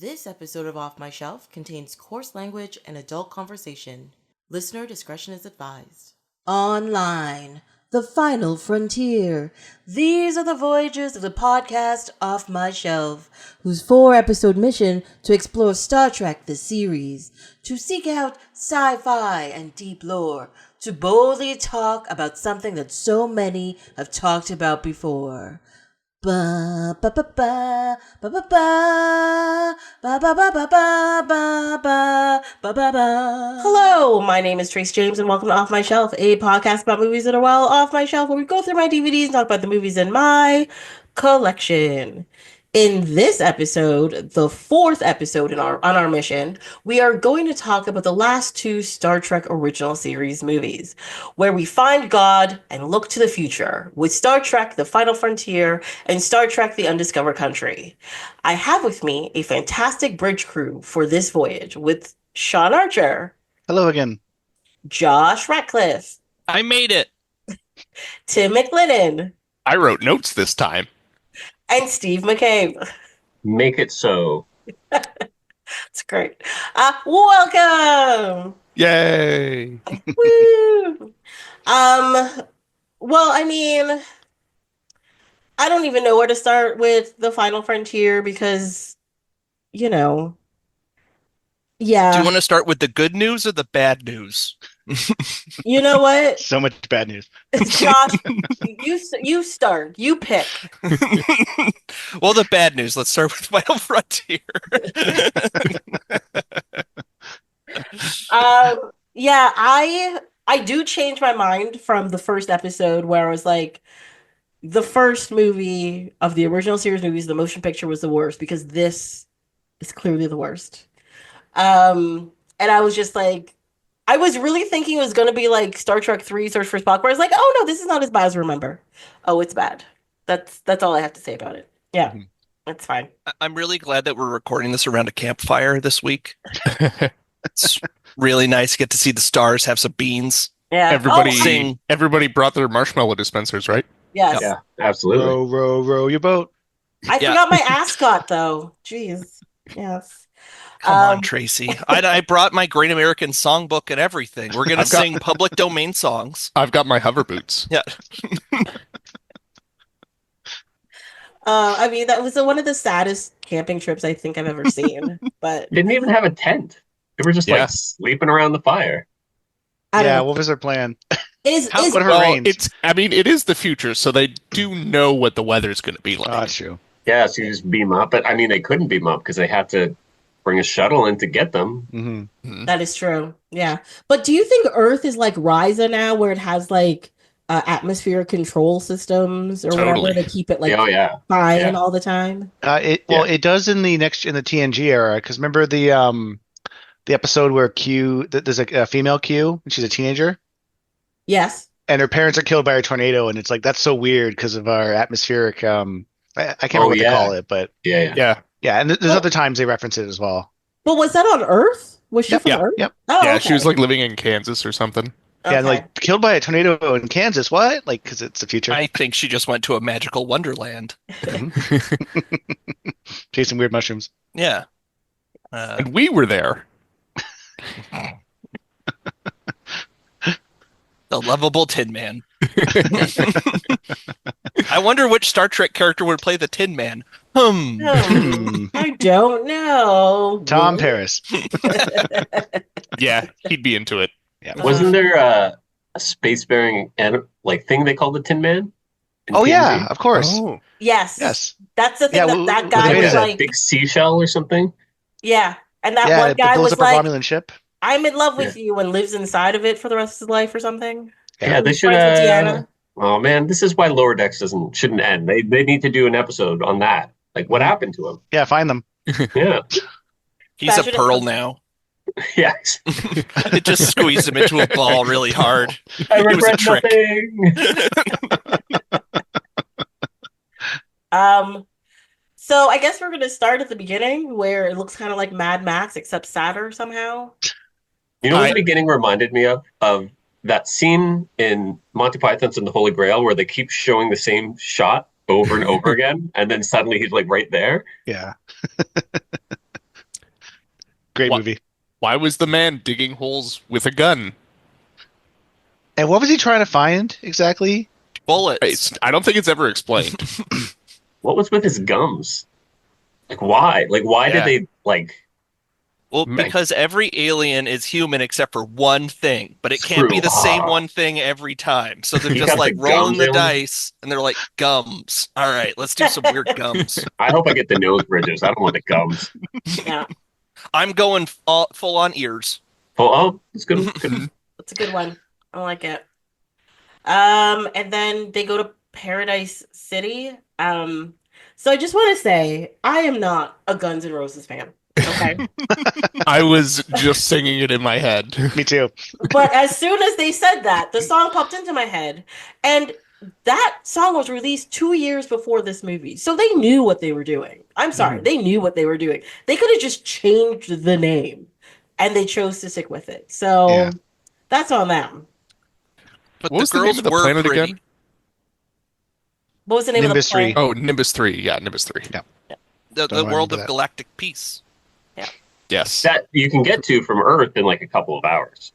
This episode of Off My Shelf contains coarse language and adult conversation. Listener discretion is advised. Online, the final frontier. These are the voyages of the podcast Off My Shelf, whose 4-episode mission to explore Star Trek the series, to seek out sci-fi and deep lore, to boldly talk about something that so many have talked about before. Ba ba ba ba ba ba ba ba ba ba ba ba ba ba ba ba. Hello, my name is Trace James, and welcome to Off My Shelf, a podcast about movies that are well off my shelf, where we go through my DVDs and talk about the movies in my collection. In this episode, the 4th episode on our mission, we are going to talk about the last 2 Star Trek original series movies, where we find God and look to the future with Star Trek: The Final Frontier and Star Trek: The Undiscovered Country. I have with me a fantastic bridge crew for this voyage with Sean Archer. Hello again. Josh Ratcliffe. I made it. Tim McLennan. I wrote notes this time. And Steve McCabe. Make it so. That's great. Welcome. Yay. Woo. Well, I mean, I don't even know where to start with The Final Frontier because, yeah. Do you want to start with the good news or the bad news? You know what? So much bad news. Josh, you start. You pick. Well, the bad news. Let's start with Final Frontier. Yeah, I do change my mind from the first episode where I was like, the first movie of the original series movies, the motion picture was the worst because this is clearly the worst. And I was just like, I was really thinking it was going to be like Star Trek 3 Search for Spock, where I was like, oh no, this is not as bad as I remember. Oh, it's bad. That's all I have to say about it. Yeah, It's fine. I'm really glad that we're recording this around a campfire this week. It's really nice to get to see the stars, have some beans. Yeah. Everybody brought their marshmallow dispensers, right? Yes. Yeah, absolutely. Row, row, row your boat. I forgot my ascot though. Jeez. Yes. Come on, Tracy. I brought my Great American Songbook and everything. We're going to sing public domain songs. I've got my hover boots. Yeah. I mean, that was one of the saddest camping trips I think I've ever seen. But Didn't even have a tent. They were just like sleeping around the fire. What was their plan? It is the future, so they do know what the weather's going to be like. Oh, that's true. Yeah, so you just beam up. But I mean, they couldn't beam up because they had to bring a shuttle in to get them. Mm-hmm. That is true. Yeah. But do you think Earth is like Ryza now, where it has like atmospheric control systems or whatever to keep it like fine all the time? It does in the TNG era, because remember the episode where Q, there's a female Q and she's a teenager. Yes. And her parents are killed by a tornado, and it's like, that's so weird because of our atmospheric. I can't remember what they call it, but yeah. And there's other times they reference it as well. But was that on Earth? Was she from Earth? Yep. Oh, yeah, okay. she was like living in Kansas or something. Okay. Yeah, and like killed by a tornado in Kansas. What? Like, because it's the future. I think she just went to a magical wonderland. Chasing weird mushrooms. Yeah. And we were there. The lovable Tin Man. I wonder which Star Trek character would play the Tin Man. I don't know. Tom Paris. Yeah, he'd be into it. Yeah. Wasn't there a space-bearing thing they called the Tin Man? Oh, yeah, of course. Oh. Yes. That's the thing that guy was like... big seashell or something? Yeah. And that one guy was like, Romulan ship. I'm in love with you, and lives inside of it for the rest of his life or something. Yeah, they should. Oh man, this is why Lower Decks shouldn't end. They need to do an episode on that. Like, what happened to him? Yeah, find them. Yeah, he's a pearl now. Yes, it just squeezed him into a ball really hard. I regret nothing. So I guess we're going to start at the beginning, where it looks kind of like Mad Max, except sadder somehow. You know what the beginning reminded me of that scene in Monty Python's and the Holy Grail where they keep showing the same shot over and over again, and then suddenly he's like right there. Yeah. Great movie. Why was the man digging holes with a gun? And what was he trying to find exactly? Bullets. I don't think it's ever explained. What was with his gums? Like, why? Like, why did they, like... Well, because every alien is human except for one thing, but it can't be the same one thing every time. So they're just like rolling the dice, and they're like, gums. All right, let's do some weird gums. I hope I get the nose bridges. I don't want the gums. Yeah. I'm going full on ears. Oh, it's good. That's a good one. I like it. And then they go to Paradise City. So I just want to say, I am not a Guns N' Roses fan. Okay. I was just singing it in my head. Me too. But as soon as they said that, the song popped into my head. And that song was released 2 years before this movie. So they knew what they were doing. I'm sorry. They knew what they were doing. They could have just changed the name. And they chose to stick with it. So that's on them. But what was the name of the planet again? What was the name Nimbus of the planet? 3. Oh, Nimbus 3. Yeah, Nimbus 3. Yeah. The world of galactic peace. Yeah. Yes. That you can get to from Earth in like a couple of hours.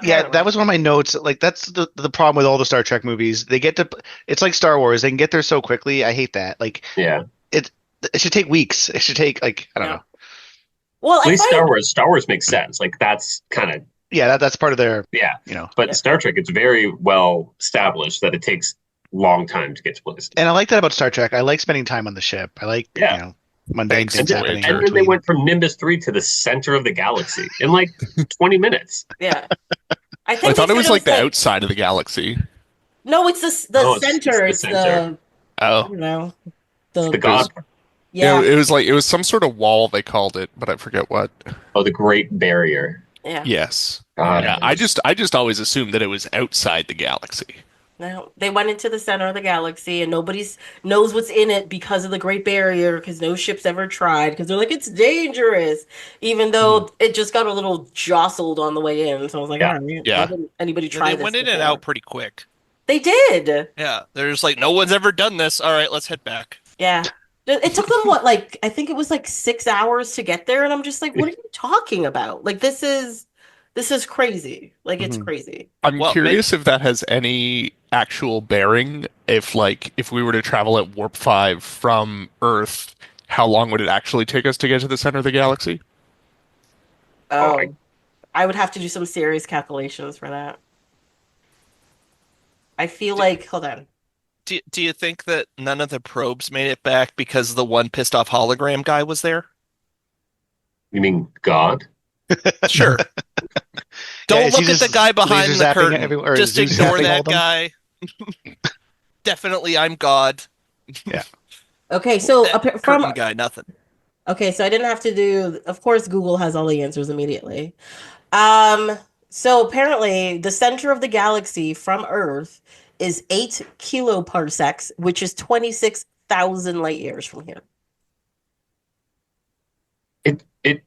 Yeah, that was one of my notes. Like, that's the problem with all the Star Trek movies. They get to, it's like Star Wars. They can get there so quickly. I hate that. Like, it should take weeks. It should take, like, I don't know. Well, at least Star Wars makes sense. Like, that's kind of that's part of their But Star Trek, it's very well established that it takes long time to get to places. And I like that about Star Trek. I like spending time on the ship. I like mundane things happening. And then they went from Nimbus 3 to the center of the galaxy in like 20 minutes. Yeah. I thought it was like the outside of the galaxy. No, it's the center. It's the center. I don't know. The god. Yeah. It was some sort of wall they called it, but I forget what. Oh, the Great Barrier. Yeah. Yes. I just always assumed that it was outside the galaxy. No, they went into the center of the galaxy, and nobody knows what's in it because of the Great Barrier, because no ship's ever tried, because they're like, it's dangerous, even though it just got a little jostled on the way in. So I was like, why didn't anybody try this? They went in and out pretty quick. They did. Yeah, they're just like, no one's ever done this. All right, let's head back. Yeah. It took them, I think it was like 6 hours to get there, and I'm just like, what are you talking about? Like, this is crazy. Like, it's crazy. I'm curious if that has any actual bearing. If we were to travel at warp 5 from Earth, how long would it actually take us to get to the center of the galaxy? Oh, I would have to do some serious calculations for that. I feel like, hold on. Do you think that none of the probes made it back because the one pissed off hologram guy was there? You mean God? Sure. Don't look at the guy behind the curtain. Just ignore that guy. Definitely, I'm God. Yeah. Okay, so from guy, nothing. Okay, so I didn't have to do. Of course, Google has all the answers immediately. So apparently, the center of the galaxy from Earth is 8 kiloparsecs, which is 26,000 light years from here. It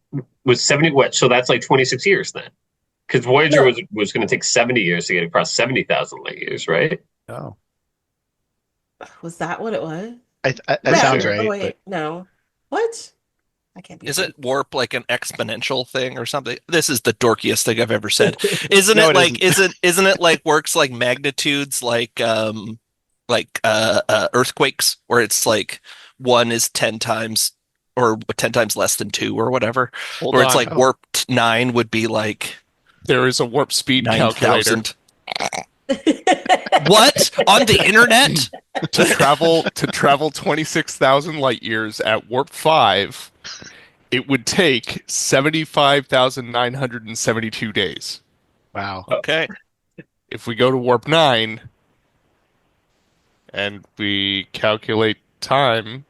was 70 what? So that's like 26 years then. Because Voyager was going to take 70 years to get across 70,000 light years, right? Oh. Was that what it was? That sounds right. Oh, wait, no. What? I can't be. Is it warp like an exponential thing or something? This is the dorkiest thing I've ever said. Isn't it like isn't it like works like magnitudes like earthquakes where it's like 1 is 10 times or 10 times less than 2 or whatever? Where it's like warp 9 would be like there is a warp speed 9,000. What? On the internet? To travel 26,000 light years at warp 5, it would take 75,972 days. Wow. Okay. If we go to warp 9 and we calculate time,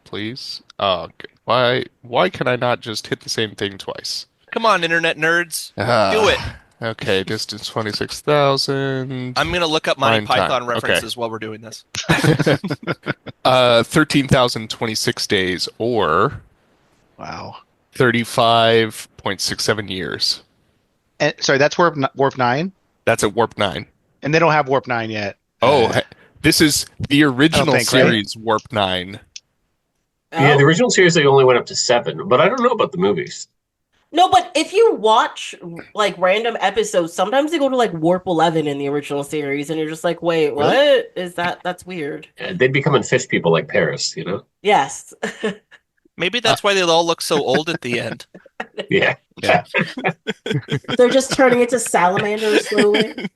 please. Why can I not just hit the same thing twice? Come on, internet nerds. Do it. Okay, distance 26,000. I'm going to look up my Python references while we're doing this. 13,026 days or... Wow. 35.67 years. And, sorry, that's warp 9? That's at warp 9. And they don't have warp 9 yet. This is the original series, right? Warp 9. Yeah, the original series, they only went up to 7, but I don't know about the movies. No, but if you watch like random episodes, sometimes they go to like warp 11 in the original series, and you're just like, wait, what Really? is that? That's weird. They'd be becoming fish people like Paris, Yes. Maybe that's why they all look so old at the end. Yeah. Yeah. They're just turning into salamanders slowly.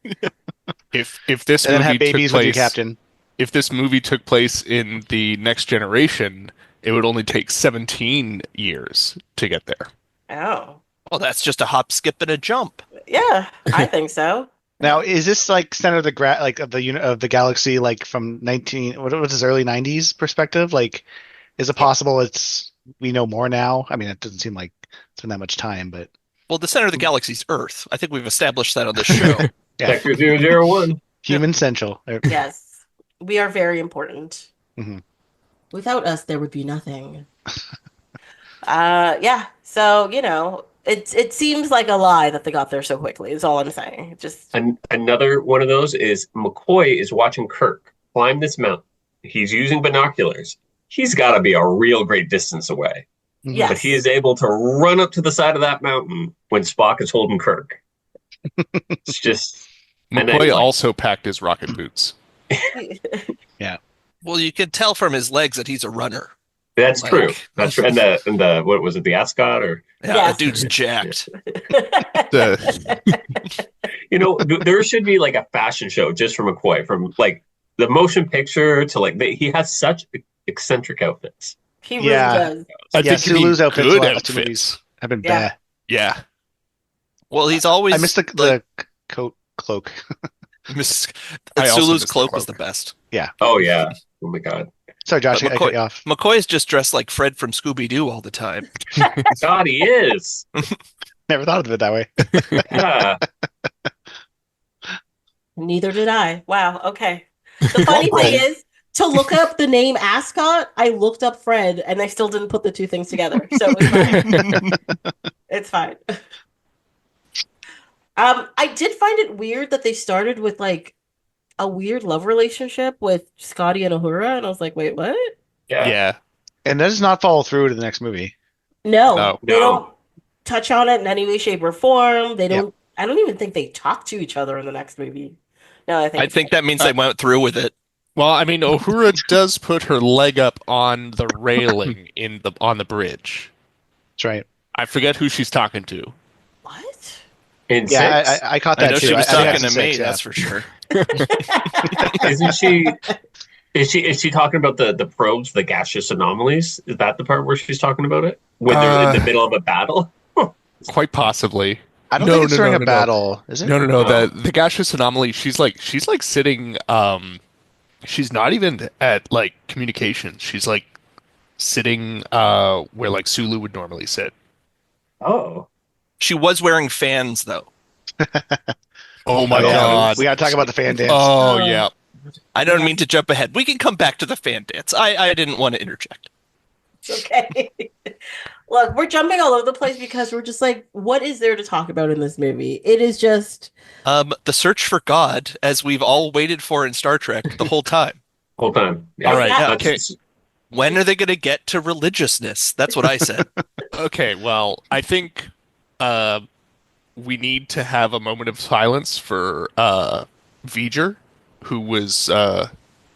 If this And then movie have babies took with your place, captain. if this movie took place in the next generation, it would only take 17 years to get there. Oh. Well, that's just a hop, skip, and a jump. Yeah, I think so. Now, is this like center of the like of the of the galaxy, like from what was his early 90s perspective? Like, is it possible we know more now? I mean, it doesn't seem like it's been that much time, but Well, the center of the galaxy's Earth. I think we've established that on this show. yeah, Sector 001. human central. Yes. We are very important. Mhm. Without us, there would be nothing. Yeah. So, it seems like a lie that they got there so quickly, is all I'm saying. Just Another one of those is McCoy is watching Kirk climb this mountain. He's using binoculars. He's got to be a real great distance away. yes. But he is able to run up to the side of that mountain when Spock is holding Kirk. It's just... McCoy also packed his rocket boots. Well, you can tell from his legs that he's a runner. That's true. That's true. And the what was it, the ascot or? Yeah, Yes. the dude's jacked. There should be like a fashion show just for McCoy, from like the motion picture to like he has such eccentric outfits. He really Yeah. does. I Yeah, think you mean Sulu's outfits good last two outfits. movies have been Yeah. bad. Yeah. Well, he's always I missed the coat cloak. I also Sulu's missed the cloak was cloak. the best. Oh yeah. Oh my God. Sorry, Josh, But I cut you off. McCoy is just dressed like Fred from Scooby-Doo all the time. God, he is. Never thought of it that way. Yeah. Neither did I. Wow. Okay. The funny thing is, to look up the name Ascot, I looked up Fred, and I still didn't put the two things together. So it's fine. It's fine. I did find it weird that they started with like a weird love relationship with Scotty and Uhura, and I was like, wait, what? Yeah. And that does not follow through to the next movie. No, they No. don't touch on it in any way, shape, or form. They don't. I don't even think they talk to each other in the next movie. No, I think that means they went through with it. Well, I mean, Uhura does put her leg up on the railing on the bridge. That's right. I forget who she's talking to. What? In Yeah, six, I caught I that know too. she was I think talking that's to in me, six, yeah. that's for sure. isn't she? Is she talking about the probes, the gaseous anomalies? Is that the part where she's talking about it when they're in the middle of a battle? Quite possibly. I don't No, think it's no, during no, a no, no. battle, is it? No. Oh. The gaseous anomaly. She's like sitting. She's not even at like communications. She's like sitting where like Sulu would normally sit. Oh, She was wearing fans, though. Oh my Yeah, God. we got to talk about the fan dance. Oh Oh. yeah. I don't mean to jump ahead. We can come back to the fan dance. I didn't want to interject. It's okay. Look, we're jumping all over the place because we're just like, what is there to talk about in this movie? It is just The search for God, as we've all waited for in Star Trek the whole time. whole time. Yeah. All right. Yeah. Okay. When are they going to get to religiousness? That's what I said. Okay. Well, I think we need to have a moment of silence for V'ger, who was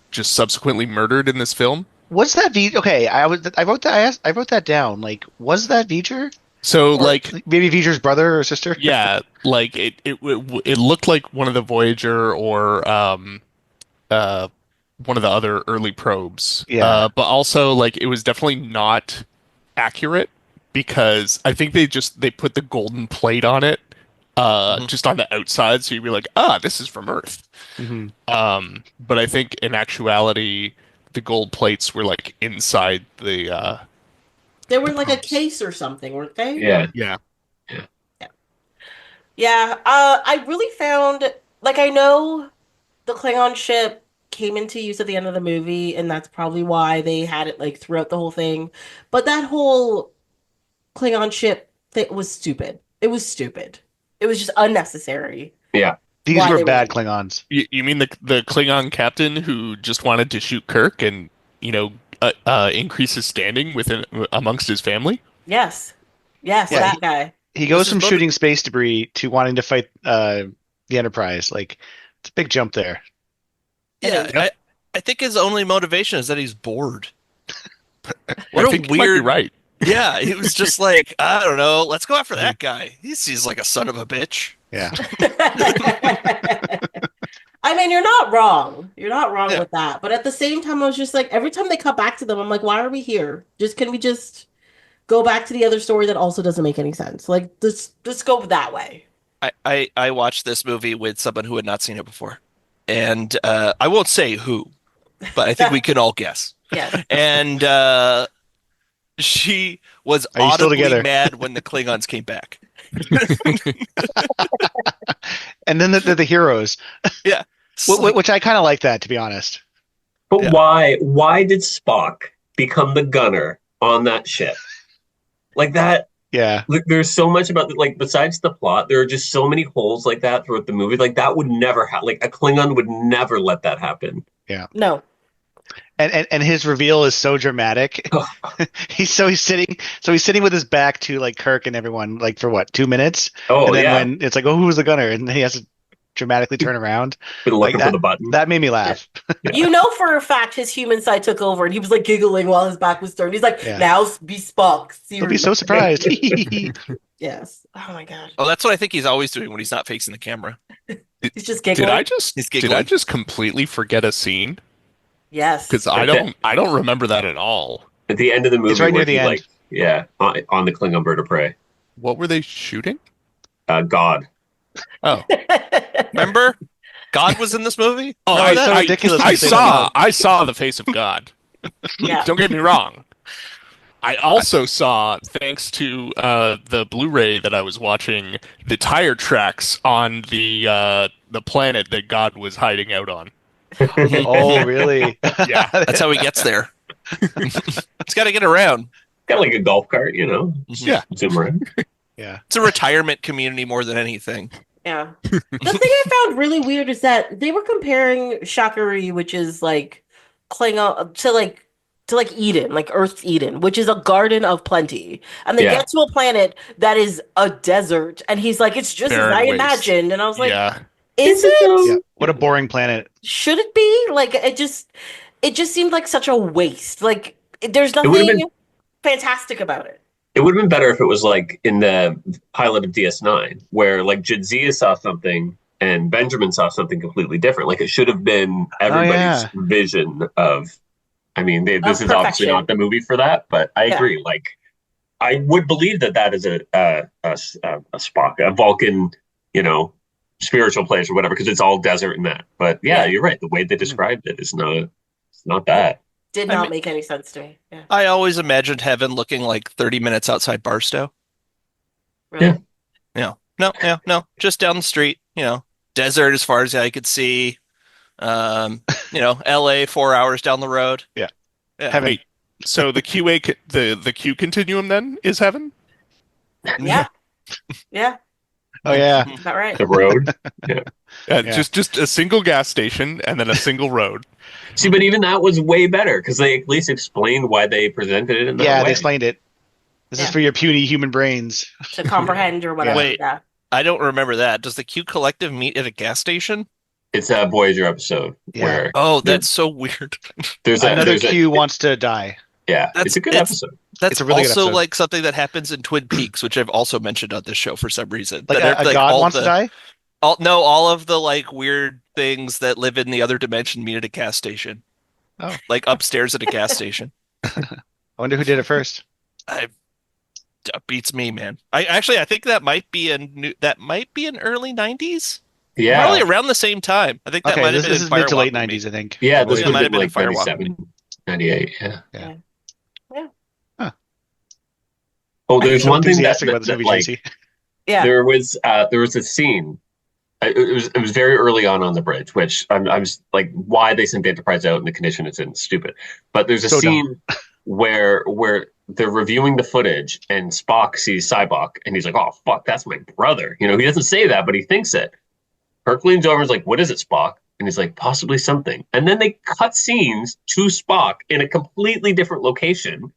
just subsequently murdered in this film. Was that V? Okay, I wrote that. I wrote that down. Like, was that V'ger? So, Or like, maybe V'ger's brother or sister? yeah, like it looked like one of the Voyager or one of the other early probes. Yeah. But also, like, it was definitely not accurate because I think they put the golden plate on it, just on the outside, so you'd be like, this is from Earth. Mhm. But I think in actuality, the gold plates were like inside the. they were like a case or something, weren't they? Yeah. Yeah. Yeah. I really found like I know the Klingon ship came into use at the end of the movie, and that's probably why they had it like throughout the whole thing. But that whole Klingon ship thing was stupid. It was stupid. It was just unnecessary. Yeah. These Why were they bad were- Klingons. You mean the Klingon captain who just wanted to shoot Kirk and increase his standing within amongst his family? Yes. Yes, Yeah, that guy. he goes from shooting space debris to wanting to fight the Enterprise. Like, it's a big jump there. Yeah, I think his only motivation is that he's bored. What a weird. Might be right. Yeah, he was just like, I don't know, let's go after that guy. He seems like a son of a bitch. Yeah. I mean, you're not wrong. You're not wrong with that. But at the same time, I was just like, every time they cut back to them, I'm like, why are we here? Can we just go back to the other story that also doesn't make any sense? Like, let's go that way. I watched this movie with someone who had not seen it before. And I won't say who, but I think we can all guess. Yes. And she was audibly mad when the Klingons came back. And then the heroes. Yeah. Which I kind of like that, to be honest. But why did Spock become the gunner on that ship? Like that. Yeah. There's so much about besides the plot, there are just so many holes like that throughout the movie. Like that would never happen. Like a Klingon would never let that happen. Yeah. No. And his reveal is so dramatic. he's sitting with his back to like Kirk and everyone, like for what, 2 minutes? Oh, and then yeah. when it's like, oh, who was the gunner? And then he has to dramatically turn around. Been looking for the button. That made me laugh. Yeah. You know for a fact his human side took over, and he was like giggling while his back was turned. He's like, now be Spock. He'll be so surprised. Yes. Oh my god. Oh, that's what I think he's always doing when he's not facing the camera. He's just giggling. Did I just completely forget a scene? Yes. Because I don't remember that at all. At the end of the movie, it's right near the end. On the Klingon bird of prey. What were they shooting? God. Oh, remember? God was in this movie. Oh, I saw the face of God. Yeah. Don't get me wrong. I also saw, thanks to the Blu-ray that I was watching, the tire tracks on the planet that God was hiding out on. Oh, really? Yeah, that's how he gets there. He's got to get around. Got like a golf cart, Yeah, zoom around. Yeah, it's a retirement community more than anything. Yeah. The thing I found really weird is that they were comparing Shakari, which is like Klingon, to like Eden, like Earth's Eden, which is a garden of plenty. And they get to a planet that is a desert, and he's like, it's just as I imagined. And I was like, is it? Yeah. What a boring planet. Should it be? Like, it just seemed like such a waste. Like, there's nothing fantastic about it. It would have been better if it was like in the pilot of DS9, where like Jadzia saw something and Benjamin saw something completely different. Like it should have been everybody's vision of. I mean, this is obviously not the movie for that, but I agree. Like, I would believe that is a Spock, a Vulcan, spiritual place or whatever, because it's all desert and that. But you're right. The way they described it is not that. Did not make any sense to me. Yeah. I always imagined heaven looking like 30 minutes outside Barstow. Really? Yeah. No. Just down the street, desert as far as I could see. LA 4 hours down the road. Yeah. Wait, so the the Q continuum then is heaven? Yeah. Yeah. Oh yeah. Is that right? The road. Just a single gas station and then a single road. See, but even that was way better because they at least explained why they presented it in that way. Yeah, they explained it. This is for your puny human brains to comprehend or whatever. Wait, I don't remember that. Does the Q Collective meet at a gas station? It's a Voyager episode where that's so weird. Another Q wants to die. Yeah, it's a good episode. That's it's a really also good episode. like something that happens in Twin Peaks, which I've also mentioned on this show for some reason. Like a god wants to die? All of the like weird things that live in the other dimension meet at a gas station. Oh, like upstairs at a gas station. I wonder who did it first. That beats me, man. I think that might be an early 90s. Yeah, probably around the same time. I think that might have been. This is mid to late 90s, I think. Yeah, this might have been like 97, 98. Yeah. Huh. Oh, there's one thing that there was a scene. It was very early on the bridge, which I'm like, why they sent the Enterprise out in the condition it's in, stupid. But there's a scene where they're reviewing the footage and Spock sees Cybok and he's like, oh fuck, that's my brother. He doesn't say that, but he thinks it. Kirk leans over and is like, what is it, Spock? And he's like, possibly something. And then they cut scenes to Spock in a completely different location.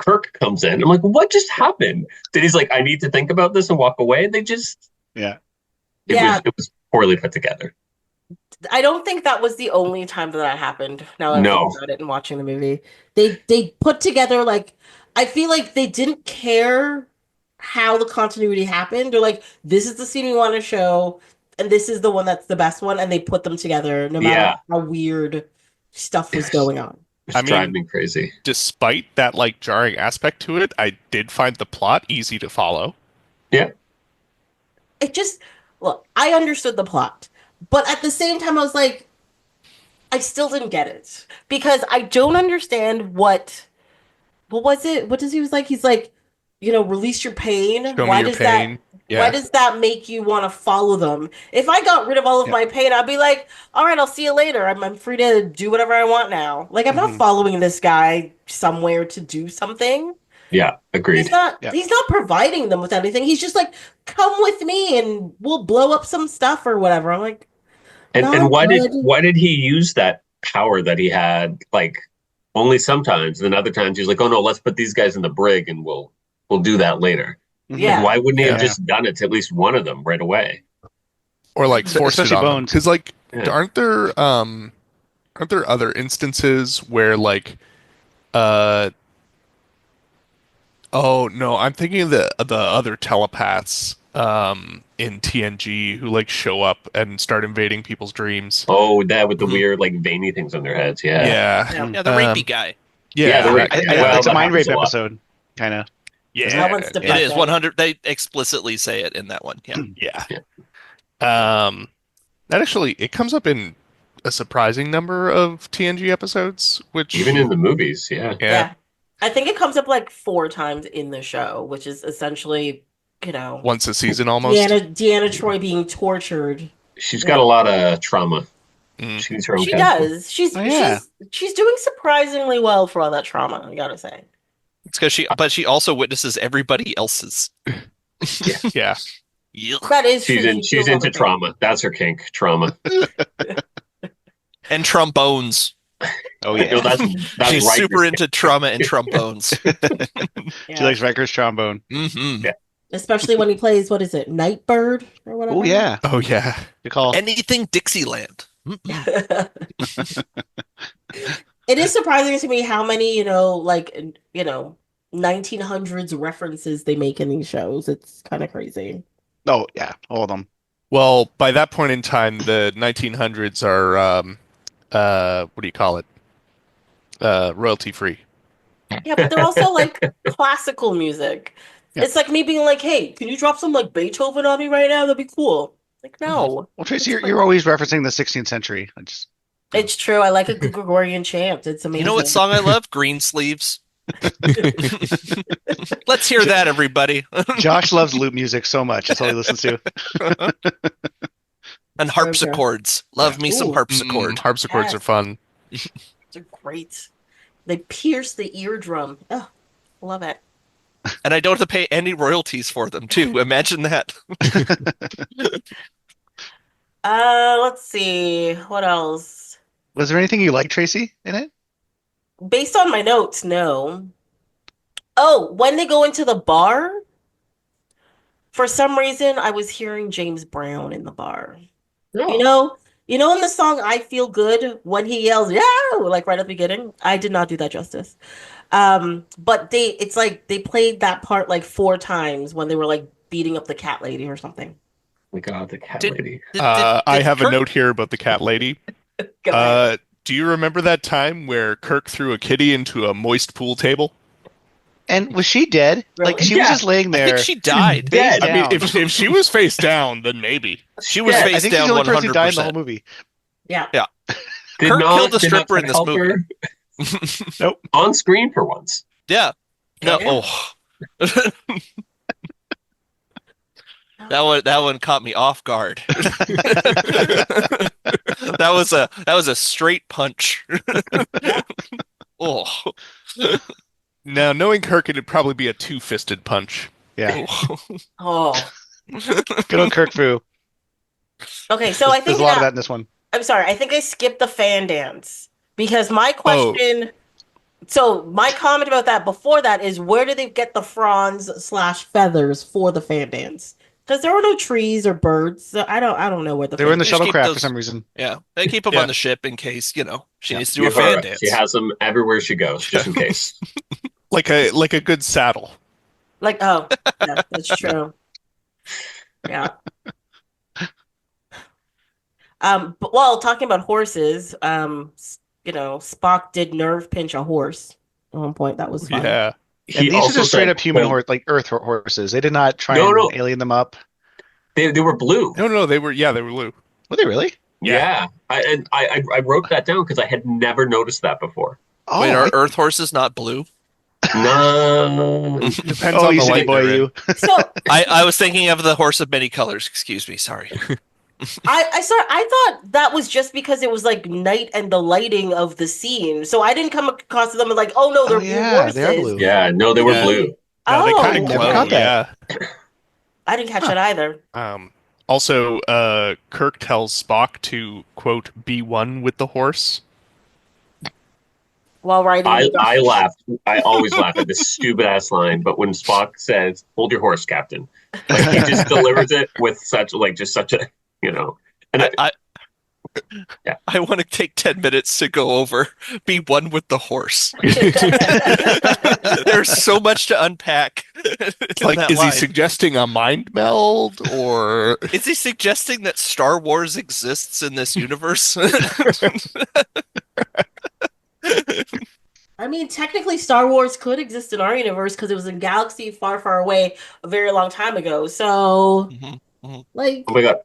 Kirk comes in. I'm like, what just happened? Then he's like, I need to think about this and walk away. They just it was poorly put together. I don't think that was the only time that happened. Now that I'm thinking about it and watching the movie, they put together like I feel like they didn't care how the continuity happened. They're like, this is the scene we want to show, and this is the one that's the best one, and they put them together no matter how weird stuff was going on. It's driving me crazy. Despite that like jarring aspect to it, I did find the plot easy to follow. Yeah. It just look, I understood the plot. But at the same time, I was like, I still didn't get it. Because I don't understand what was it? What does he was like? He's like, release your pain. Why does that make you want to follow them? If I got rid of all of my pain, I'd be like, all right, I'll see you later. I'm free to do whatever I want now. Like, I'm not following this guy somewhere to do something. Yeah, agreed. He's not providing them with anything. He's just like, come with me and we'll blow up some stuff or whatever. I'm like, and why did he use that power that he had like only sometimes, and then other times he's like, oh no, let's put these guys in the brig and we'll do that later. Yeah. Like, why wouldn't he have just done it to at least one of them right away? Or like force it on them? Because like aren't there other instances where like oh no, I'm thinking of the other telepaths in TNG who like show up and start invading people's dreams. Oh, that with the weird like veiny things on their heads. Yeah, the rapey guy. It's a mind rape episode, kind of. Yeah, it is 100. They explicitly say it in that one. Yeah. That actually it comes up in a surprising number of TNG episodes, which even in the movies, yeah. I think it comes up like 4 times in the show, which is essentially, once a season almost. Deanna Troi being tortured. She's got a lot of trauma. She's her own She does. She's doing surprisingly well for all that trauma, I gotta say. It's because she also witnesses everybody else's. Yeah. That is she's into trauma. That's her kink, trauma. And trombones. Oh yeah, that's she's Riker's super into trauma and trombones. She likes Riker's trombone. Yeah, especially when he plays Nightbird or whatever. Oh yeah. Good call. Anything Dixieland. It is surprising to me how many 1900s references they make in these shows. It's kind of crazy. Oh yeah, all of them. Well, by that point in time, the 1900s are what do you call it? Royalty free. Yeah, but they're also like classical music. Yeah. It's like me being like, "Hey, can you drop some like Beethoven on me right now? That'd be cool." Like, no. Well, Tracy, you're always referencing the 16th century. It's true. I like a good Gregorian chant. It's amazing. You know what song I love? Greensleeves. Let's hear that, everybody. Josh loves loop music so much. That's all he listens to. And harpsichords. Love me some harpsichord. Harpsichords are fun. They're great. They pierce the eardrum. Oh, love it. And I don't have to pay any royalties for them, too. Imagine that. Let's see. What else? Was there anything you liked, Tracy, in it? Based on my notes, no. Oh, when they go into the bar, for some reason, I was hearing James Brown in the bar. Oh. You know in the song "I Feel Good" when he yells "Yeah!" like right at the beginning? I did not do that justice. But it's like they played that part like 4 times when they were like beating up the cat lady or something. We got the cat lady. I have a note here about the cat lady. Do you remember that time where Kirk threw a kitty into a moist pool table? And was she dead? Really? Like she was just laying there. I think she died. Dead. I mean, if she was face down, then maybe. She was face I think down she's the only person who 100%. died in the whole movie. Yeah. Kirk killed the stripper in this movie. Nope. On screen for once. Yeah. No. Yeah. Oh. That one caught me off guard. That was a straight punch. Oh. Now, knowing Kirk, it'd probably be a 2-fisted punch. Yeah. Oh. Good old Kirk Fu. Okay, so I think there's a lot of that in this one. I'm sorry. I think I skipped the fan dance because my question So my comment about that before that is, where did they get the fronds/feathers for the fan dance? Because there were no trees or birds. So I don't know where the They were in fan the They just keep shuttlecraft for those. some reason. Yeah, they keep them Yeah. on the ship in case she Yeah. needs to do a Give her fan a- dance. She has them everywhere she goes, just in case. Like a good saddle. Like, oh, yeah, that's true. Yeah. But while talking about horses, Spock did nerve pinch a horse at one point. That was fun. Yeah. And He these are also just straight said, up human well, Earth horses. They did not try No, and no. alien them up. they were blue. No, they were blue. Were they really? Yeah. I wrote that down because I had never noticed that before. Oh, Wait, are Earth horses not blue? No. Depends oh, on you the city light boy, they're in. you. So I was thinking of the horse of many colors. Excuse me, sorry. I thought that was just because it was like night and the lighting of the scene. So I didn't come across them and like, oh no, Oh, they're blue yeah, they are horses. blue. Yeah, no, they were Yeah. blue. No, they kind Oh, of never glow. caught that. Yeah. I didn't catch that either. Also, Kirk tells Spock to quote be one with the horse. While riding I laughed. I always laugh at this stupid ass line, but when Spock says, "Hold your horse, Captain," like he just delivers it with such such a and I Yeah. I want to take 10 minutes to go over be one with the horse. There's so much to unpack. in Like, that is line. he suggesting a mind meld or Is he suggesting that Star Wars exists in this universe? I mean, technically, Star Wars could exist in our universe because it was in a galaxy far, far away a very long time ago. So, like, oh my god,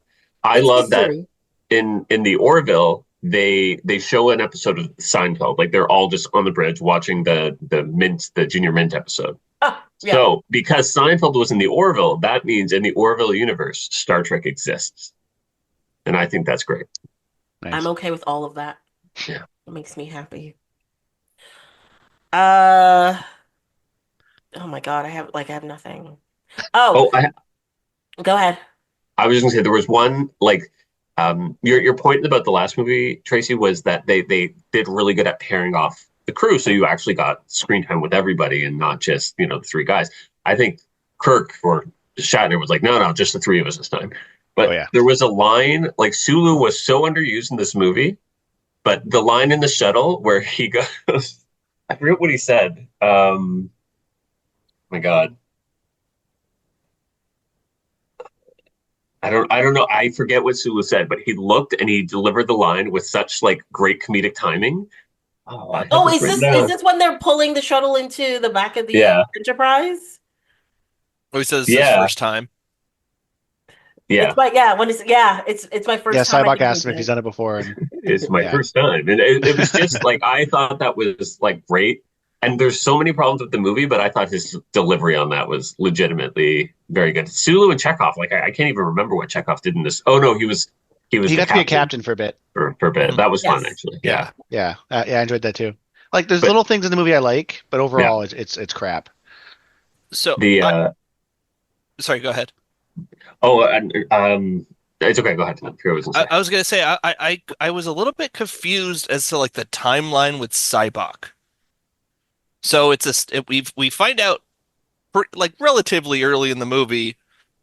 I it's love that history. in the Orville they show an episode of Seinfeld, like they're all just on the bridge watching the Junior Mint episode. Ah, yeah. So because Seinfeld was in the Orville, that means in the Orville universe, Star Trek exists, and I think that's great. Nice. I'm okay with all of that. Yeah. It makes me happy. Oh my God, I have nothing. Oh, go ahead. I was just gonna say there was one like your point about the last movie, Tracy, was that they did really good at pairing off the crew, so you actually got screen time with everybody and not just the three guys. I think Kirk or Shatner was like, no, just the three of us this time. But there was a line like Sulu was so underused in this movie, but the line in the shuttle where he goes, I forget what he said. My God. I don't know. I forget what Sulu said, but he looked and he delivered the line with such like great comedic timing. Oh, is this when they're pulling the shuttle into the back of the Enterprise? Oh, he says it's his first time. Yeah. It's my it's my first time. Yeah, Cybok asked him if he's done it before. And, it's my first time. And it was just like I thought that was like great. And there's so many problems with the movie, but I thought his delivery on that was legitimately very good. Sulu and Chekhov, like I can't even remember what Chekhov did in this. Oh no, he got to be a captain for a bit. For a bit. That was fun actually. Yeah. I enjoyed that too. Like there's little things in the movie I like, but overall it's crap. So sorry, go ahead. Oh, it's okay. Go ahead. I was gonna say I was a little bit confused as to like the timeline with Sybok. So we find out like relatively early in the movie,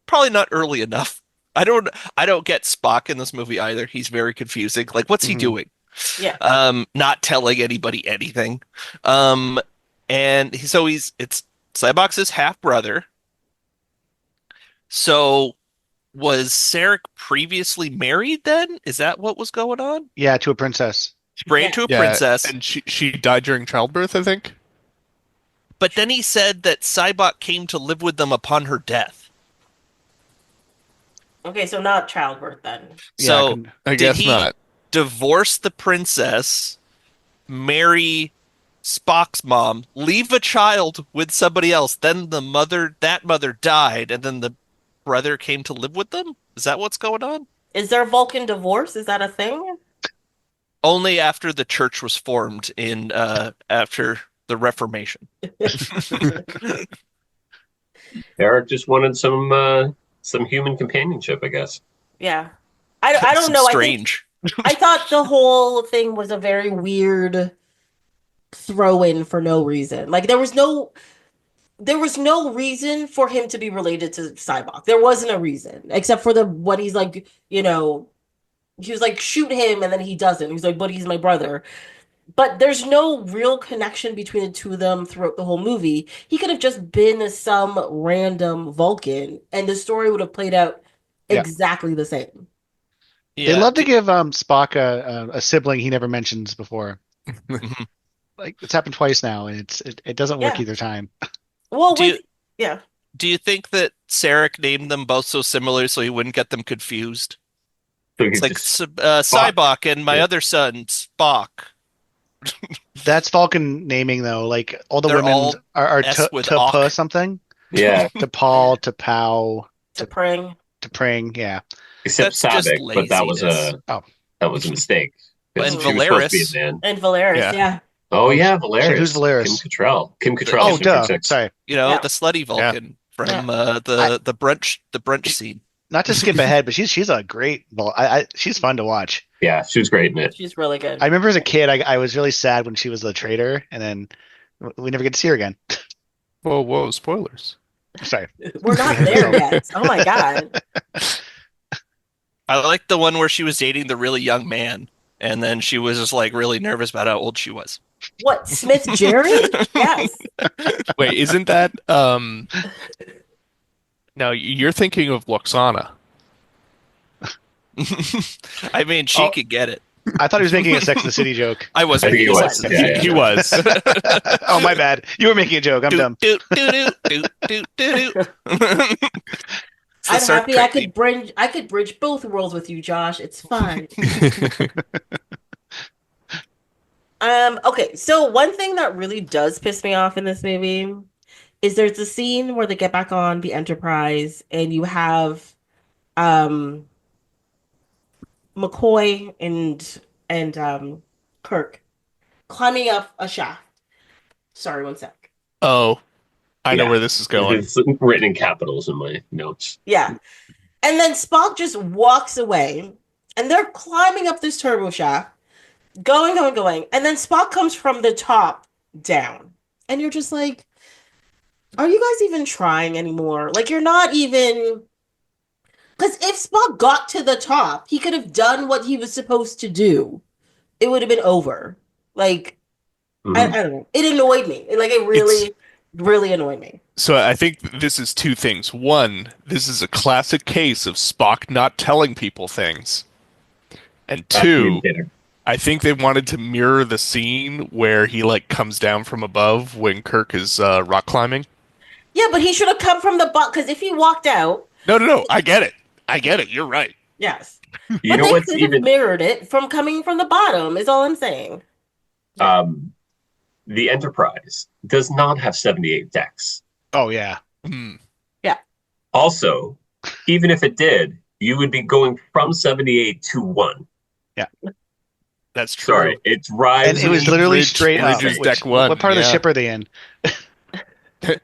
probably not early enough. I don't get Spock in this movie either. He's very confusing. Like, what's he doing? Yeah. Not telling anybody anything. And so it's Sybok's his half brother. So was Sarek previously married then? Is that what was going on? Yeah, to a princess. She ran to a princess. And she died during childbirth, I think. But then he said that Sybok came to live with them upon her death. Okay, so not childbirth then. So I guess not. Divorce the princess, marry Spock's mom, leave a child with somebody else. Then that mother died, and then the brother came to live with them? Is that what's going on? Is there Vulcan divorce? Is that a thing? Only after the church was formed in after the Reformation. Eric just wanted some human companionship, I guess. Yeah. I don't know. Strange. I thought the whole thing was a very weird throw in for no reason. Like there was no reason for him to be related to Cybok. There wasn't a reason except for what he's like, he was like, shoot him, and then he doesn't. He's like, but he's my brother. But there's no real connection between the two of them throughout the whole movie. He could have just been some random Vulcan, and the story would have played out exactly the same. They love to give Spock a sibling he never mentions before. Like it's happened twice now, and it doesn't work either time. Well, do you think that Sarek named them both so similar so he wouldn't get them confused? It's like Cybok and my other son Spock. That's Vulcan naming though. Like all the women are to something. Yeah, to Paul, to Pow, to Pring, yeah. Except Sabik, but that was a mistake. And Valeris. And Valeris, yeah. Oh yeah, Valeris. Who's Valeris? Kim Cattrall. Oh, duh. Sorry. The slutty Vulcan from the brunch scene. Not to skip ahead, but she's a great. She's fun to watch. Yeah, she was great in it. She's really good. I remember as a kid, I was really sad when she was the traitor, and then we never get to see her again. Whoa! Spoilers. Sorry, we're not there yet. Oh my god. I like the one where she was dating the really young man, and then she was just like really nervous about how old she was. What, Smith Jerry? Yes. Wait, isn't that No, you're thinking of Loxana. I mean, she could get it. I thought he was making a Sex and the City joke. I was making a Sex and the City. He was. Oh, my bad. You were making a joke. I'm dumb. I'm happy I could bridge both worlds with you, Josh. It's fine. Okay, so one thing that really does piss me off in this movie is there's a scene where they get back on the Enterprise and you have McCoy and Kirk climbing up a shaft. Sorry, one sec. Oh, I know where this is going. It's written in capitals in my notes. Yeah. And then Spock just walks away and they're climbing up this turbo shaft, going. And then Spock comes from the top down. And you're just like, are you guys even trying anymore? Like, you're not even... Because if Spock got to the top, he could have done what he was supposed to do. It would have been over. Like, I don't know. It annoyed me. It really annoyed me. So I think this is two things. One, this is a classic case of Spock not telling people things. And two, I think they wanted to mirror the scene where he comes down from above when Kirk is rock climbing. Yeah, but he should have come from the bottom, because if he walked out... No, I get it. You're right. Yes. You know what's even... mirrored it from coming from the bottom, is all I'm saying. The Enterprise does not have 78 decks. Oh, yeah. Yeah. Also, even if it did, you would be going from 78 to 1. Yeah. That's true. Sorry, it's rising. And it was literally straight up. Deck 1. What part of the ship are they in?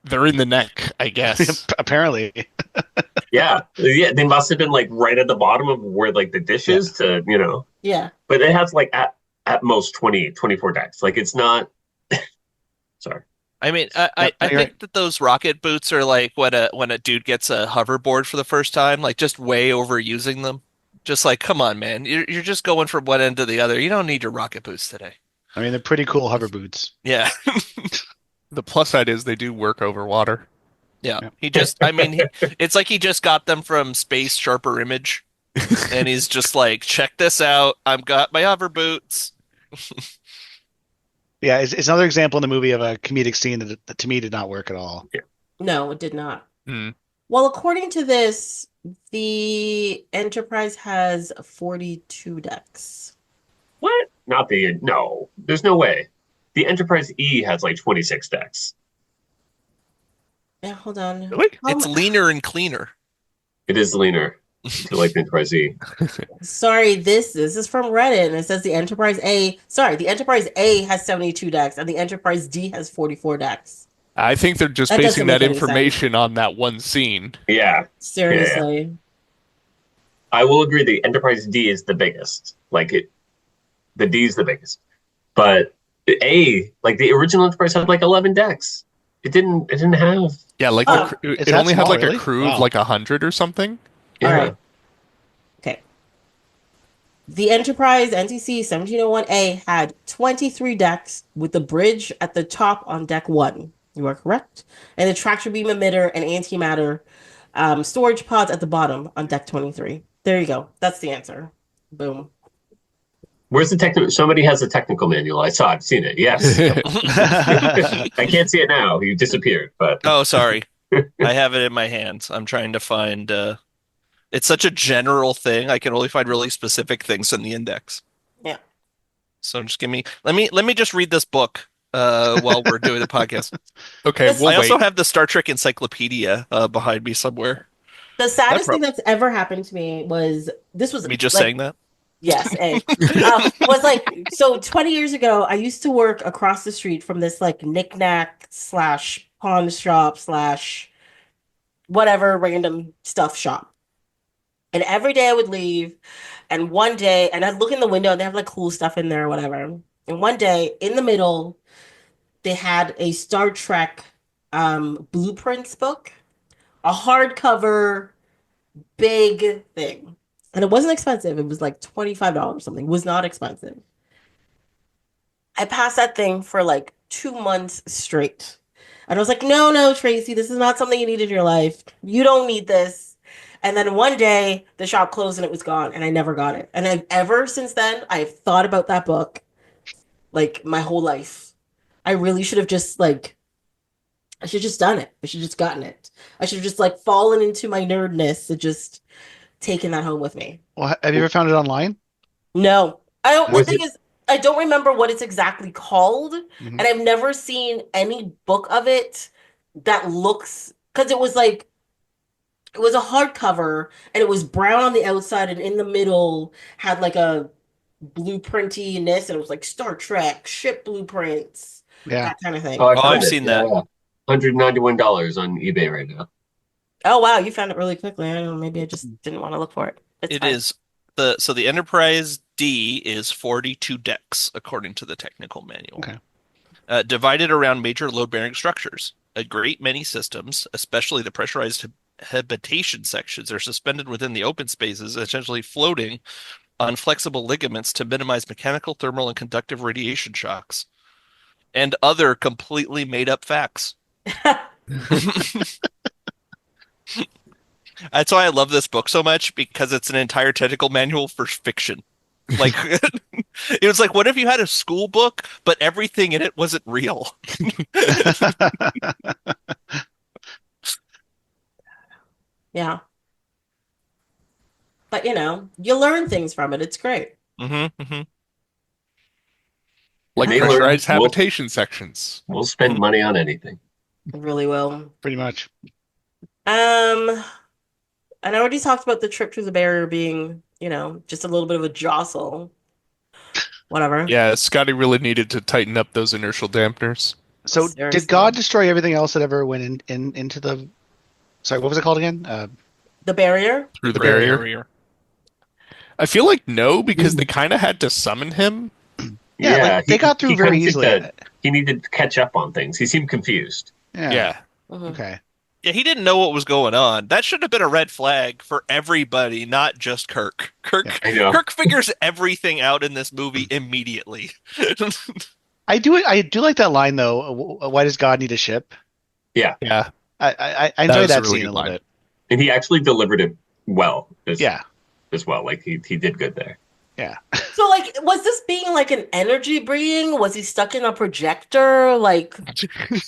They're in the neck, I guess. Apparently. Yeah, they must have been right at the bottom of where the dish is to, Yeah. But it has at most 24 decks. It's not... Sorry. I mean, I think that those rocket boots are when a dude gets a hoverboard for the first time, just way overusing them. Just come on, man. You're just going from one end to the other. You don't need your rocket boots today. I mean, they're pretty cool hover boots. Yeah. The plus side is they do work over water. Yeah. It's like he just got them from Space Sharper Image. And he's just check this out. I've got my hover boots. Yeah, it's another example in the movie of a comedic scene that to me did not work at all. Yeah. No, it did not. Well, according to this, the Enterprise has 42 decks. What? No. There's no way. The Enterprise E has 26 decks. Yeah, hold on. Really? It's leaner and cleaner. It is leaner to the Enterprise E. Sorry, this is from Reddit, and it says the Enterprise A has 72 decks, and the Enterprise D has 44 decks. I think they're just basing that information on that one scene. Yeah. Seriously. Yeah. I will agree the Enterprise D is the biggest. The D is the biggest. But Like the original Enterprise had like 11 decks. It didn't have. Yeah, like it only had like a crew of like 100 or something. Yeah. All right. Okay. The Enterprise NCC 1701A had 23 decks with the bridge at the top on deck 1. You are correct. And the tractor beam emitter and antimatter storage pods at the bottom on deck 23. There you go. That's the answer. Boom. Where's the technical? Somebody has a technical manual. I've seen it. Yes. I can't see it now. You disappeared, but. Oh, sorry. I have it in my hands. I'm trying to find. It's such a general thing. I can only find really specific things in the index. Yeah. So just give me. Let me just read this book while we're doing the podcast. Okay. I also have the Star Trek Encyclopedia behind me somewhere. The saddest thing that's ever happened to me was me just saying that. Yes, was like, so 20 years ago, I used to work across the street from this like knick-knack / pawn shop / whatever random stuff shop. And every day I would leave, and one day, and I'd look in the window, and they have like cool stuff in there or whatever. And one day, in the middle, they had a Star Trek blueprints book, a hardcover, big thing. And it wasn't expensive. It was like $25 or something. It was not expensive. I passed that thing for like 2 months straight. And I was like, no, Tracy, this is not something you need in your life. You don't need this. And then one day, the shop closed and it was gone. And I never got it. And ever since then, I've thought about that book like my whole life. I really should have just like, I should have just done it. I should have just gotten it. I should have just like fallen into my nerdness and just taken that home with me. Well, have you ever found it online? No. I don't. The thing is, I don't remember what it's exactly called, and I've never seen any book of it that looks, because it was like, it was a hardcover, and it was brown on the outside, and in the middle had like a blueprintiness, and it was like Star Trek, ship blueprints, that kind of thing. Oh, I've seen that. $191 on eBay right now. Oh wow, you found it really quickly. I don't know, maybe I just didn't want to look for it. It is so the Enterprise D is 42 decks according to the technical manual. Okay. Divided around major load-bearing structures. A great many systems, especially the pressurized habitation sections, are suspended within the open spaces, essentially floating on flexible ligaments to minimize mechanical, thermal, and conductive radiation shocks, and other completely made-up facts. That's why I love this book so much, because it's an entire technical manual for fiction. Like, it was like, what if you had a school book, but everything in it wasn't real? Yeah. But, you know, you learn things from it. It's great. Like pressurized habitation sections. We'll spend money on anything. It really will. Pretty much. And I already talked about the trip through the barrier being, you know, just a little bit of a jostle. Whatever. Yeah, Scotty really needed to tighten up those inertial dampeners. So Seriously. did God destroy everything else that ever went into the... Sorry, what was it called again? The barrier? Through the barrier. I feel like no, because they kind of had to summon him. Yeah, like, they got through very easily. He needed to catch up on things. He seemed confused. Yeah. Okay. Yeah, he didn't know what was going on. That should have been a red flag for everybody, not just Kirk. Kirk figures everything out in this movie immediately. I do like that line though. Why does God need a ship? Yeah. I enjoy that scene a little bit. And he actually delivered it well. As well. Like he did good there. Yeah. So, like, was this being like an energy being? Was he stuck in a projector? Like,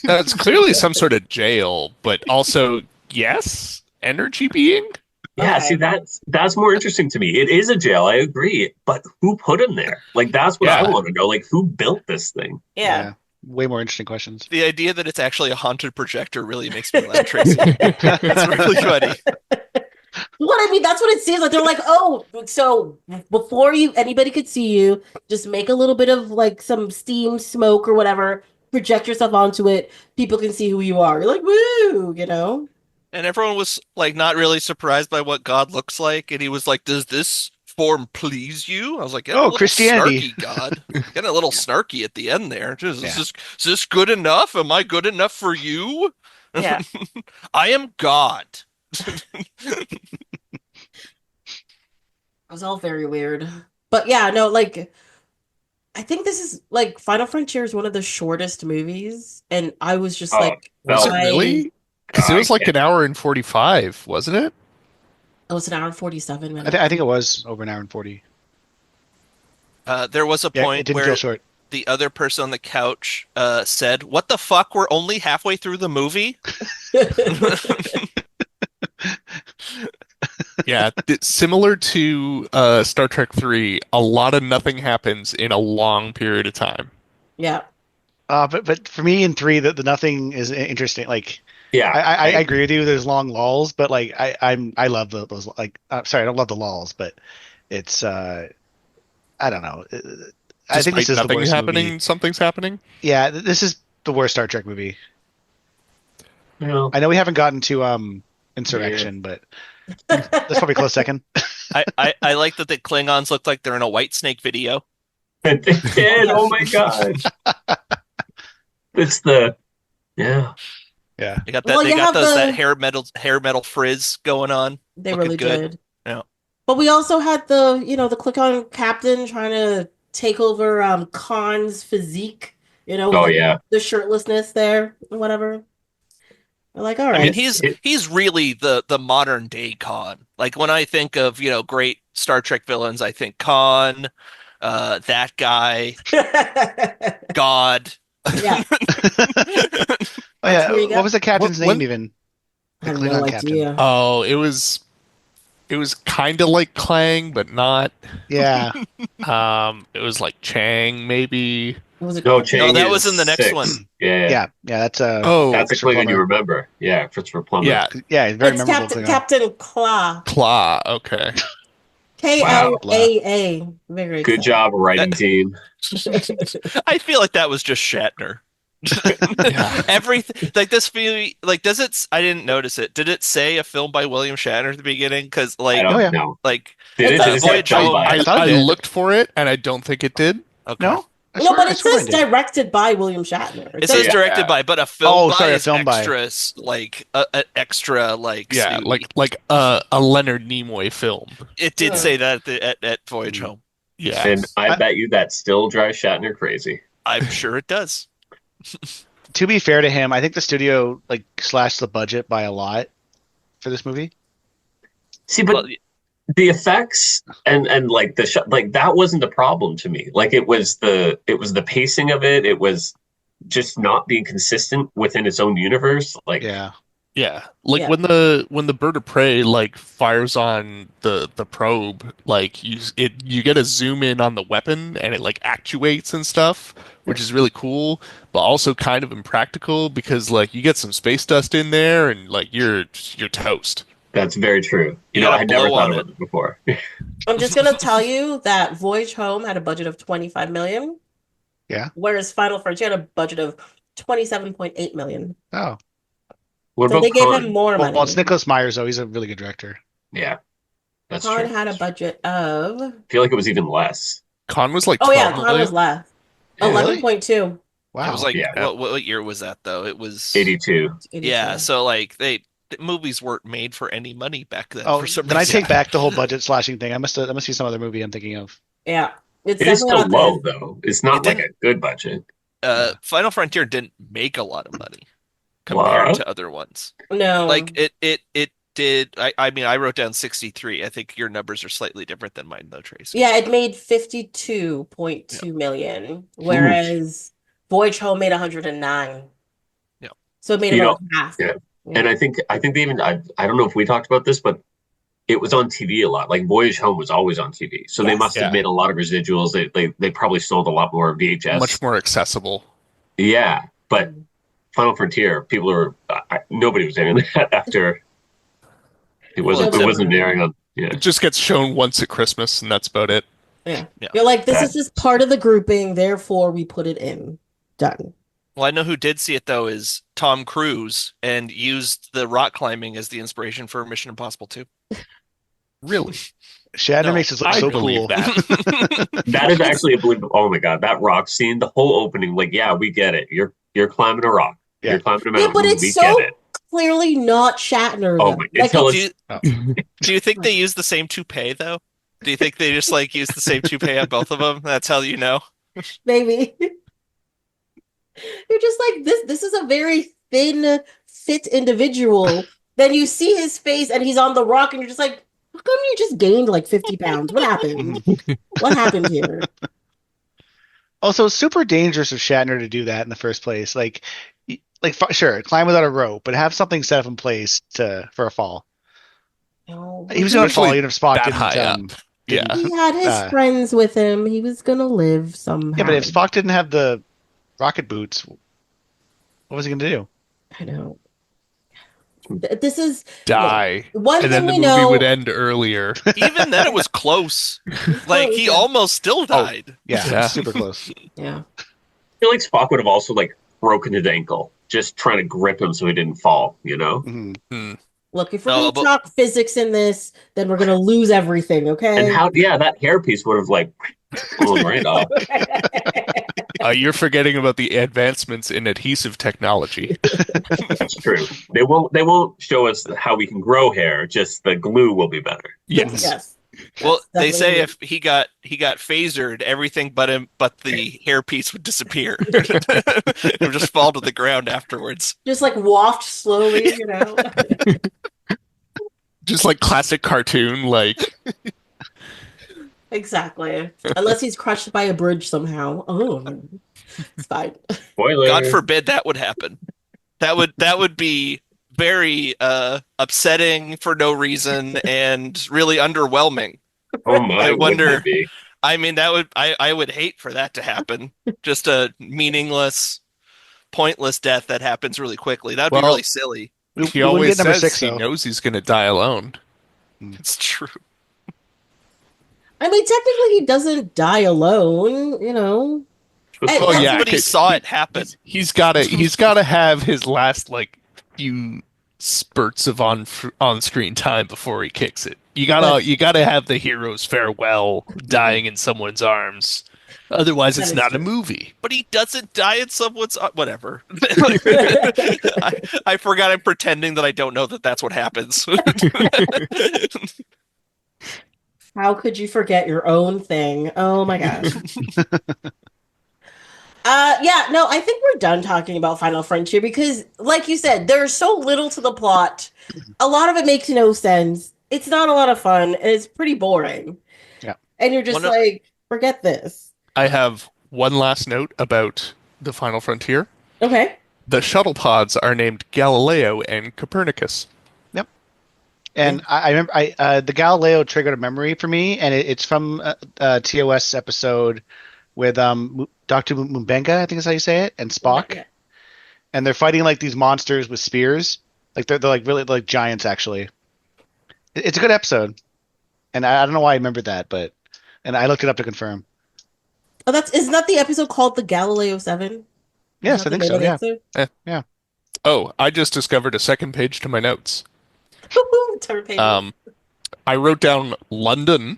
that's clearly some sort of jail, but also, yes, energy being. Yeah, see, that's more interesting to me. It is a jail, I agree, but who put him there? Like, that's what I want to know. Like, who built this thing? Yeah. Way more interesting questions. The idea that it's actually a haunted projector really makes me laugh, Tracy. It's really funny. What I mean, that's what it seems like. They're like, oh, so before anybody could see you, just make a little bit of like some steam, smoke, or whatever. Project yourself onto it. People can see who you are. You're like, woo, you know. And everyone was like not really surprised by what God looks like, and he was like, "Does this form please you? I was like, Christianity. snarky, God. Getting a little snarky at the end there. Yeah. Is this good enough? Am I good enough for you? Yeah. I am God. It was all very weird. But yeah, no, like I think this is like Final Frontier is one of the shortest movies, and I was just like, Was it why? really? Because it was like an hour and 45, wasn't it? Oh, it's an hour and 47 minutes. I think it was over an hour and 40. There was a Yeah, it point didn't where feel short. the other person on the couch said, "What the fuck? We're only halfway through the movie." Yeah, similar to Star Trek 3, a lot of nothing happens in a long period of time. Yeah. But for me in 3, the nothing is interesting. Like, Yeah, I agree with you. There's long lulls, but like I love those. Like, sorry, I don't love the lulls, but it's I don't know. I think this is the Despite worst nothing happening, movie. something's happening. Yeah, this is the worst Star Trek movie. Well, I know we haven't gotten to Insurrection, but that's probably close second. I like that the Klingons look like they're in a White Snake video. they did. Oh my god! It's the Yeah. They got Well, that. you They got have that the- hair metal frizz going on. They Looking really good. did. Yeah. But we also had the Klingon captain trying to take over Khan's physique, Oh, like yeah. the shirtlessness there, whatever. We're like, all I right. mean, he's really the modern day Khan. Like when I think of great Star Trek villains, I think Khan, that guy, God. Yeah. Oh yeah, where you go. what was the captain's name even? I The have Klingon no captain. idea. Oh, it was kind of like Clang, but not. Yeah. It was like Chang, maybe. Was it? no Chang. No, that is was in the next 6. one. Yeah. Yeah, that's Oh, That's a Christopher Klingon you Plummer. remember. Yeah, Christopher Plummer. yeah, Yeah, very It's memorable Captain Klingon. Captain Kla. Claw. Okay. Klaa. Very Good exciting. job, writing team. I feel like that was just Shatner. Yeah. Everything like this movie, like does it? I didn't notice it. Did it say a film by William Shatner at the beginning? Because I like, don't Oh, yeah. know. like Did it? Did it say Voyage film Home. by? I thought it I did. looked for it, and I don't think it did. Okay. No? No, but it swear says I did. directed by William Shatner. It says Yeah. directed by, but a film Oh, by sorry, a is film by. extras, like an extra, like Yeah, snooty. like a Leonard Nimoy film. It did Yeah. say that at Voyage Home. Yeah. And I bet you that still drives Shatner crazy. I'm sure it does. To be fair to him, I think the studio like slashed the budget by a lot for this movie. See, but Well, the effects and like the shot, like that wasn't the problem to me. Like it was the pacing of it. It was just not being consistent within its own universe. Like Yeah. Yeah, like Yeah. when the bird of prey like fires on the probe, like you get a zoom in on the weapon and it like actuates and stuff, which is really cool, but also kind of impractical because like you get some space dust in there and like you're toast. that's very true. You I gotta had never blow thought on about it before. I'm just gonna tell you that Voyage Home had a budget of 25 million. Yeah. Whereas Final Frontier had a budget of 27.8 million. Oh. What So about they gave Khan? him more money. Well, it's Nicholas Myers though. He's a really good director. Yeah, that's Khan true. had a budget of I feel like it was even less. Con was like Oh yeah, 12 Khan million. was less. Yeah, really? 11.2. Wow. it was like Yeah. what year was that though? It was 82. Yeah, so like the movies weren't made for any money back then Oh, for some then I reason. take back the whole budget slashing thing. That must be some other movie I'm thinking of. Yeah. It's It is definitely still not low this. though. It's not It like didn't- a good budget. Final Frontier didn't make a lot of money compared What? to other ones. No. Like it did. I mean, I wrote down 63. I think your numbers are slightly different than mine, though, Tracy. Yeah, it made 52.2 million, whereas Voyage Home made 109. Yeah. So it made You about half. yeah. And I think they even I don't know if we talked about this, but it was on TV a lot. Like Voyage Home was always on TV, so they Yes. must have Yeah. made a lot of residuals. They probably sold a lot more VHS. Much more accessible. Yeah, but Final Frontier, people are nobody was airing that after it wasn't airing on. Yeah, It just gets shown once at Christmas, and that's about it. Yeah. Yeah. You're like, this That- is just part of the grouping, therefore we put it in. Done. Well, I know who did see it though is Tom Cruise and used the rock climbing as the inspiration for Mission Impossible 2. Really? Shatner makes us look so believe cool. That. That is actually a believable. Oh my god, that rock scene, the whole opening, like, yeah, we get it. You're climbing a rock. Yeah. You're climbing a Yeah, mountain. but it's we so get it. clearly not Shatner. Oh Though. my! Like, Until Do it's you think they use the same toupee though? Do you think they just like use the same toupee on both of them? That's how you know. maybe you're just like this. This is a very thin, fit individual. Then you see his face, and he's on the rock, and you're just like, how come you just gained like 50 pounds? What happened? What happened here? Also, super dangerous of Shatner to do that in the first place. Like sure, climb without a rope, but have something set up in place for a fall. No, He was going to fall even if Spock that didn't. high up. Yeah. he had his friends with him. He was gonna live somehow. Yeah, but if Spock didn't have the rocket boots, what was he going to do? I know. This is Die. one and thing then the we movie know. would end earlier. Even then, it was close. Like he almost still died. Yeah, super close. Yeah. I feel like Spock would have also like broken his ankle, just trying to grip him so he didn't fall. You know. Mm-hmm. Look, if we're going to talk physics in this, then we're going to lose everything, okay? And how? Yeah, that hairpiece would have like blown right off. You're forgetting about the advancements in adhesive technology. That's true. They won't show us how we can grow hair. Just the glue will be better. Yes. Yes. Well, they Definitely. say if he got phasered, everything but the hairpiece would disappear. It would just fall to the ground afterwards. Just like waft slowly, you know? Just like classic cartoon, like Exactly. Unless he's crushed by a bridge somehow. Oh, it's fine. Spoiler. God forbid that would happen. That would be very upsetting for no reason and really underwhelming. Oh my! I wonder. Wouldn't it be? I mean, I would hate for that to happen. Just a meaningless, pointless death that happens really quickly. That'd be really silly. he always says he knows he's going to die alone. It's true. I mean, technically, he doesn't die alone, you know? Oh yeah, Everybody saw it happen. He's got to have his last like few spurts of on-screen time before he kicks it. You gotta have the hero's farewell, dying in someone's arms. Otherwise, it's not a movie. But he doesn't die in someone's whatever. I forgot. I'm pretending that I don't know that that's what happens. How could you forget your own thing? Oh my gosh. Yeah, no, I think we're done talking about Final Frontier because, like you said, there's so little to the plot. A lot of it makes no sense. It's not a lot of fun, and it's pretty boring. Yeah. And you're just forget this. I have one last note about the Final Frontier. Okay. The shuttle pods are named Galileo and Copernicus. Yep. And I remember the Galileo triggered a memory for me, and it's from a TOS episode with Dr. Mbenga, I think is how you say it, and Spock. Yeah. And they're fighting like these monsters with spears. Like they're like really like giants actually. It's a good episode. And I don't know why I remembered that, and I looked it up to confirm. Oh, isn't that the episode called the Galileo 7? Yes, I think so, yeah. Yeah. Oh, I just discovered a second page to my notes. Turn page. I wrote down London.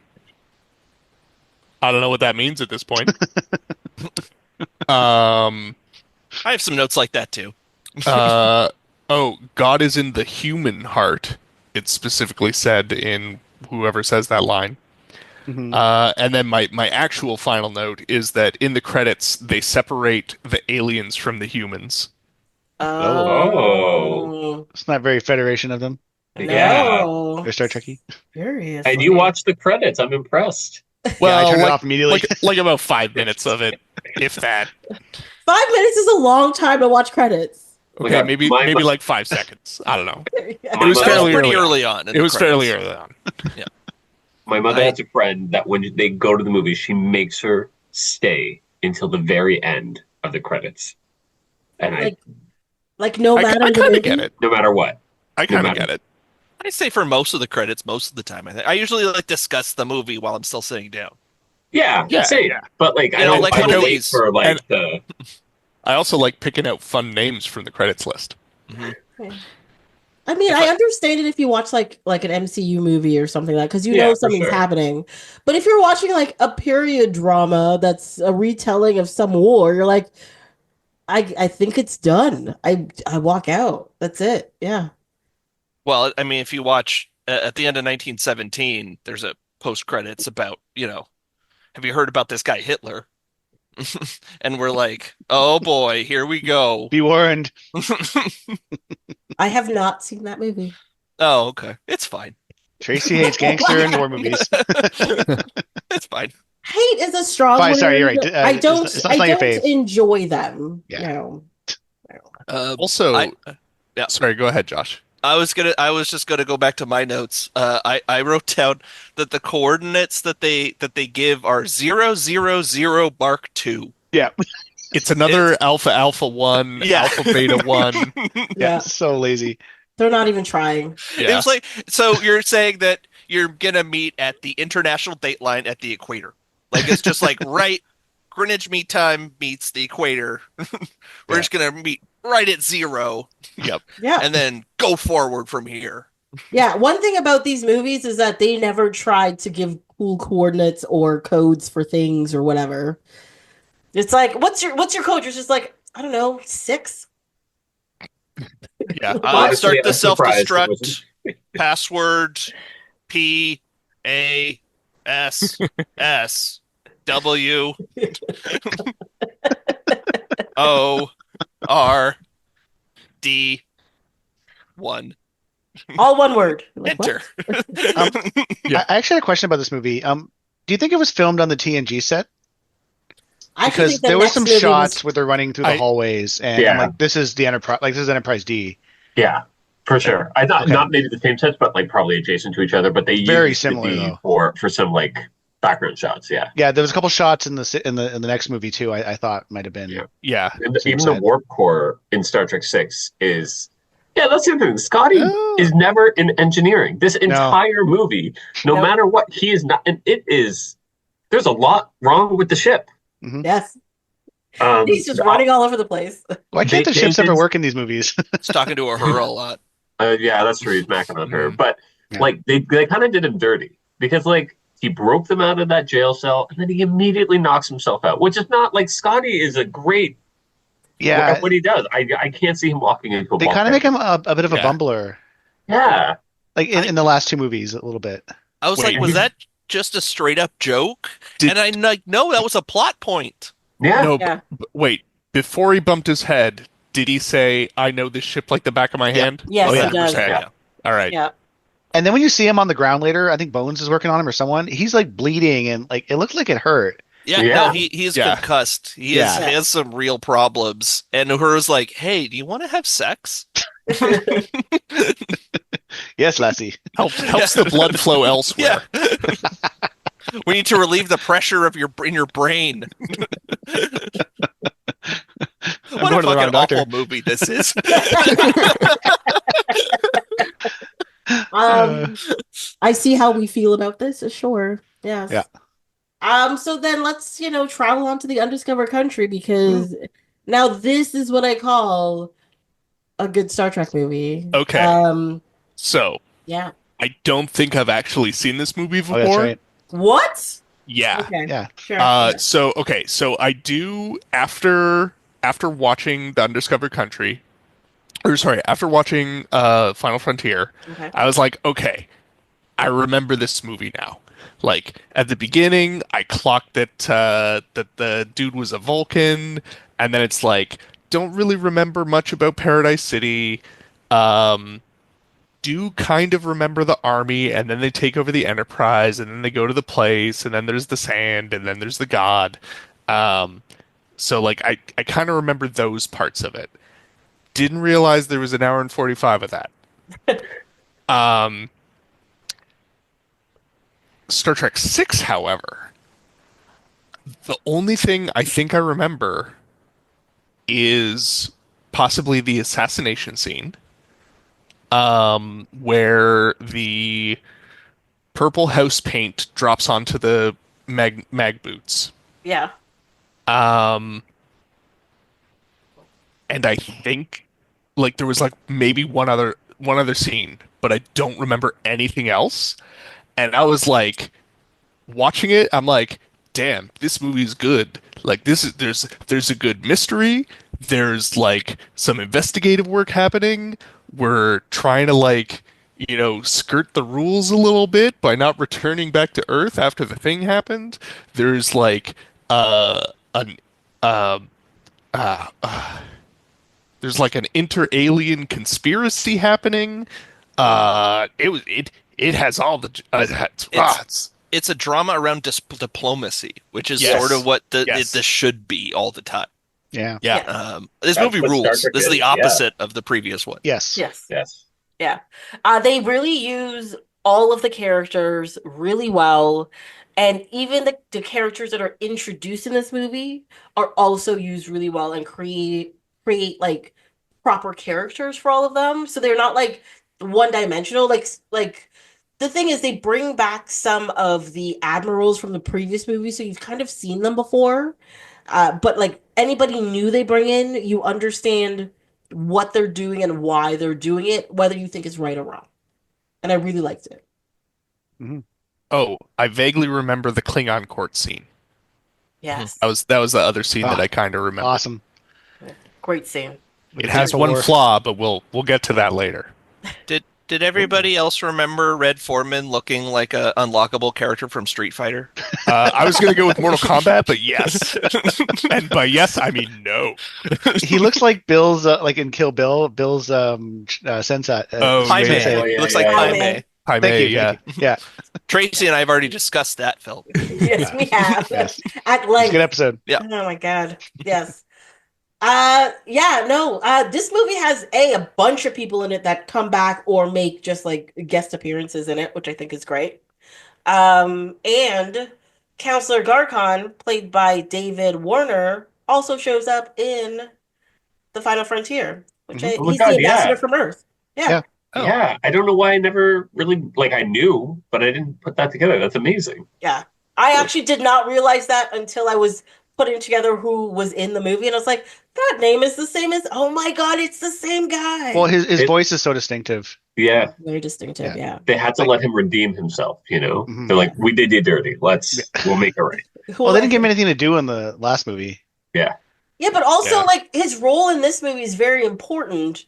I don't know what that means at this point. I have some notes like that too. God is in the human heart. It's specifically said in whoever says that line. Mm-hmm. And then my actual final note is that in the credits they separate the aliens from the humans. Oh. It's not very Federation of them. No. They're Star Trek-y. Seriously. And you watch the credits. I'm impressed. Well, I turned it off immediately. like about 5 minutes of it, if that. 5 minutes is a long time to watch credits. Okay, maybe like 5 seconds. I don't know. It was fairly early on. It was fairly early on. Yeah. My mother has a friend that when they go to the movie, she makes her stay until the very end of the credits. And no I matter kind of get it. No matter what. I kind of get it. I say for most of the credits, most of the time. I usually like discuss the movie while I'm still sitting down. Yeah, same. Yeah. But like, I don't like I one of wait these. for like the. I also like picking out fun names from the credits list. Mm-hmm. I mean, I understand it if you watch like an MCU movie or something like because you know something's happening. But if you're watching like a period drama that's a retelling of some war, you're like, I think it's done. I walk out. That's it. Yeah. Well, I mean, if you watch at the end of 1917, there's a post credits about, have you heard about this guy Hitler? And we're like, oh boy, here we go. Be warned. I have not seen that movie. Oh, okay. It's fine. Tracy hates gangster and war movies. It's fine. Hate is a strong word. Sorry, you're right. I don't fave. enjoy them. Yeah. No. Also, sorry, go ahead, Josh. I was just gonna go back to my notes. I wrote down that the coordinates that they give are 000 Mark II. Yeah. It's another Alpha 1, Alpha Beta 1. Yeah, so lazy. They're not even trying. Yeah. It was like, so you're saying that you're gonna meet at the international date line at the equator. Like it's just like Greenwich Mean Time meets the equator. We're just gonna meet right at 0. Yep. Yeah. And then go forward from here. Yeah. One thing about these movies is that they never tried to give cool coordinates or codes for things or whatever. It's like, what's your code? You're just like, I don't know, 6. Yeah. Start the self-destruct password PASSWOR D1. All one word. Like, enter. I actually had a question about this movie. Do you think it was filmed on the TNG set? Because there were some shots where they're running through the hallways, and I'm like, this is the Enterprise. Like, this is Enterprise D. Yeah, for sure. I thought not maybe the same sets, but like probably adjacent to each other. But they very used similar though for some like background shots. Yeah. Yeah, there was a couple shots in the next movie too. I thought might have been. Yeah. And even the warp core in Star Trek 6 is. Yeah, that's the thing. Scotty is never in engineering. This entire movie, no matter what, he is not. And it is. There's a lot wrong with the ship. Mm-hmm. Yes. He's just running all over the place. Why can't the ships ever work in these movies? He's talking to her a lot. Yeah, that's true. He's macking on her. But like they kind of did him dirty because like he broke them out of that jail cell and then he immediately knocks himself out, which is not like Scotty is a great what he does. I can't see him walking into a They kind of make him a bit of a bumbler. Yeah. Like in the last 2 movies a little bit. I was like, was that just a straight up joke? And I'm like, no, that was a plot point. Yeah. No, wait. Before he bumped his head, did he say, I know this ship like the back of my hand? Yes, he does. Yeah. All right. Yeah. And then when you see him on the ground later, I think Bones is working on him or someone, he's like bleeding and like it looked like it hurt. Yeah, no, he's concussed. He has some real problems. And Uhura's like, hey, do you want to have sex? Yes, Lassie. Helps the blood flow elsewhere. Yeah. We need to relieve the pressure of in your brain. What a fucking awful movie this is. I see how we feel about this. Sure. Yes. Yeah. So then let's, travel on to the Undiscovered Country because now this is what I call a good Star Trek movie. Okay. So. Yeah. I don't think I've actually seen this movie before. Oh, that's right. What? Yeah. Okay. Yeah. Sure. So I do after watching The Undiscovered Country, after watching Final Frontier, I was like, okay, I remember this movie now. Like at the beginning, I clocked that the dude was a Vulcan, and then it's like, don't really remember much about Paradise City. Do kind of remember the army, and then they take over the Enterprise, and then they go to the place, and then there's the sand, and then there's the god. So like I kind of remember those parts of it. Didn't realize there was an hour and 45 of that. Star Trek 6, however, the only thing I think I remember is possibly the assassination scene, where the purple house paint drops onto the mag boots. Yeah. And I think like there was like maybe one other one other scene, but I don't remember anything else. And I was like, watching it, I'm like, damn, this movie is good. Like there's a good mystery. There's like some investigative work happening. We're trying to like, skirt the rules a little bit by not returning back to Earth after the thing happened. There's like an uh, there's like an inter-alien conspiracy happening. It has all the it's a drama around diplomacy, which is Yes. sort of what Yes. this should be all the time. Yeah. This That's movie what Star rules. Trek This is is, the opposite of the previous one. Yes. Yes. Yes. Yeah. They really use all of the characters really well. And even the characters that are introduced in this movie are also used really well and create like proper characters for all of them. So they're not like one dimensional. Like the thing is they bring back some of the admirals from the previous movie, so you've kind of seen them before. But like anybody new they bring in, you understand what they're doing and why they're doing it, whether you think it's right or wrong. And I really liked it. Mm-hmm. Oh, I vaguely remember the Klingon court scene. Yes. That was the other scene that I kind of remember. Awesome. Great scene. It has one flaw, but we'll get to that later. Did everybody else remember Red Foreman looking like a unlockable character from Street Fighter? I was going to go with Mortal Kombat, but yes. And by yes, I mean no. He looks like Bill's, like in Kill Bill, Bill's sensei. Pai Mei. yeah, yeah, Looks yeah, like yeah. Pai Pai Mei. Hi, Thank you. yeah. Yeah. Tracy and I have already discussed that film. Yes, we have. Yes. At It's a length. good episode. Yeah. Oh my God. Yes. This movie has a bunch of people in it that come back or make just like guest appearances in it, which I think is great. And Counselor Garkon, played by David Warner, also shows up in The Final Frontier, which Mhm. Oh my he's God, the ambassador yeah. from Earth. Yeah. Yeah. Oh. Yeah, I don't know why I never really I knew, but I didn't put that together. That's amazing. Yeah. I actually did not realize that until I was putting together who was in the movie, and I was like, that name is the same as, oh my God, it's the same guy. Well, his voice is so distinctive. Yeah, Very distinctive, yeah. they had to let him redeem himself. Mhm. They're like, we did you dirty. We'll make it right. Well, they didn't give him anything to do in the last movie. Yeah, Yeah, but also Yeah. like his role in this movie is very important,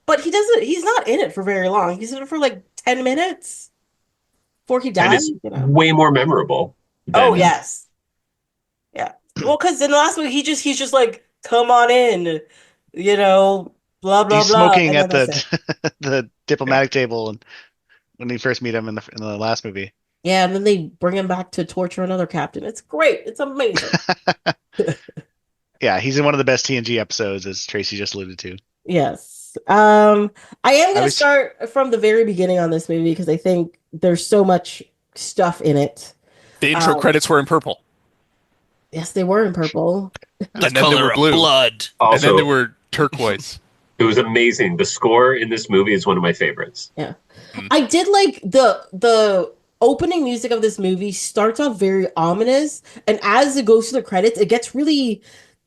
but he's not in it for very long. He's in it for like 10 minutes before he and dies. it's way more memorable. Oh, than- yes. Yeah. Well, because in the last movie he's just like, come on in, blah blah He's blah. smoking and at then that's it. the diplomatic table, and when we first meet him in the last movie. Yeah, and then they bring him back to torture another captain. It's great. It's amazing. Yeah, he's in one of the best TNG episodes, as Tracy just alluded to. Yes. I am going to was- start from the very beginning on this movie because I think there's so much stuff in it. The intro credits were in purple. Yes, they were in purple. The And then they color were of blue. blood. And Also, then they were turquoise. it was amazing. The score in this movie is one of my favorites. I did like the opening music of this movie starts off very ominous, and as it goes to the credits, it gets really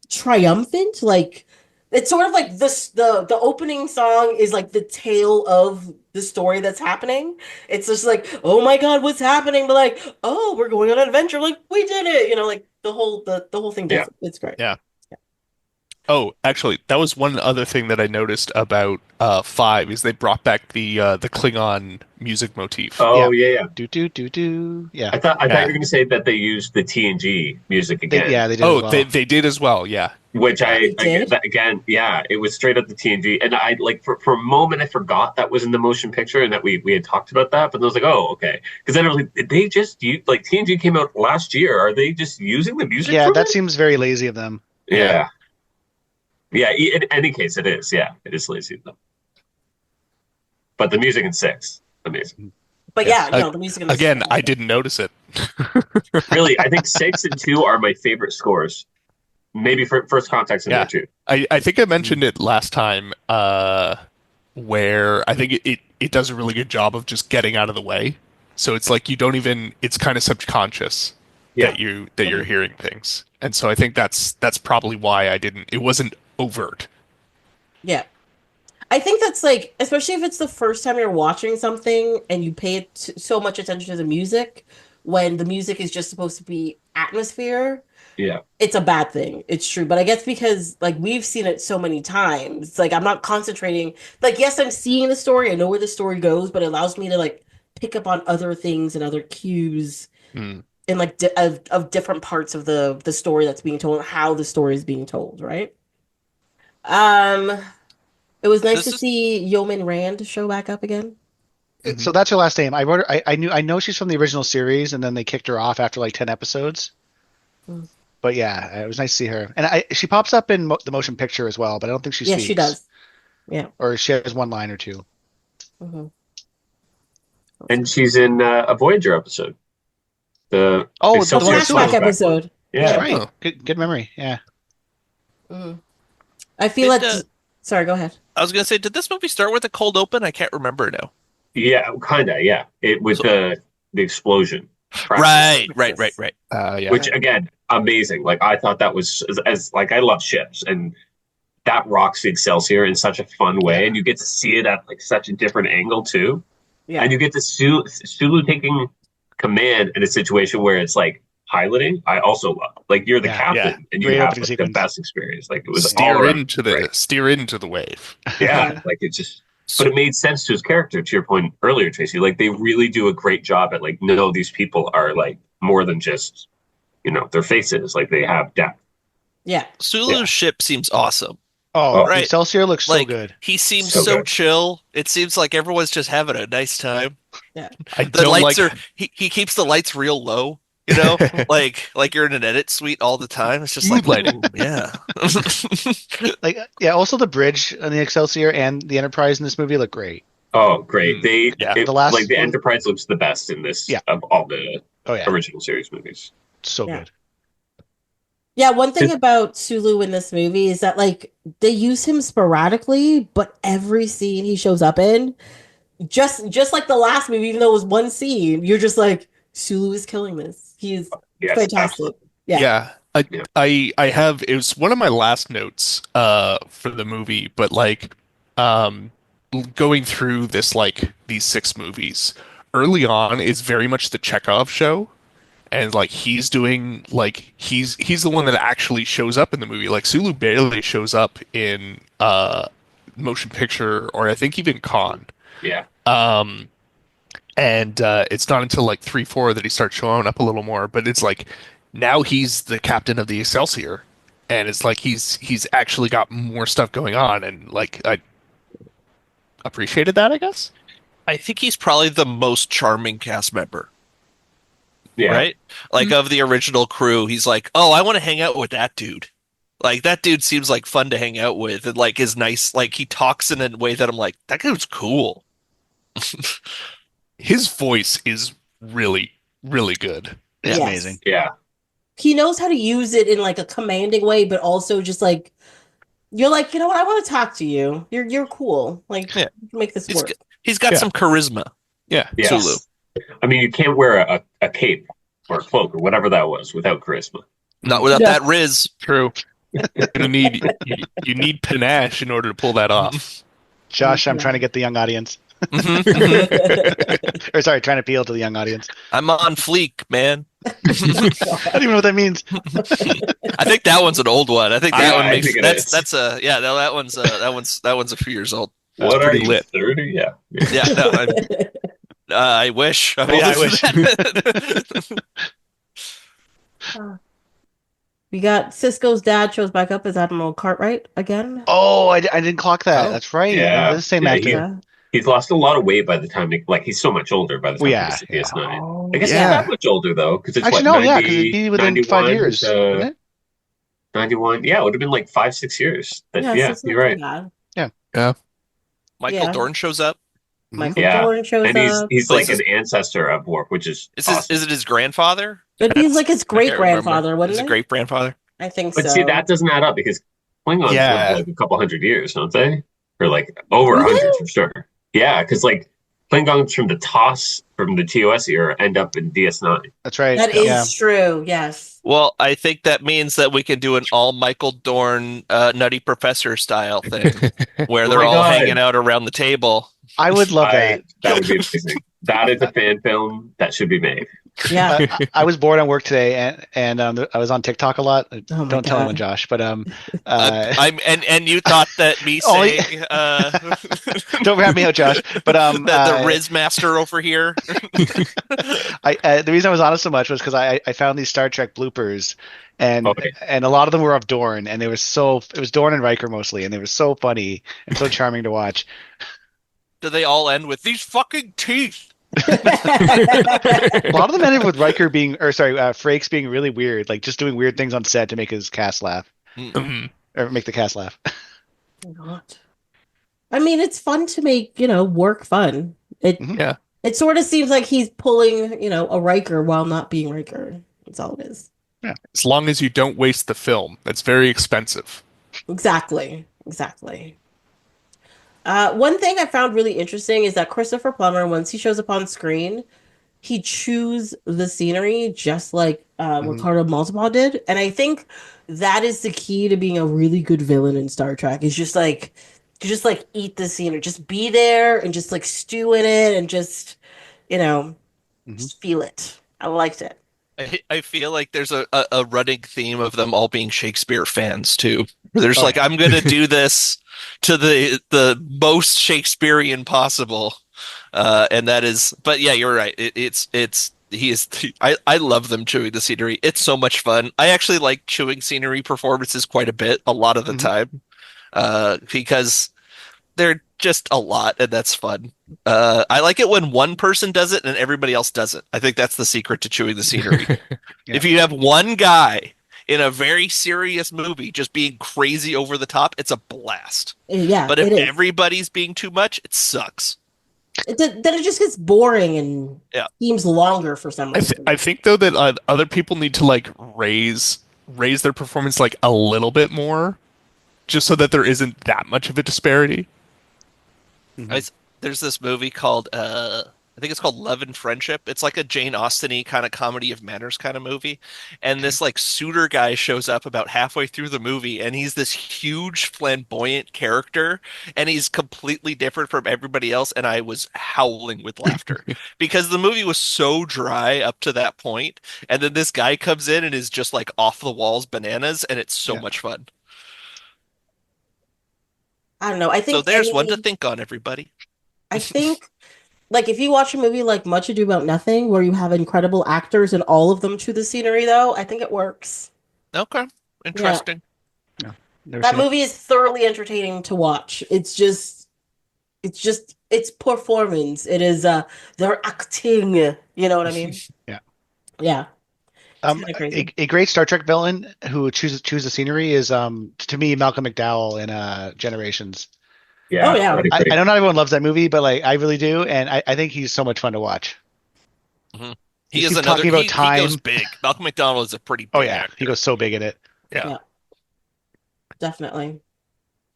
triumphant. Like it's sort of like this the opening song is like the tale of the story that's happening. It's just like, oh my God, what's happening? But like, oh, we're going on an adventure. Like we did it. Like the whole thing. Yeah. It's great. Yeah. Oh, actually, that was one other thing that I noticed about 5 is they brought back the Klingon music motif. Oh yeah. Do do do do. Yeah. I thought you Yeah. were going to say that they used the TNG music again. They did. Oh, as well. they did as well. Yeah. Which They did? it was straight up the TNG, and I like for a moment I forgot that was in the motion picture and that we had talked about that, but I was like, oh, okay, because then I was like, did they just use, like TNG came out last year? Are they just using the music? Yeah, from that it? seems very lazy of them. Yeah. In any case, it is. Yeah, it is lazy of them. But the music in 6, amazing. But Yeah. yeah, no, the music in this Again, is I didn't notice it. Really, I think 6 and 2 are my favorite scores. Maybe for First Contact's in Yeah. there too. I think I mentioned it last time, where I think it does a really good job of just getting out of the way. So it's like you don't even. It's kind of subconscious Yeah. that you're hearing things, and so I think that's probably why I didn't. It wasn't overt. Yeah. I think that's like, especially if it's the first time you're watching something and you pay so much attention to the music when the music is just supposed to be atmosphere. Yeah. It's a bad thing. It's true. But I guess because like we've seen it so many times, like I'm not concentrating. Like, yes, I'm seeing the story. I know where the story goes, but it allows me to like pick up on other things and other cues in like of different parts of the story that's being told, how the story is being told, right? Um, it was nice to see Yeoman Rand show back up again. So that's her last name. I wrote her, I know she's from the original series, and then they kicked her off after like 10 episodes. But yeah, it was nice to see her. And she pops up in the motion picture as well, but I don't think she speaks. Yeah, she does. Yeah. Or she has one line or two. And she's in a Voyager episode. The flashback episode. Yeah, that's right. Good memory. Yeah. I feel like. Sorry, go ahead. I was gonna say, did this movie start with a cold open? I can't remember now. Yeah, kind of. Yeah, it with the explosion. Right. Yeah. Which again, amazing. Like I thought that was as like I love ships, and that rocks the Excelsior in such a fun way, and you get to see it at like such a different angle too. Yeah. And you get to Sulu taking command in a situation where it's like piloting. I also love like you're the captain and you have like, the best experience. Like it was steer into the wave. Yeah, like it just. But it made sense to his character. To your point earlier, Tracy, like they really do a great job at like no, these people are like more than just their faces. Like they have depth. Yeah, Sulu's ship seems awesome. Oh, right. Excelsior looks like, so good. He seems so chill. It seems like everyone's just having a nice time. Yeah. The lights are he keeps the lights real low, like you're in an edit suite all the time. It's just like lighting. Yeah. Also the bridge on the Excelsior and the Enterprise in this movie look great. Oh, great. The last the Enterprise looks the best in this of all the original series movies. So good. Yeah, one thing about Sulu in this movie is that like they use him sporadically, but every scene he shows up in, just like the last movie, even though it was one scene, you're just like, Sulu is killing this. He's fantastic. Absolutely. Yeah. I have, it was one of my last notes for the movie, but like going through this like these 6 movies early on is very much the Chekhov show. And like he's doing like he's the one that actually shows up in the movie. Like Sulu barely shows up in motion picture or I think even Con. Yeah. And it's not until like 3-4 that he starts showing up a little more. But it's like now he's the captain of the Excelsior, and it's like he's actually got more stuff going on, and like I appreciated that, I guess. I think he's probably the most charming cast member. Yeah. Right? Like of the original crew, he's like, oh, I want to hang out with that dude. Like that dude seems like fun to hang out with and like is nice. Like he talks in a way that I'm like, that dude's cool. His voice is really, really good. It's amazing. Yeah. He knows how to use it in like a commanding way, but also just like you're like, you know what, I want to talk to you. You're cool. Like you can make this work. He's got some charisma. Yeah. Yes. Sulu. I mean, you can't wear a cape or a cloak or whatever that was without charisma. Not without that Riz. True. you need panache in order to pull that off. Josh, I'm trying to get the young audience. Or sorry, trying to appeal to the young audience. I'm on fleek, man. I don't even know what that means. I think that one's an old one. I think that one makes that's a that one's a few years old. That's what are you, lit. 30? Yeah. Yeah. No, I wish. I wish. We got Sisko's dad shows back up as Admiral Cartwright again. Oh, I didn't clock that. That's right. Yeah, the same actor. He's lost a lot of weight by the time. Like he's so much older by the time he's DS9. Oh, I guess he's not much older though, because it's actually 90, because it'd be within 5 years. 91. Yeah, it would have been like 5-6 years. You're right. Yeah. Michael Dorn shows up. Michael Dorn shows and up. He's like an ancestor of Worf, which is awesome. Is it his grandfather? But he's like his great grandfather. What is his great grandfather? I think so. But see, that doesn't add up because Klingons live like a couple hundred years, don't they? Or like over 100 for sure. Yeah, because like Klingons from the TOS era end up in DS9. That's right. That is true. Yes. Well, I think that means that we can do an all Michael Dorn Nutty Professor style thing where they're my all God. hanging out around the table. I would love that. That would be amazing. That is a fan film that should be made. Yeah. I was bored on work today, and I was on TikTok a lot. Oh my Don't tell God. anyone, Josh. But And you thought that me Only- saying don't rat me out, Josh. But the Riz Master over here. the reason I was on it so much was because I found these Star Trek bloopers, and Okay. and a lot of them were of Dorn, and it was Dorn and Riker mostly, and they were so funny and so charming to watch. Do they all end with these fucking teeth? A lot of them ended with Riker Frakes being really weird, like just doing weird things on set to make his cast laugh, or make the cast laugh. Not. I mean, it's fun to make, work fun. Yeah. It sort of seems like he's pulling, a Riker while not being Riker. That's all it is. As long as you don't waste the film. That's very expensive. Exactly. One thing I found really interesting is that Christopher Plummer, once he shows up on screen, he chews the scenery just like Ricardo Montalban did. And I think that is the key to being a really good villain in Star Trek. Is just like eat the scenery, just be there and just like stew in it and just just feel it. I liked it. I feel like there's a running theme of them all being Shakespeare fans too. Where there's I'm going to do this to the most Shakespearean possible, and that is. But yeah, you're right. I love them chewing the scenery. It's so much fun. I actually like chewing scenery performances quite a lot of the time, because they're just a lot, and that's fun. I like it when one person does it and everybody else doesn't. I think that's the secret to chewing the scenery. If you have one guy in a very serious movie just being crazy over the top, it's a blast. Yeah, but if everybody's being too much, it sucks. Then it just gets boring and seems longer for some reason. I think though that other people need to raise their performance a little bit more, just so that there isn't that much of a disparity. There's this movie called I think it's called Love and Friendship. It's like a Jane Austen-y kind of comedy of manners kind of movie. And this suitor guy shows up about halfway through the movie, and he's this huge flamboyant character, and he's completely different from everybody else. And I was howling with laughter because the movie was so dry up to that point. And then this guy comes in and is just off the walls bananas, and it's so much fun. I don't know. I think so. There's one to think on, everybody. I think, if you watch a movie like Much Ado About Nothing, where you have incredible actors and all of them chew the scenery, though, I think it works. Okay, interesting. Yeah. That movie is thoroughly entertaining to watch. It's performance. It is they're acting. You know what I mean? Yeah. A great Star Trek villain who chooses the scenery is to me Malcolm McDowell in Generations. Yeah. Oh yeah. I know not everyone loves that movie, but I really do, and I think he's so much fun to watch. Mm-hmm. He's talking about time. He goes big. Malcolm McDowell is a pretty big actor. He goes so big in it. Yeah. Definitely.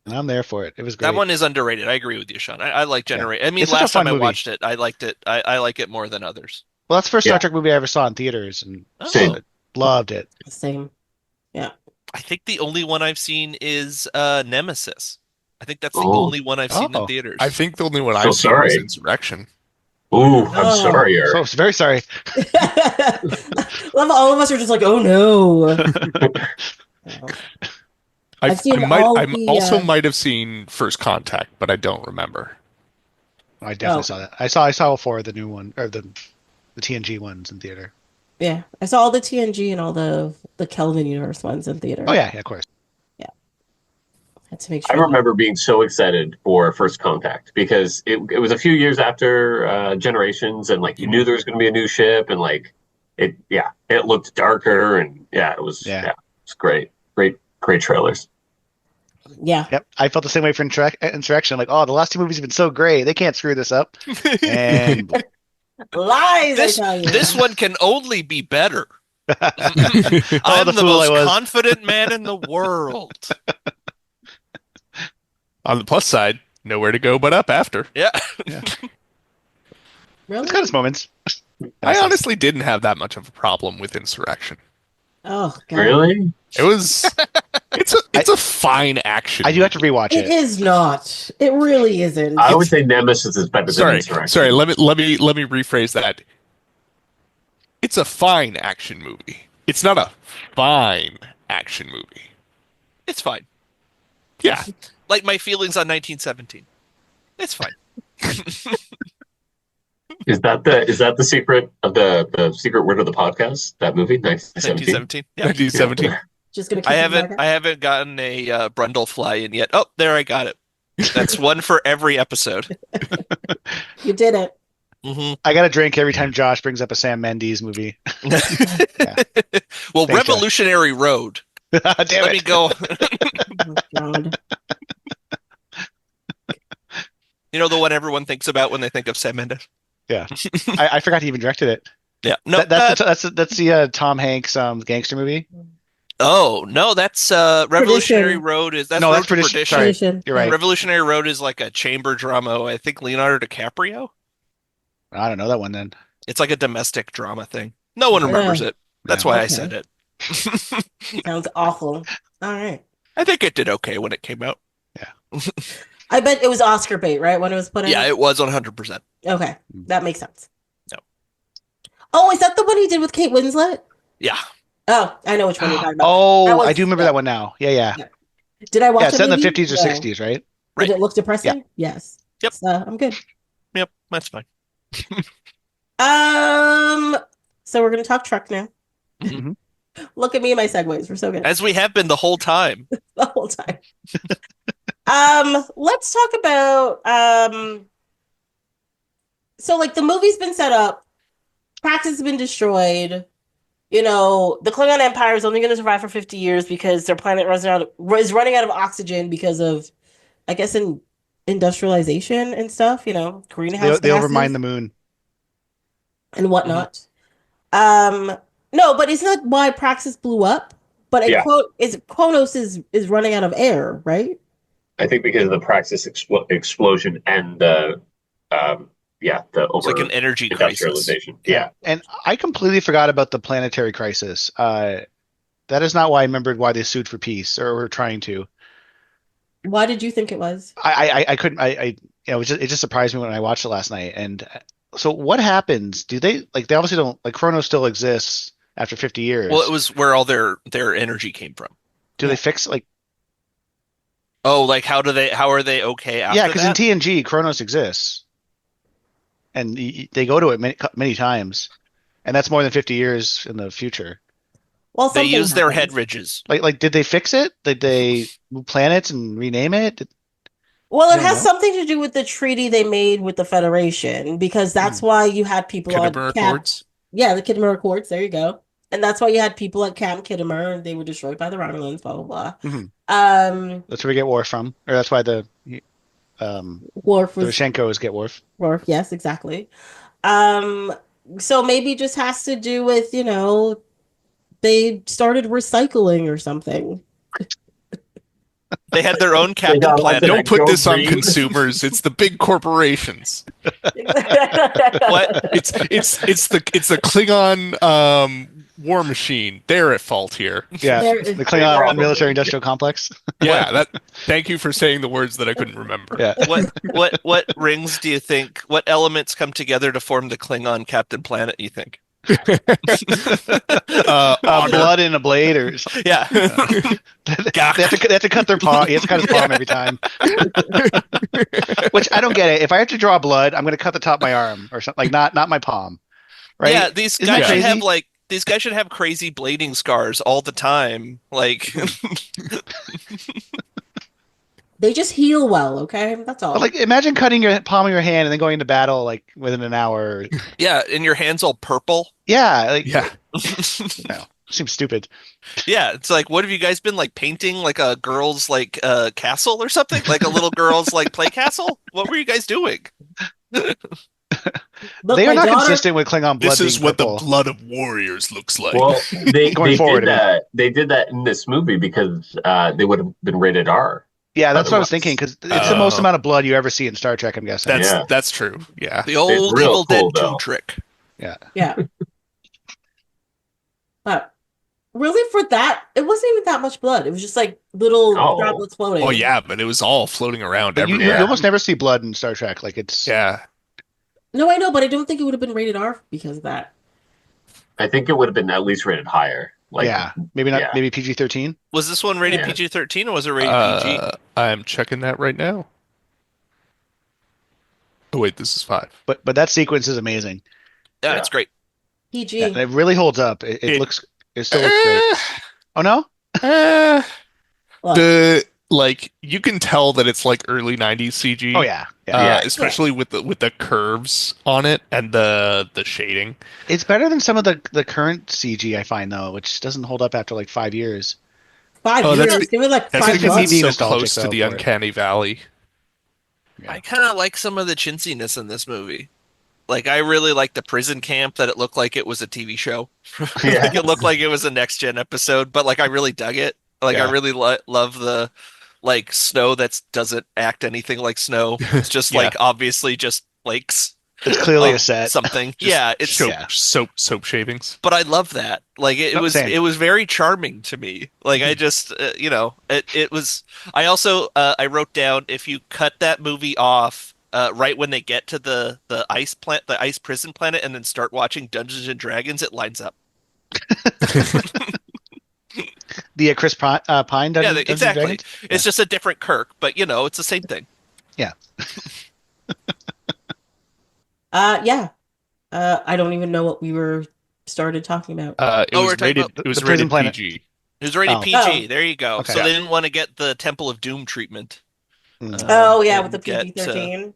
And I'm there for it. It was great. That one is underrated. I agree with you, Sean. I like Generation. I mean, It's such a last fun time I movie. watched it, I liked it. I like it more than others. Well, that's the first Star Trek movie I ever saw in theaters, and loved it. Same. Yeah. I think the only one I've seen is Nemesis. I think that's the only one I've seen in theaters. I think the only one I've seen was Insurrection. Ooh, I'm sorry, Eric. So very sorry. All of us are just oh no. I seen also might have seen First Contact, but I don't remember. I definitely saw that. I saw all four of the new one or the TNG ones in theater. Yeah, I saw all the TNG and all the Kelvin Universe ones in theater. Oh yeah, of course. Yeah, had to make sure. I remember being so excited for First Contact because it was a few years after Generations, and you knew there was going to be a new ship, and it looked darker, and it was great, great trailers. Yeah. Yep. I felt the same way for Insurrection. The last two movies have been so great. They can't screw this up. And lies. This one can only be better. I'm the most confident man in the world. On the plus side, nowhere to go but up after. Yeah. Really? It's got its moments. I honestly didn't have that much of a problem with Insurrection. Oh God. Really? It was. It's a fine action. I do have to rewatch It it. is not. It really isn't. I would say Nemesis is better than Insurrection. Sorry. Let me rephrase that. It's a fine action movie. It's not a fine action movie. It's fine. Yeah. Like my feelings on 1917. It's fine. Is that the secret of the secret word of the podcast? That movie, 1917. 1917. Yeah. 1917. Just gonna. I haven't gotten a Brundle fly in yet. Oh, there I got it. That's one for every episode. You did it. Mm-hmm. I got a drink every time Josh brings up a Sam Mendes movie. Well, Thanks, Revolutionary Road. Damn Let me go. Oh, God. You know the one everyone thinks about when they think of Sam Mendes? Yeah, I forgot he even directed it. Yeah, no, that's the Tom Hanks gangster movie. Oh no, that's Revolutionary Road is that's no, Road that's to Perdition. Perdition. Sorry, you're right. Revolutionary Road is like a chamber drama. I think Leonardo DiCaprio. I don't know that one then. It's like a domestic drama thing. No one remembers it. That's why I said it. Sounds awful. All right. I think it did okay when it came out. Yeah. I bet it was Oscar bait, right? When it was put in? Yeah, it was 100%. Okay. That makes sense. No. Oh, is that the one he did with Kate Winslet? Yeah. Oh, I know which one you're talking about. Oh, I do remember that one now. Yeah. Did I watch it? Yeah, it's set in the 50s or 60s, right? Did it look depressing? Yeah. Yes. Yep. So, I'm good. Yep, that's fine. So we're gonna talk truck now. Mhm. Look at me and my segues. We're so good. As we have been the whole time. The whole time. Let's talk about so like the movie's been set up, practice has been destroyed. You know, the Klingon Empire is only going to survive for 50 years because their planet is running out of oxygen because of, I guess, industrialization and stuff. You know, greenhouse They gases overmine the moon and whatnot. No, but isn't that why Praxis blew up? But Kronos is running out of air, right? I think because of the Praxis explosion and the It's like an energy crisis. industrialization. Yeah. And I completely forgot about the planetary crisis. That is not why I remembered why they sued for peace or were trying to. Why did you think it was? I couldn't. It just surprised me when I watched it last night. And so what happens? Do they they obviously don't Kronos still exists after 50 years? Well, it was where all their energy came from. Do they fix Oh, how are they okay after that? Yeah, because in TNG, Kronos exists, and they go to it many times, and that's more than 50 years in the future. Well, they use their head ridges. Did they fix it? Did they move planets and rename it? Well, it has something to do with the treaty they made with the Federation, because that's why you had people on Accords. Yeah, the Khitomer Accords. There you go. And that's why you had people at Camp Khitomer, and they were destroyed by the Romulans. Blah blah blah. Mm-hmm. That's where we get Worf from, or that's why the Worf was the Shenkos get Worf. Worf, yes, exactly. So maybe it just has to do with they started recycling or something. They had their own Captain Planet. Don't put this on consumers. It's the big corporations. What? It's the Klingon war machine. They're at fault here. Yeah, the Klingon military-industrial complex. Yeah, thank you for saying the words that I couldn't remember. Yeah. What rings do you think? What elements come together to form the Klingon Captain Planet? You think? Blood in a blade, or something. Yeah. they have to cut their paw. He has to cut his palm every time. Which I don't get it. If I have to draw blood, I'm going to cut the top of my arm or something. Not my palm. Right? Yeah, these guys should have these guys should have crazy blading scars all the time. They just heal well, okay? That's all. But imagine cutting your palm of your hand and then going into battle within an hour. Yeah, and your hand's all purple. Yeah, yeah. No, seems stupid. Yeah, it's what have you guys been painting a girl's castle or something? Like a little girl's play castle? What were you guys doing? They are not consistent with Klingon blood. This is what the blood of warriors looks like. Well, they forward, did that. They did that in this movie because they would have been rated R. Yeah, that's what I was thinking, because it's the most amount of blood you ever see in Star Trek, I'm guessing. That's true. Yeah, the old Evil Dead 2 trick. Yeah. Yeah. But really for that, it wasn't even that much blood. It was just like little droplets floating. Oh yeah, but it was all floating around But you everywhere. almost never see blood in Star Trek. Like it's Yeah. No, I know, but I don't think it would have been rated R because of that. I think it would have been at least rated higher. Like, yeah, maybe not. yeah. Maybe PG-13. Was this one rated Yeah. PG-13 or was it rated PG? I'm checking that right now. Oh wait, this is 5. But that sequence is amazing. Yeah, Yeah. it's great. PG. Yeah, and it really holds up. It looks. It still looks great. Oh no. What? You can tell that it's like early 90s CG. Oh yeah. Yeah. Especially with the curves on it and the shading. It's better than some of the current CG I find though, which doesn't hold up after like 5 years. 5 Oh, years. Give it like That's 5 because months. it's so nostalgic, close to though, the for it. uncanny valley. Yeah. I kind of like some of the chintziness in this movie. Like, I really like the prison camp that it looked like it was a TV show. Yeah. Like, it looked like it was a Next Gen episode, but, like, I really dug it. Like, Yeah. I really love the, like, snow that doesn't act anything like snow. It's just, Yeah. like, obviously just flakes. It's clearly of a set. Something. Just Yeah, it's... soap shavings. But I love that. Like it No, was same. it was very charming to me. Like I just it was I also I wrote down if you cut that movie off right when they get to the ice prison planet and then start watching Dungeons and Dragons, it lines up. The Chris Pine Dungeons and exactly. Dragons? It's just a different Kirk, but it's the same thing. Yeah. Yeah. I don't even know what we were started talking about. It we're was talking rated. about It was the Prison rated Planet. PG. It was rated Oh. PG. Oh. There you go. Okay. So they didn't want to get the Temple of Doom treatment. Mm. Oh yeah, with and the PG-13.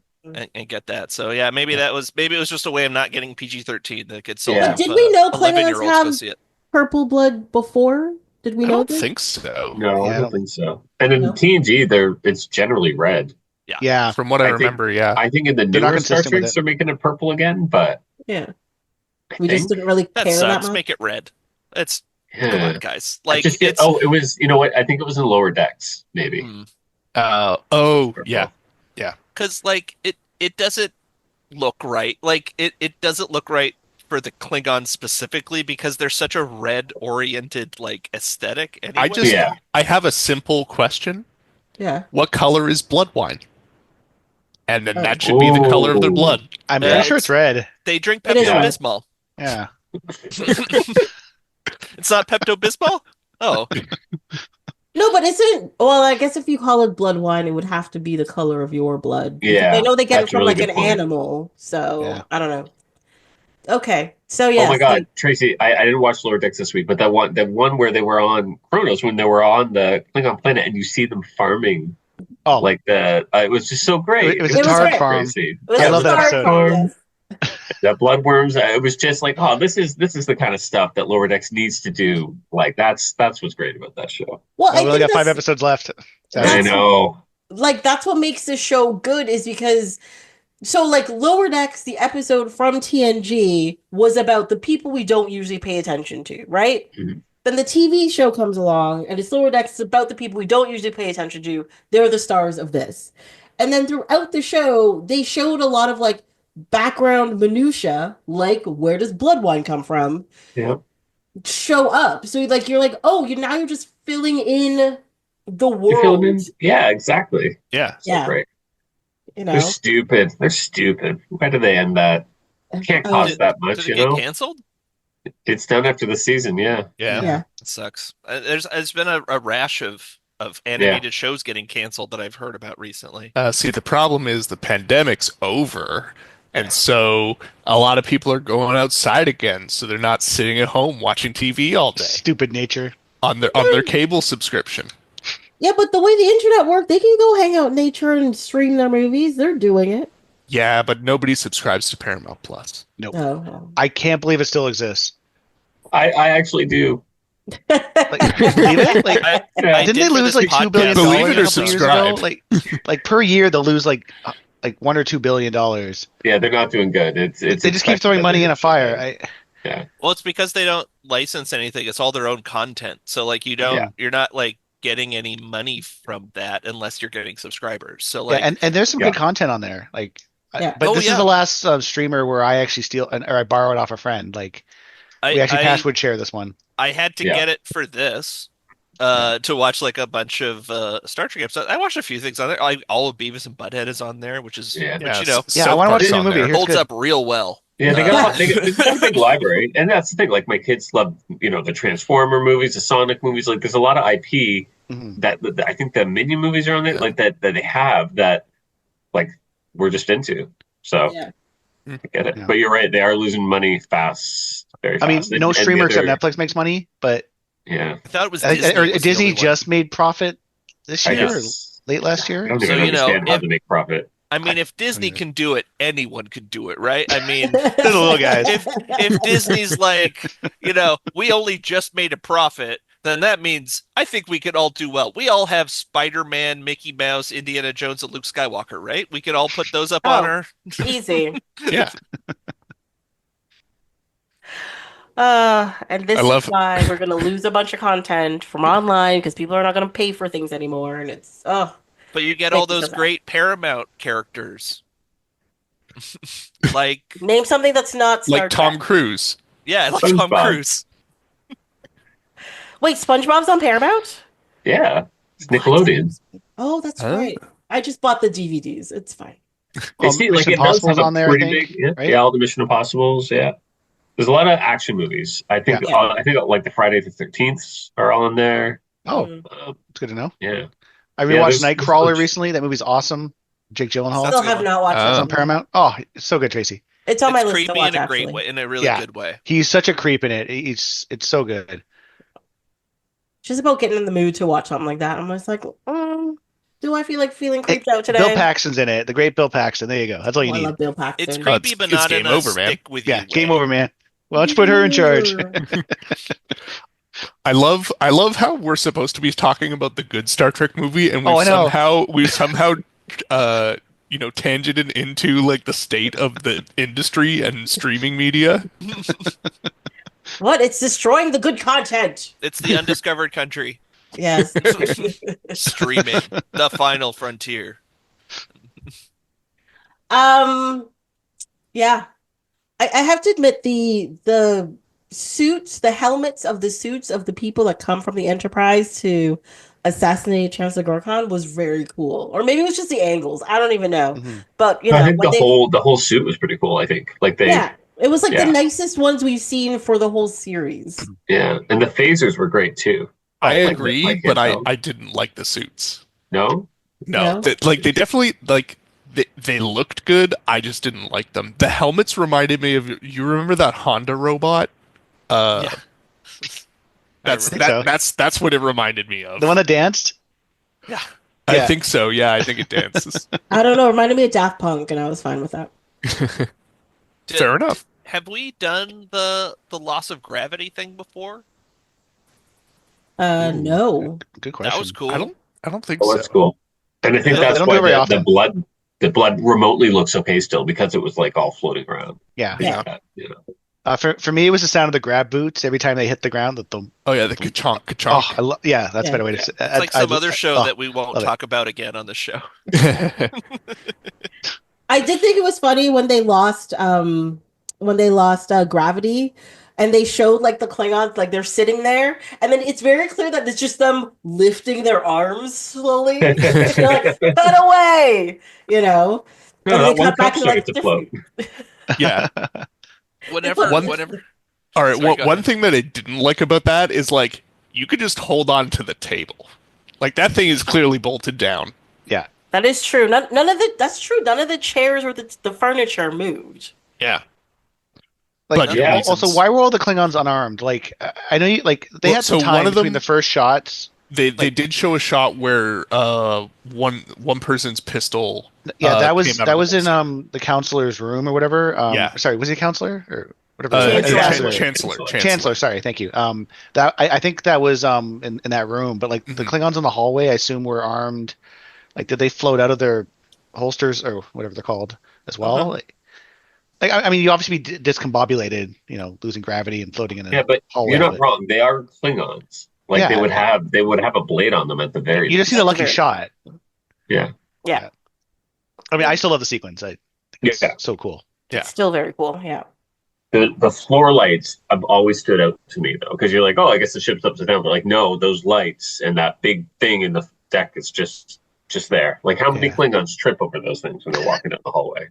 and get that. So yeah, maybe it was just a way of not getting PG-13 that gets sold. Yeah. But did we know 11-year-olds Klingons go have see it. purple blood before? Did we I know don't this? think so. No, Yeah, I I don't don't- think so. And in No. TNG, it's generally red. Yeah. From what I I think- remember, yeah. I think in the They're not newer Star consistent with Treks, it. they're making it purple again, but Yeah. I We just think- didn't really That care that sucks. much. Make it red. It's yeah. come on, guys. I Like just it's it was. You know what? I think it was in lower decks, maybe. Oh, yeah. because like it doesn't look right. Like it doesn't look right for the Klingons specifically because they're such a red oriented like aesthetic. Anyway. I have a simple question. Yeah. What color is blood wine? And then Oh. that should be the color of their Ooh. blood. I'm Yeah, pretty sure it's red. They drink It is Pepto red. Bismol. Yeah. It's not Pepto Bismol. Oh, No, but isn't well, I guess if you call it blood wine, it would have to be the color of your blood. Because Yeah, I know they get it that's a from really like good an point. animal, so Yeah. I don't know. Okay. So yeah. Oh my God, Tracy! I didn't watch Lower Decks this week, but that one where they were on Kronos, when they were on the Klingon planet, and you see them farming, Oh, like it was just so great. It was a tart great. farm. Tracy. It was I a love that start episode. from, yes. The bloodworms. It was just like, oh, this is the kind of stuff that Lower Decks needs to do. Like that's what's great about that show. Well, we I only think got 5 that's, episodes left. I That's- know. like that's what makes the show good is because so like Lower Decks, the episode from TNG was about the people we don't usually pay attention to, right? Mhm. Then the TV show comes along and it's Lower Decks, it's about the people we don't usually pay attention to. They're the stars of this. And then throughout the show, they showed a lot of like background minutia, like where does blood wine come from, Yeah. show up. So like you're like, oh, now you're just filling in the You feel world. them in? Yeah, exactly. Yeah. So Yeah. great. You know, They're stupid. They're stupid. Why do they end that? Can't cost Did- that much, did you it get know? canceled? It's done after the season, yeah. Yeah. yeah. It sucks. There's been a rash of animated shows getting canceled that I've heard about recently. See, the problem is the pandemic's over. And so a lot of people are going outside again. So they're not sitting at home watching TV all day Stupid nature. on their cable subscription. Yeah, but the way the internet works, they can go hang out in nature and stream their movies. They're doing it. Yeah, but nobody subscribes to Paramount Plus. Nope. Oh. I can't believe it still exists. I actually do. Like, believe it? Like, I Yeah. didn't did they for lose this like $2 billion? podcast. Believe it or a couple years subscribe. ago? Like per year they'll lose like $1 or $2 billion. Yeah, they're not doing good. It's They just keep expected throwing that money they in a should. fire. Well, it's because they don't license anything. It's all their own content. So like you're not like getting any money from that unless you're getting subscribers. So like and there's some Yeah. good content on there. Like, Yeah. but Oh, this yeah. is the last streamer where I actually steal or I borrow it off a friend. Like, We actually passed would share this one. I had to get it for this. To watch like a bunch of Star Trek episodes. I watched a few things on there. All of Beavis and Butthead is on there, which is I want to watch the new movie. Holds up real well. Yeah, they got a big library, and that's the thing. Like my kids love, the Transformer movies, the Sonic movies. Like there's a lot of IP that I think the Minion movies are on there, like that they have that, like we're just into. So I get it. But you're right; they are losing money fast, very fast. I mean, no streamer except Netflix makes money, but. Yeah, I thought it was Disney. Or Disney just made profit this year or late last year. I don't even understand how to make profit. I mean, if Disney can do it, anyone can do it, right? I mean, the little guys. If Disney's like, we only just made a profit, then that means I think we can all do well. We all have Spider-Man, Mickey Mouse, Indiana Jones, and Luke Skywalker, right? We can all put those up on our easy. Yeah. And this is why we're gonna lose a bunch of content from online because people are not gonna pay for things anymore, and it's But you get all those great Paramount characters, like name something that's not Star like Tom Cruise. Yeah, like SpongeBob. Tom Cruise. Wait, SpongeBob's on Paramount? Yeah, it's Nickelodeon. Oh, that's right. I just bought the DVDs. It's fine. Mission Impossible's on there, I think. Right? Yeah, all the Mission Impossibles. Yeah. There's a lot of action movies. I think like the Friday the 13th are all in there. Oh, it's good to know. Yeah. I rewatched Nightcrawler recently. That movie's awesome. Jake Gyllenhaal. Still have not watched it. It's on Paramount. Oh, it's so good, Tracy. It's on my list creepy to watch, in a great way, in a really good way. He's such a creep in it. It's so good. Just about getting in the mood to watch something like that. I'm just like, do I feel like feeling creeped out today? Bill Paxton's in it. The great Bill Paxton. There you go. That's all you need. I love Bill Paxton. It's creepy, but not in a stick with you. Game over, man. Why don't you put her in charge? I love how we're supposed to be talking about the good Star Trek movie, and we've somehow tangented into like the state of the industry and streaming media. What? It's destroying the good content. It's the undiscovered country. Yes. Streaming. The final frontier. Yeah. I have to admit the suits, the helmets of the suits of the people that come from the Enterprise to assassinate Chancellor Gorkon was very cool. Or maybe it was just the angles. I don't even know. Mm-hmm. But I think the whole suit was pretty cool, I think. Like it was like the nicest ones we've seen for the whole series. Yeah. And the phasers were great too. I agree, but I didn't like the suits. No? No. They definitely They looked good. I just didn't like them. The helmets reminded me of. You remember that Honda robot? Yeah. That's what it reminded me of. The one that danced? Yeah. I think so. Yeah, I think it dances. I don't know. It reminded me of Daft Punk, and I was fine with that. Fair enough. Have we done the loss of gravity thing before? No. Good question. That was cool. I don't think so. That's cool. And I think that's why the blood remotely looks okay still because it was like all floating around. Yeah. For me, it was the sound of the grab boots every time they hit the ground. The ka-chonk, ka-chonk. Oh, that's a better way to say it. It's like some other show that we won't talk about again on the show. I did think it was funny when they lost gravity. And they showed like the Klingons, like they're sitting there, and then it's very clear that it's just them lifting their arms slowly. They're like, cut away, No, and they cut back and like to float. Yeah. Whatever. All right. One thing that I didn't like about that is like you could just hold on to the table, like that thing is clearly bolted down. Yeah, that is true. None of the chairs or the furniture moved. Yeah. Also, why were all the Klingons unarmed? Like, I know they had some time between the first shots. They did show a shot where one person's pistol. Yeah, that was in the counselor's room or whatever. Sorry, was he a counselor or whatever? Chancellor. Sorry, thank you. That I think that was in that room, but like the Klingons in the hallway, I assume were armed. Like, did they float out of their holsters or whatever they're called as well? Uh-huh. I mean, you obviously be discombobulated, losing gravity and floating in a but hallway. You're not wrong. They are Klingons. Like they would have a blade on them at the very. You just need a lucky shot. Yeah. I mean, I still love the sequence. I think it's so cool. Yeah, it's still very cool. Yeah. The floor lights have always stood out to me though, because you're like, oh, I guess the ship's upside down, but like, no, those lights and that big thing in the deck is just there. Like, how many Klingons trip over those things when they're walking down the hallway?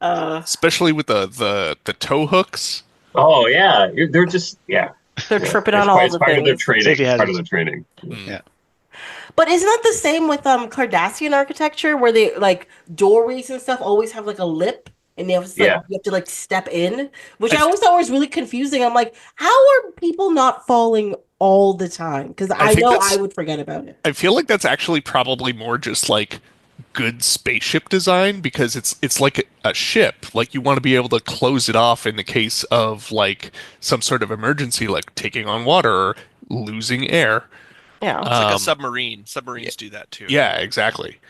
Especially with the tow hooks. Oh yeah, they're just They're tripping on all the things. Part of their training. Part of the training. Yeah. But isn't that the same with Cardassian architecture, where they like doorways and stuff always have like a lip, and you have to like step in, which I always thought was really confusing. I'm like, how are people not falling all the time? Because I know I would forget about it. I feel like that's actually probably more just like good spaceship design, because it's like a ship. Like, you want to be able to close it off in the case of like some sort of emergency, like taking on water or losing air. Yeah, it's like a submarine. Submarines do that too. Yeah, exactly.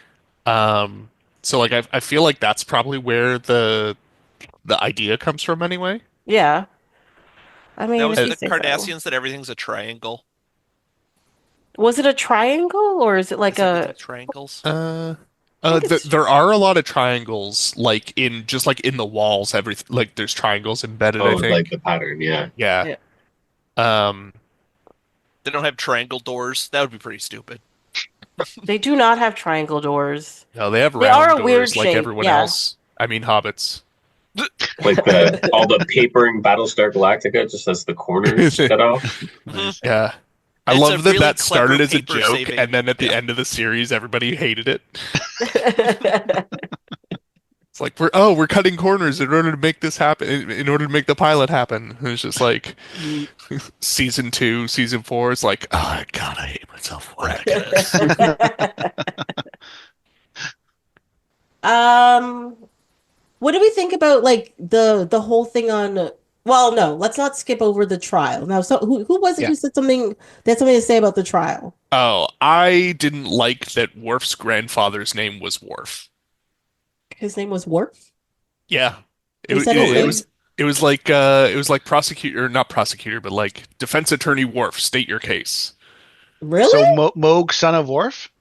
So like I feel like that's probably where the idea comes from anyway. Yeah. I mean, that was the Cardassians that everything's a triangle. Was it a triangle, or is it like triangles? There are a lot of triangles, like in the walls. Everything, like, there's triangles embedded. I think, like the pattern. Yeah. They don't have triangle doors. That would be pretty stupid. They do not have triangle doors. No, they have round doors, weird like shape. Everyone else. I mean, hobbits. Like all the papering Battlestar Galactica just has the corners cut off. Yeah. I love that really started as a joke, and then at the end of the series, everybody hated it. It's like, we're cutting corners in order to make this happen, in order to make the pilot happen. And it's just like, season 2, season 4, it's like, oh, God, I hate myself. What do we think about, like, the whole thing on... Well, no, let's not skip over the trial. Now, so who was it who said something? They had something to say about the trial. Oh, I didn't like that Worf's grandfather's name was Worf. His name was Worf? Yeah. It was like prosecutor, not prosecutor, but like defense attorney Worf, state your case. Really? So Moog, son of Worf?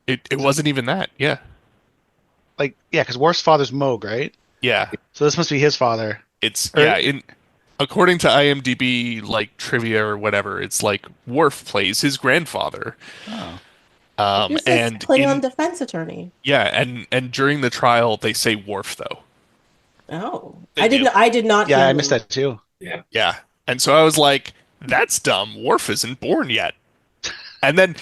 It wasn't even that. Yeah. Like, yeah, because Worf's father's Moog, right? Yeah. So this must be his father. According to IMDb, like, trivia or whatever, it's like Worf plays his grandfather. Oh. And Klingon defense attorney. Yeah, and during the trial they say Worf though. Oh, I did not. Yeah, I missed that too. Yeah, and so I was like, that's dumb. Worf isn't born yet. And then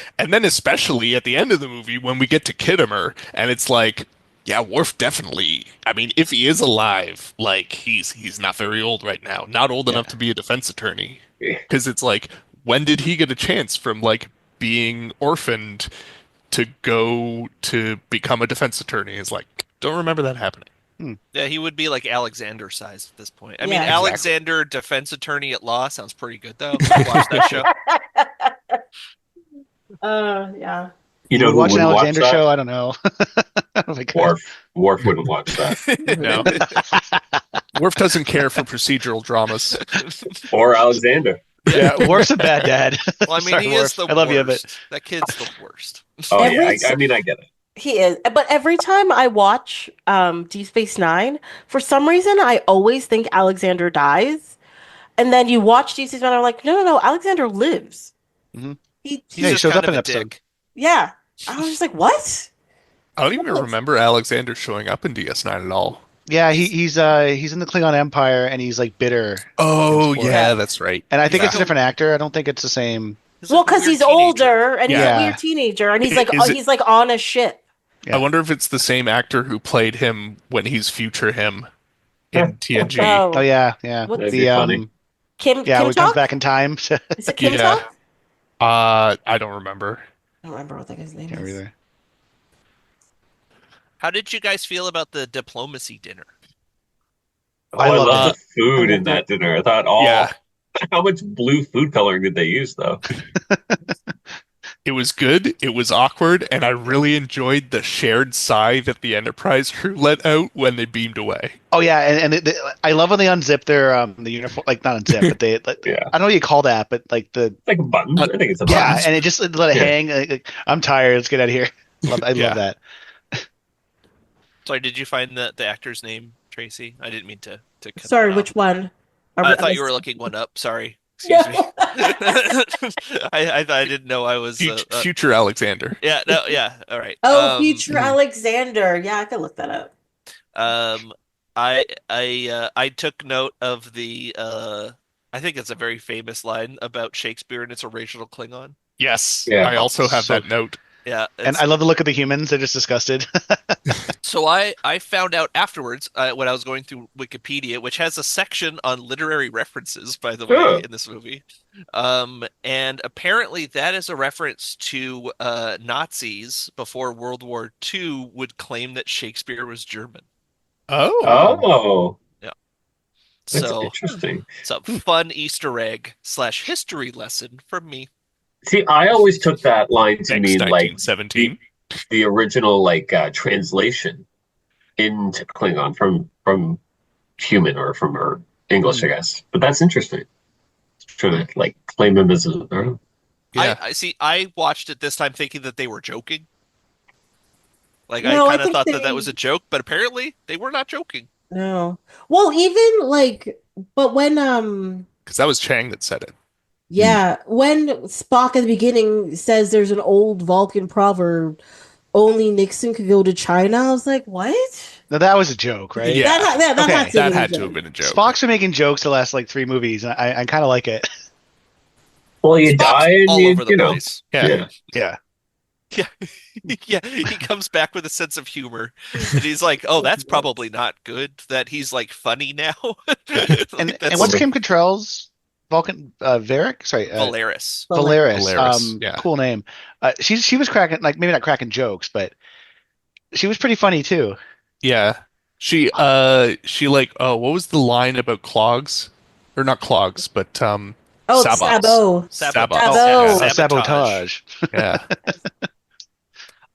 especially at the end of the movie when we get to Kittimer, and it's like, yeah, Worf definitely. I mean, if he is alive, like, he's not very old right now. Not old enough to be a defense attorney. Because it's like, when did he get a chance from, like, being orphaned to go to become a defense attorney? It's like, don't remember that happening. Yeah, he would be like Alexander size at this point. I mean, Alexander, defense attorney at law, sounds pretty good though. Watch that show. Yeah. You know, watch an Alexander show? I don't know. Worf wouldn't watch that. No. Worf doesn't care for procedural dramas. Or Alexander. Yeah, Worf's a bad dad. Well, I mean, Sorry, he Worf. is the worst. I love you, but that kid's the worst. Oh, yeah. I mean, I get it. He is. But every time I watch Deep Space Nine, for some reason, I always think Alexander dies. And then you watch Deep Space Nine, and I'm like, no, Alexander lives. Mm-hmm. He shows up in an episode. Yeah. I was just like, what? I don't even remember Alexander showing up in DS9 at all. Yeah, he's in the Klingon Empire, and he's like bitter. Oh, yeah, that's right. And I think it's a different actor. I don't think it's the same. Well, because he's older, and he's a weird teenager, and he's like he's like on a ship. Yeah. I wonder if it's the same actor who played him when he's future him in TNG. Oh yeah. That'd be funny. Kim when he comes back in time. Is it Kim Talk? I don't remember. I don't remember what that guy's name is. Either. How did you guys feel about the diplomacy dinner? I love the food in that dinner. I thought, how much blue food coloring did they use, though? It was good, it was awkward, and I really enjoyed the shared sigh that the Enterprise crew let out when they beamed away. Oh yeah, and I love when they unzip their the uniform, like not unzip, but they I don't know what you call that, but like like a button. I think it's a button. Yeah, and it just let it hang. Like, I'm tired. Let's get out of here. I love that. Sorry, did you find the actor's name, Tracy. I didn't mean to cut Sorry, that off. which one? I thought you were looking one up. Sorry. Excuse me. I didn't know I was future Alexander. Yeah, no, yeah. All right. Oh, future Alexander. Yeah, I can look that up. I took note of the I think it's a very famous line about Shakespeare and its original Klingon. Yes. Yeah. I also have that note. Yeah, and I love the look of the humans. They're just disgusted. So I found out afterwards when I was going through Wikipedia, which has a section on literary references, by the way, in this movie. And apparently that is a reference to Nazis before World War II would claim that Shakespeare was German. Oh. Yeah. That's So interesting. It's a fun Easter egg / history lesson from me. See, I always took that line to mean like 1917. the original like translation into Klingon from human or from English, I guess. But that's interesting. Trying to like claim him as a. Yeah. I see. I watched it this time thinking that they were joking. Like No, I kind of thought that was a joke, but apparently they were not joking. No. Well, even like, but when because that was Chang that said it. Yeah, when Spock at the beginning says there's an old Vulcan proverb, only Nixon could go to China, I was like, what? No, that was a joke, right? Yeah. That had to have been a joke. Spock's been making jokes the last like 3 movies, and I kind of like it. Well, you Spock's die and all over the place. Yeah. Yeah. Yeah. Yeah, he comes back with a sense of humor. And he's like, oh, that's probably not good that he's like funny now. and what's Kim Cattrall's Vulcan Varric? Sorry, Valeris. Valeris. Yeah. Cool name. She was cracking, like, maybe not cracking jokes, but she was pretty funny too. Yeah. She like, what was the line about clogs? Or not clogs, but Sabot. Sabotage. Yeah.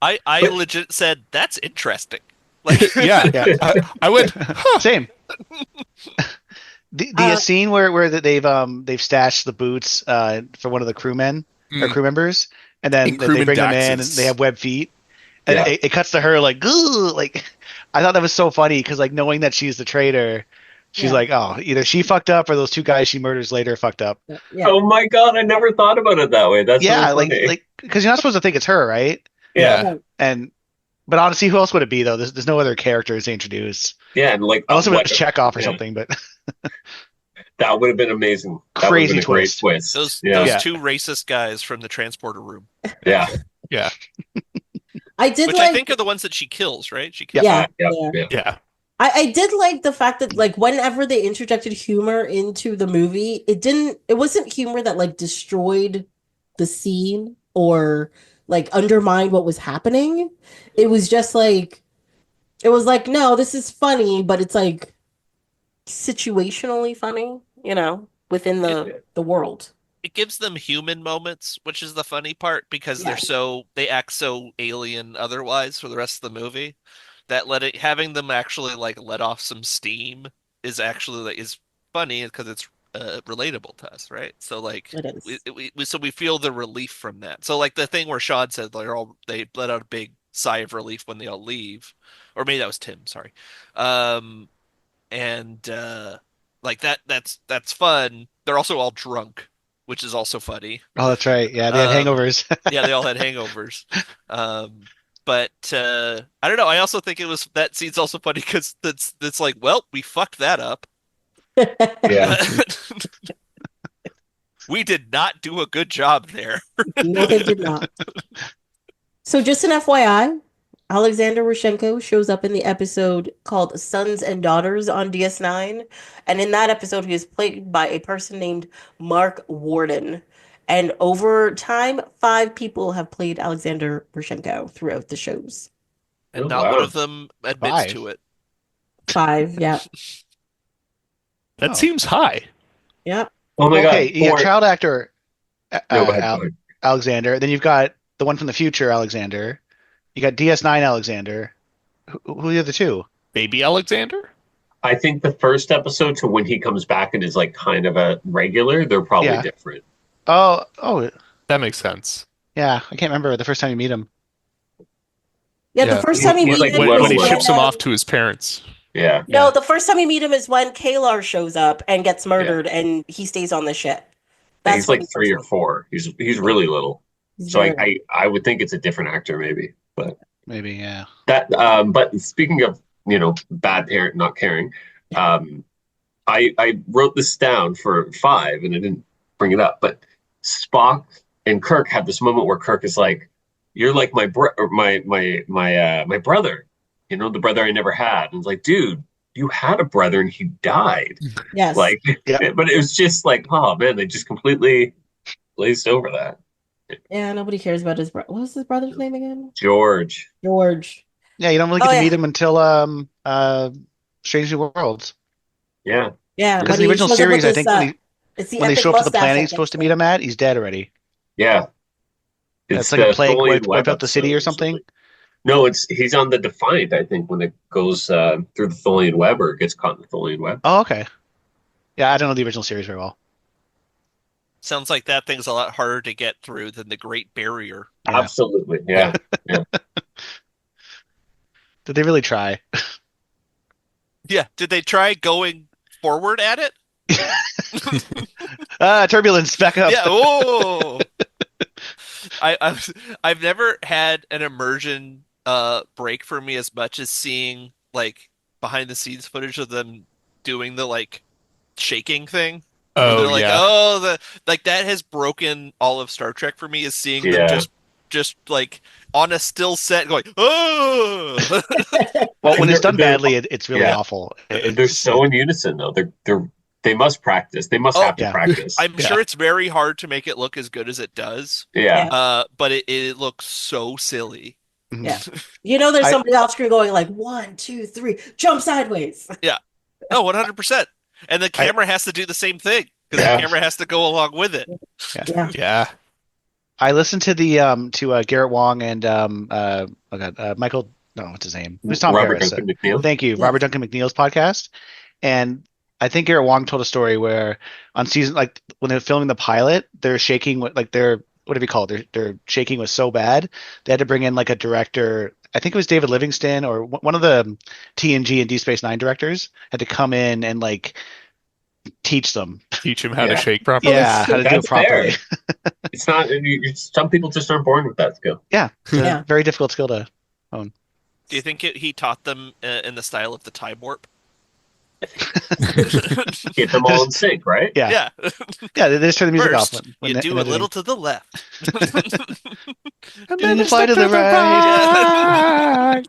I legit said that's interesting. Like, yeah. I went, huh. Same. The scene where they've stashed the boots for one of the crewmen or crew members, and then they bring them in and they have web feet, and it cuts to her like, ugh, like, I thought that was so funny because like knowing that she's the traitor, she's like, oh, either she fucked up or those 2 guys she murders later fucked up. Yeah. Oh my god, I never thought about it that way. That's really funny. like because you're not supposed to think it's her, right? Yeah. But honestly, who else would it be though? There's no other characters to introduce. Yeah, and like Also, it was Chekhov or something, but that would have been amazing. Crazy twist. Those 2 racist guys from the transporter room. Yeah. Yeah. I did, which like, I think are the ones that she kills, right? She kills. Yeah. I did like the fact that like whenever they interjected humor into the movie, it wasn't humor that like destroyed the scene or like undermined what was happening. It was just like, no, this is funny, but it's like situationally funny, within the world. It gives them human moments, which is the funny part because they act so alien otherwise for the rest of the movie that having them actually like let off some steam is actually is funny because it's relatable to us, right? So like we feel the relief from that. So like the thing where Sean said they let out a big sigh of relief when they all leave, or maybe that was Tim, sorry. Like that's fun. They're also all drunk, which is also funny. Oh, that's right. Yeah, they had hangovers. Yeah, they all had hangovers. But I don't know. I also think that scene's also funny because it's like, well, we fucked that up. Yeah. We did not do a good job there. No, they did not. So just an FYI, Alexander Roshenko shows up in the episode called Sons and Daughters on DS9. And in that episode, he is played by a person named Mark Warden. And over time, 5 people have played Alexander Roshenko throughout the shows. And not one of them admits to it. 5, yeah. That seems high. Yeah. Oh my god. Okay, you got child actor go ahead. Alexander. Then you've got the one from the future, Alexander. You got DS9 Alexander. Who are the other 2? Baby Alexander? I think the first episode to when he comes back and is like kind of a regular, they're probably different. Oh, that makes sense. Yeah, I can't remember the first time you meet him. Yeah, the first time you meet him when he ships him off to his parents. Yeah. No, the first time you meet him is when Kalar shows up and gets murdered, and he stays on the ship. He's like 3 or 4. He's really little. So I would think it's a different actor, maybe. But maybe, yeah. That. But speaking of bad parent not caring, I wrote this down for 5, and I didn't bring it up. But Spock and Kirk have this moment where Kirk is like, "You're like my brother, the brother I never had." And it's like, dude, you had a brother and he died. Yes. Like, but it was just like, oh man, they just completely glazed over that. Yeah, nobody cares about his brother. What was his brother's name again? George. Yeah, you don't really get to meet him until Strange New Worlds. Yeah. Yeah. Because in the original series, I think when they show up to the planet he's supposed to meet him at, he's dead already. Yeah. It's like a plague wiped out the city or something. No, he's on the Defiant, I think, when it goes through the Tholian web or gets caught in the Tholian web. Oh, okay. Yeah, I don't know the original series very well. Sounds like that thing's a lot harder to get through than the Great Barrier. Yeah. Absolutely, yeah. Yeah. Did they really try? Yeah, did they try going forward at it? Turbulence, back up. Yeah, oh! I've never had an immersion break for me as much as seeing like behind the scenes footage of them doing the like shaking thing. Oh, they're like, yeah. that has broken all of Star Trek for me, is seeing them just like on a still set going, oh. Well, when it's done badly, it's really awful. They're so in unison though. They must practice. They must have to practice. I'm sure it's very hard to make it look as good as it does. Yeah. But it looks so silly. Yeah. There's somebody off screen going like 1, 2, 3, jump sideways. Yeah. Oh, 100%. And the camera has to do the same thing because the camera has to go along with it. Yeah. I listened to the Garrett Wang and Michael. No, what's his name? Who's Tom Robert Harris? Duncan McNeil. Thank you, Robert Duncan McNeil's podcast. And I think Garrett Wang told a story where on season, like when they're filming the pilot, they're shaking with like whatever you call it, their shaking was so bad they had to bring in like a director. I think it was David Livingston or one of the TNG and Deep Space Nine directors had to come in and like teach them how to shake properly. Yeah, how to do it properly. It's not. Some people just aren't born with that skill. Yeah, it's a very difficult skill to own. Do you think he taught them in the style of the time warp? Get them all in sync, right? Yeah. They just turn the music First, off. You do a little to the left. And then you fly to the right.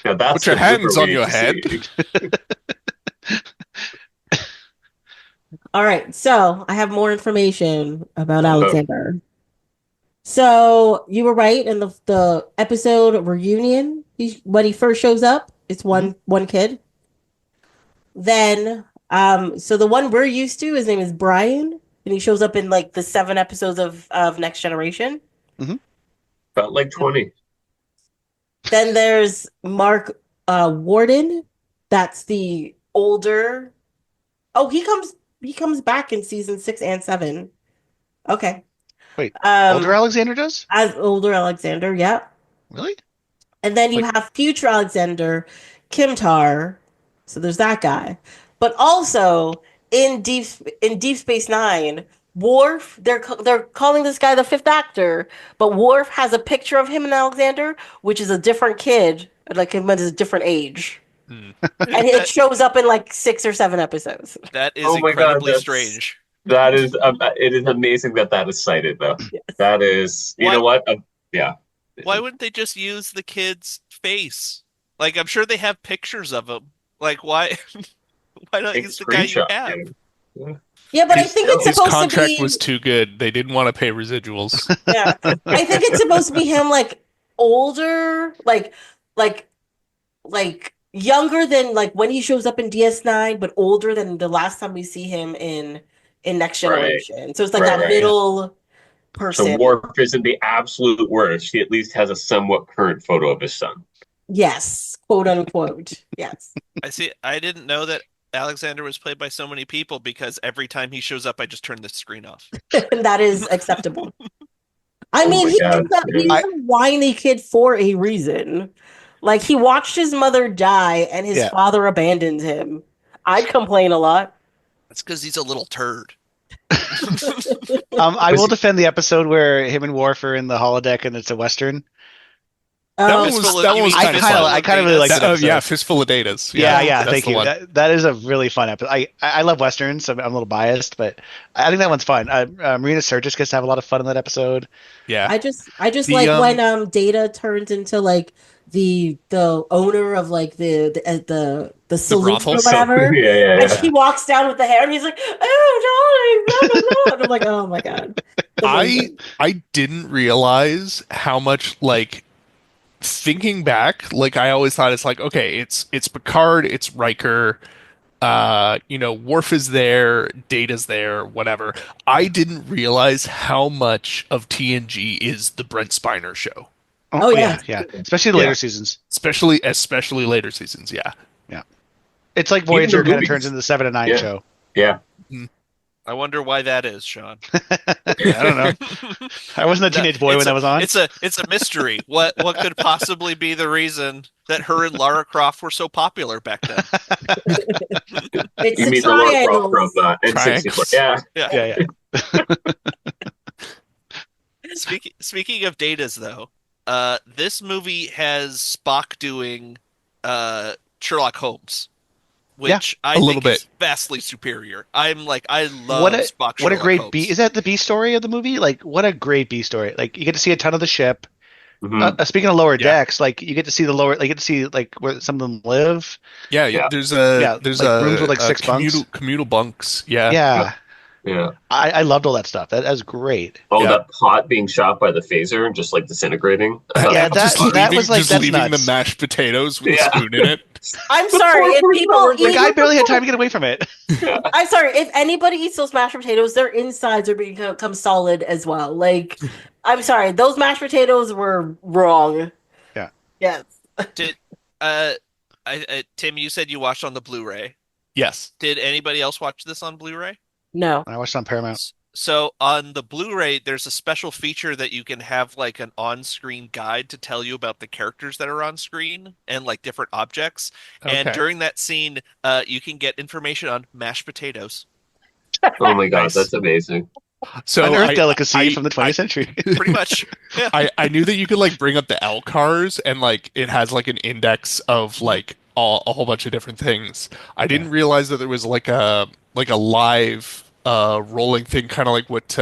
Now that's Put your hands on your head. All right, so I have more information about Alexander. So you were right in the episode reunion. When he first shows up, it's one kid. Then, so the one we're used to, his name is Brian, and he shows up in like the 7 episodes of Next Generation. Mm-hmm. About like 20. Then there's Mark Warden. That's the older. Oh, he comes back in season 6 and 7. Okay. Wait, older Alexander does? As older Alexander, yeah. Really? And then you have future Alexander, Kimtar. So there's that guy. But also in Deep Space Nine, Worf, they're calling this guy the 5th actor, but Worf has a picture of him and Alexander, which is a different kid, like him at a different age. And it shows up in like 6 or 7 episodes. That is incredibly strange. That is, it is amazing that is cited though. Yes. That is, you know what? Yeah. Why wouldn't they just use the kid's face? Like, I'm sure they have pictures of him. Like, why not use the guy you have? Yeah, but I think it's supposed to be... His contract was too good. They didn't want to pay residuals. Yeah. I think it's supposed to be him, like, older, like younger than, like, when he shows up in DS9, but older than the last time we see him in Next Generation. Right. So it's like that middle person. So Worf isn't the absolute worst. He at least has a somewhat current photo of his son. Yes, quote unquote. Yes. I see. I didn't know that Alexander was played by so many people because every time he shows up, I just turn the screen off. That is acceptable. I mean, he's a whiny kid for a reason. Like, he watched his mother die and his father abandoned him. I'd complain a lot. That's because he's a little turd. I will defend the episode where him and Worf are in the holodeck and it's a Western. That one was kind of fun. I kind of really like that episode. Yeah, Fistful of Datas. Yeah, thank you. That is a really fun episode. I love Westerns, so I'm a little biased, but I think that one's fun. Marina Sirtis gets to have a lot of fun in that episode. Yeah. I just like when Data turns into like the owner of like the saloon or whatever. Yeah. And she walks down with the hair and he's like, "Oh, darling, blah, blah, blah." And I'm like, "Oh my god." I didn't realize how much, like, thinking back, like, I always thought it's like, okay, it's Picard, it's Riker, Worf is there, Data's there, whatever. I didn't realize how much of TNG is the Brent Spiner show. Oh yeah. Especially the later seasons. Especially later seasons, yeah. It's like Voyager kind of turns into the 7 and 9 show. Yeah. I wonder why that is, Sean. I don't know. I wasn't a teenage boy when that was on. It's a mystery. What could possibly be the reason that her and Lara Croft were so popular back then? It's you mean the Lara Croft from N64? Yeah. Speaking of Datas, though, this movie has Spock doing Sherlock Holmes, which I think is vastly superior. I love Spock. What a great Holmes. B! Is that the B story of the movie? Like, what a great B story! Like, you get to see a ton of the ship. Speaking of lower decks, like you get to see where some of them live. Yeah. There's rooms with like 6 bunks, communal bunks. Yeah. Yeah. I loved all that stuff. That was great. Oh, that pot being shot by the phaser and just like disintegrating. That was like just leaving the mashed potatoes with a spoon in it. I'm sorry if people the guy barely had time to get away from it. I'm sorry if anybody eats those mashed potatoes, their insides are become solid as well. Like, I'm sorry, those mashed potatoes were wrong. Yeah. Yes. Tim, you said you watched on the Blu-ray. Yes. Did anybody else watch this on Blu-ray? No. I watched it on Paramount. So on the Blu-ray, there's a special feature that you can have like an on-screen guide to tell you about the characters that are on screen and like different objects. Okay. And during that scene, you can get information on mashed potatoes. Oh my god, that's amazing. So an Earth delicacy from the 20th century. Pretty much. Yeah. I knew that you could like bring up the L cars and like it has like an index of like a whole bunch of different things. I didn't realize that there was like a live rolling thing, kind of like what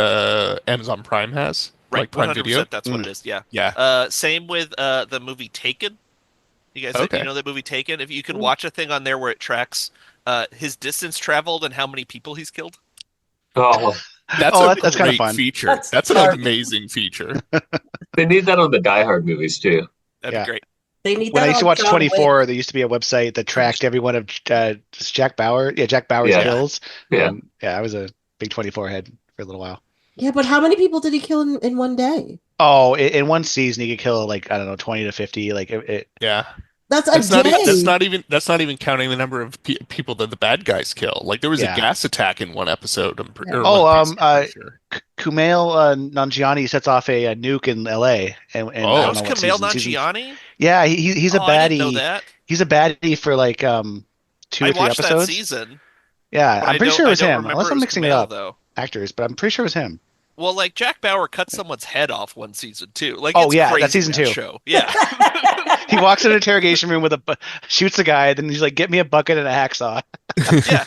Amazon Prime has, right? Like Prime 100%, Video. That's what it is. Yeah. Same with the movie Taken. You guys, you know the movie Taken? If you can watch a thing on there where it tracks his distance traveled and how many people he's killed. Oh, that's kind of fun feature. That's an amazing feature. They need that on the Die Hard movies too. That'd be great. They need when that I used to watch John 24, Wick. there used to be a website that tracked every one of Jack Bauer. Yeah, Jack Bauer's kills. Yeah. I was a big 24 head for a little while. Yeah, but how many people did he kill in one day? Oh, in one season he could kill like, I don't know, 20 to 50. Like That's a day. That's not even counting the number of people that the bad guys kill. Like there was a gas attack in one episode. Kumail Nanjiani sets off a nuke in L.A. That was Kumail Nanjiani? Yeah, he's a baddie. I didn't know that. He's a baddie for like 2 or 3 episodes. That season. Yeah, I'm pretty sure it was him. Unless I'm mixing it up, though. Actors, but I'm pretty sure it was him. Well, like Jack Bauer cut someone's head off one season too. Like, that's season 2. Show. Yeah. He walks in an interrogation room shoots a guy, then he's like, "Get me a bucket and a hacksaw." Yeah,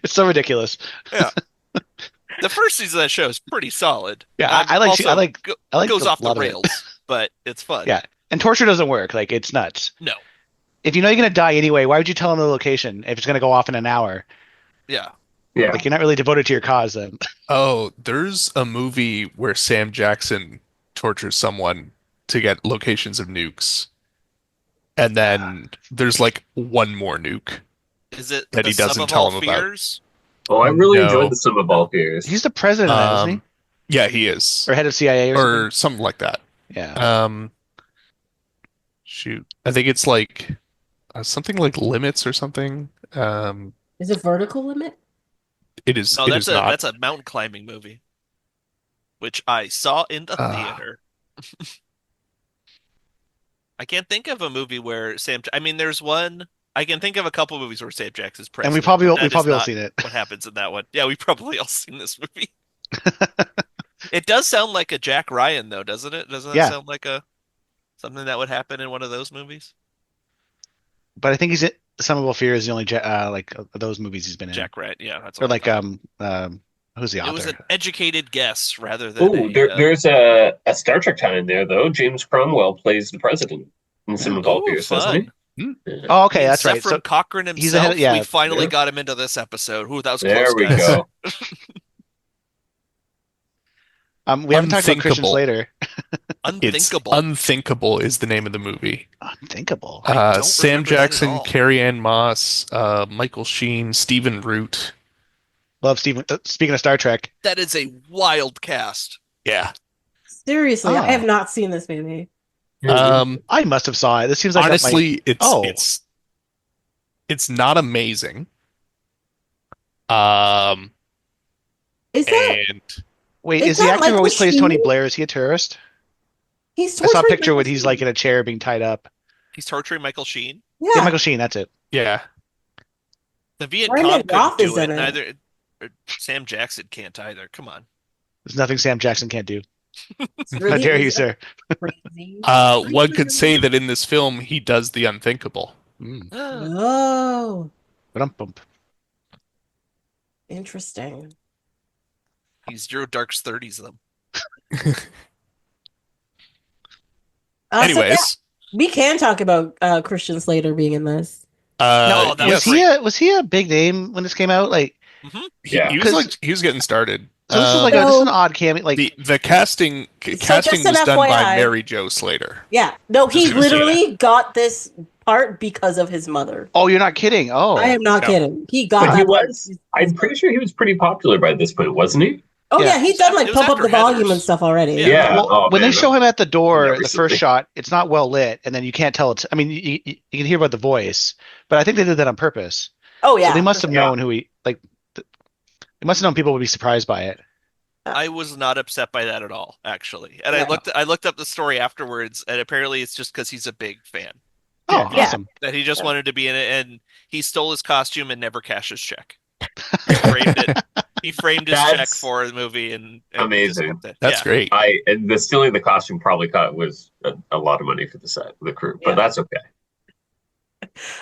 it's so ridiculous. Yeah, the first season of that show is pretty solid. Yeah, I like goes off the rails, but it's fun. Yeah, and torture doesn't work. Like it's nuts. No, if you know you're gonna die anyway, why would you tell him the location if it's gonna go off in an hour? Yeah. Yeah. Like you're not really devoted to your cause then. Oh, there's a movie where Sam Jackson tortures someone to get locations of nukes. And then there's like one more nuke. Is it that he doesn't tell him about? Oh, I really enjoyed the Sum of All Fears. He's the president, isn't he? Yeah, he is. Or head of CIA or something like that. Yeah. Shoot. I think it's like something like Limits or something. Is it Vertical Limit? It is. No, not. That's a mountain climbing movie, which I saw in the theater. I can't think of a movie where I mean, there's one. I can think of a couple movies where Sam Jackson's And president. we probably all seen it. What happens in that one? Yeah, we probably all seen this movie. It does sound like a Jack Ryan, though, doesn't it? Doesn't that sound like something that would happen in one of those movies? But I think Some of Will Fear is the only like those movies he's been in. Jack Ryan, yeah, that's or like who's the author? It was an educated guess rather than. There's a Star Trek tie in there though. James Cromwell plays the president in Some of Will Fear, doesn't he? Oh, okay, that's right. So Cochran himself. We finally got him into this episode. Ooh, that was close. There we go. We haven't talked about Christian Slater. Unthinkable. Unthinkable is the name of the movie. Unthinkable. Sam Jackson, Carrie Ann Moss, Michael Sheen, Stephen Root. Love Stephen. Speaking of Star Trek, that is a wild cast. Yeah. Seriously, I have not seen this movie. I must have saw it. This seems like honestly, it's not amazing. Is that? Wait, is the actor who always plays Tony Blair? Is he a terrorist? I saw a picture when he's like in a chair being tied up. He's torturing Michael Sheen. Yeah, Michael Sheen. That's it. Yeah. The Vietcong couldn't do it. Neither Sam Jackson can't either. Come on. There's nothing Sam Jackson can't do. How dare you, sir? One could say that in this film he does the unthinkable. Oh. Interesting. He's Zero Dark's 30s them. Anyways, we can talk about Christian Slater being in this. No, was he a big name when this came out? Like, he was getting started. So this is like this is an odd cameo. Like the casting was done by Mary Jo Slater. Yeah, no, he literally got this part because of his mother. Oh, you're not kidding? Oh, I am not kidding. He got. He was. I'm pretty sure he was pretty popular by this point, wasn't he? Oh yeah, he's done like pump up the volume and stuff already. Yeah. Well, when they show him at the door, the first shot, it's not well lit, and then you can't tell it's. I mean, you can hear about the voice, but I think they did that on purpose. Oh yeah, so they must have known who he like. They must have known people would be surprised by it. I was not upset by that at all, actually. And I looked up the story afterwards, and apparently it's just because he's a big fan. Oh, awesome! That he just wanted to be in it, and he stole his costume and never cashed his check. He framed it. He framed his check for the movie, and amazing. That's great. And the stealing the costume probably was a lot of money for the crew, but that's okay.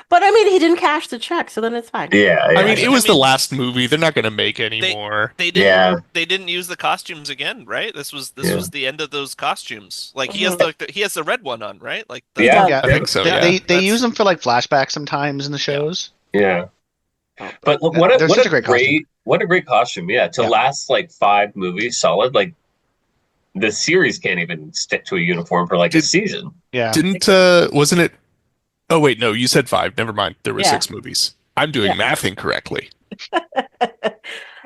But I mean, he didn't cash the check, so then it's fine. Yeah. I mean, it was the last movie. They're not going to make any more. They didn't. They didn't use the costumes again, right? This was the end of those costumes. Like he has the red one on, right? Like I think so. They use them for like flashbacks sometimes in the shows. Yeah. But what a great costume. Yeah, to last like 5 movies solid. Like the series can't even stick to a uniform for like a season. Yeah. Wasn't it? Oh wait, no, you said 5. Never mind. There were 6 movies. I'm doing math incorrectly.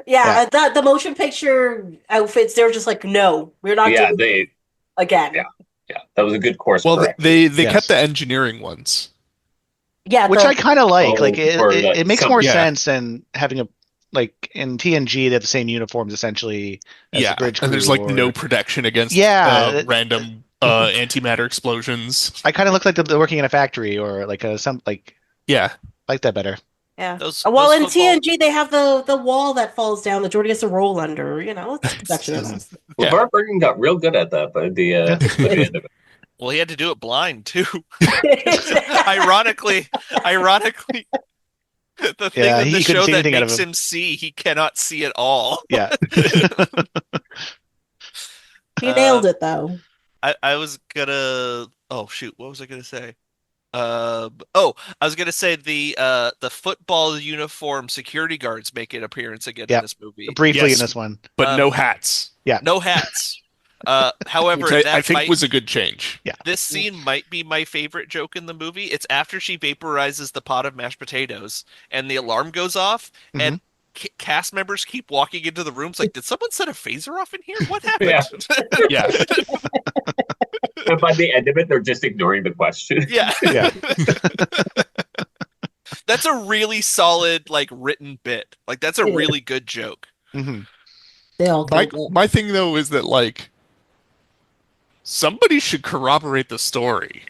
The motion picture outfits, they were just like, no, we're not doing it again. Yeah, that was a good course. Well, they kept the engineering ones. Yeah, which I kind of like. Like it makes more sense than having a like in TNG they have the same uniforms essentially. As the bridge crew, and there's like no protection against random antimatter explosions. I kind of look like they're working in a factory or like I like that better. Yeah. In TNG they have the wall that falls down that Jordy has to roll under. You know, it's perfectionism. Bart Bergen got real good at that, but the end of it. Well, he had to do it blind too. Ironically, the thing in the show that makes him see, he cannot see at all. Yeah. He nailed it though. I was gonna. Oh shoot! What was I gonna say? I was gonna say the football uniform security guards make an appearance again in this movie. Briefly in this one, but no hats. Yeah, no hats. However, which I think was a good change. Yeah, this scene might be my favorite joke in the movie. It's after she vaporizes the pot of mashed potatoes, and the alarm goes off, and cast members keep walking into the rooms like, did someone set a phaser off in here? What happened? Yeah. And by the end of it, they're just ignoring the question. Yeah. That's a really solid, like, written bit. Like, that's a really good joke. Mm-hmm. They all my thing though is that like somebody should corroborate the story.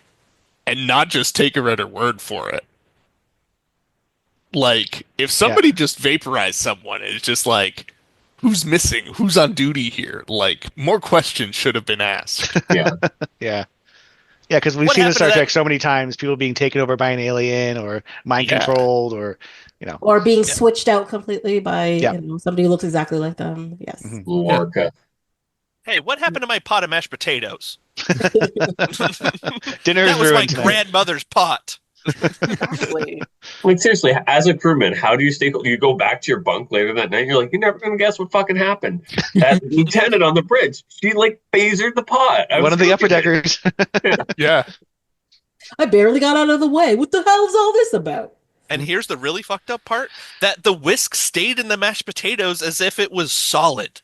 and not just take her at her word for it. Like, if somebody just vaporized someone, it's just like, who's missing? Who's on duty here? Like, more questions should have been asked. Yeah. Yeah. Yeah, because we've seen in Star Trek so many times people being taken over by an alien or mind controlled or, or being switched out completely by somebody who looks exactly like them. Yes. Mm-hmm. Lorca. Hey, what happened to my pot of mashed potatoes? Dinner that was my grandmother's pot. Exactly. Like, seriously, as a crewman, how do you stay? You go back to your bunk later that night, and you're like, you're never going to guess what fucking happened. That lieutenant on the bridge, she, like, phasered the pot. One of the upper deckers. Yeah. I barely got out of the way. What the hell is all this about? And here's the really fucked up part, that the whisk stayed in the mashed potatoes as if it was solid.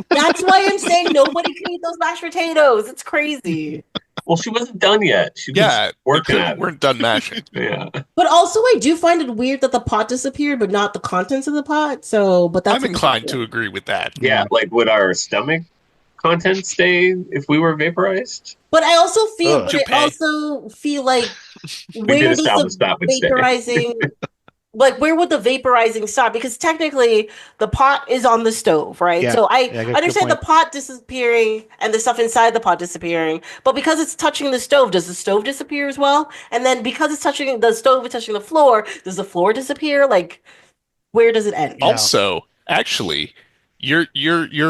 That's why I'm saying nobody can eat those mashed potatoes. It's crazy. Well, she wasn't done yet. She was working at it. Weren't done mashing. Yeah. But also, I do find it weird that the pot disappeared, but not the contents of the pot. So, but that's I'm inclined to agree with that. Yeah, like, would our stomach content stay if we were vaporized? But I also feel, like, where does the vaporizing, like, where would the vaporizing stop? Because technically, the pot is on the stove, right? Yeah. So I understand the pot disappearing and the stuff inside the pot disappearing, but because it's touching the stove, does the stove disappear as well? And then because it's touching the stove, is touching the floor, does the floor disappear? Like, where does it end? Also, actually, you're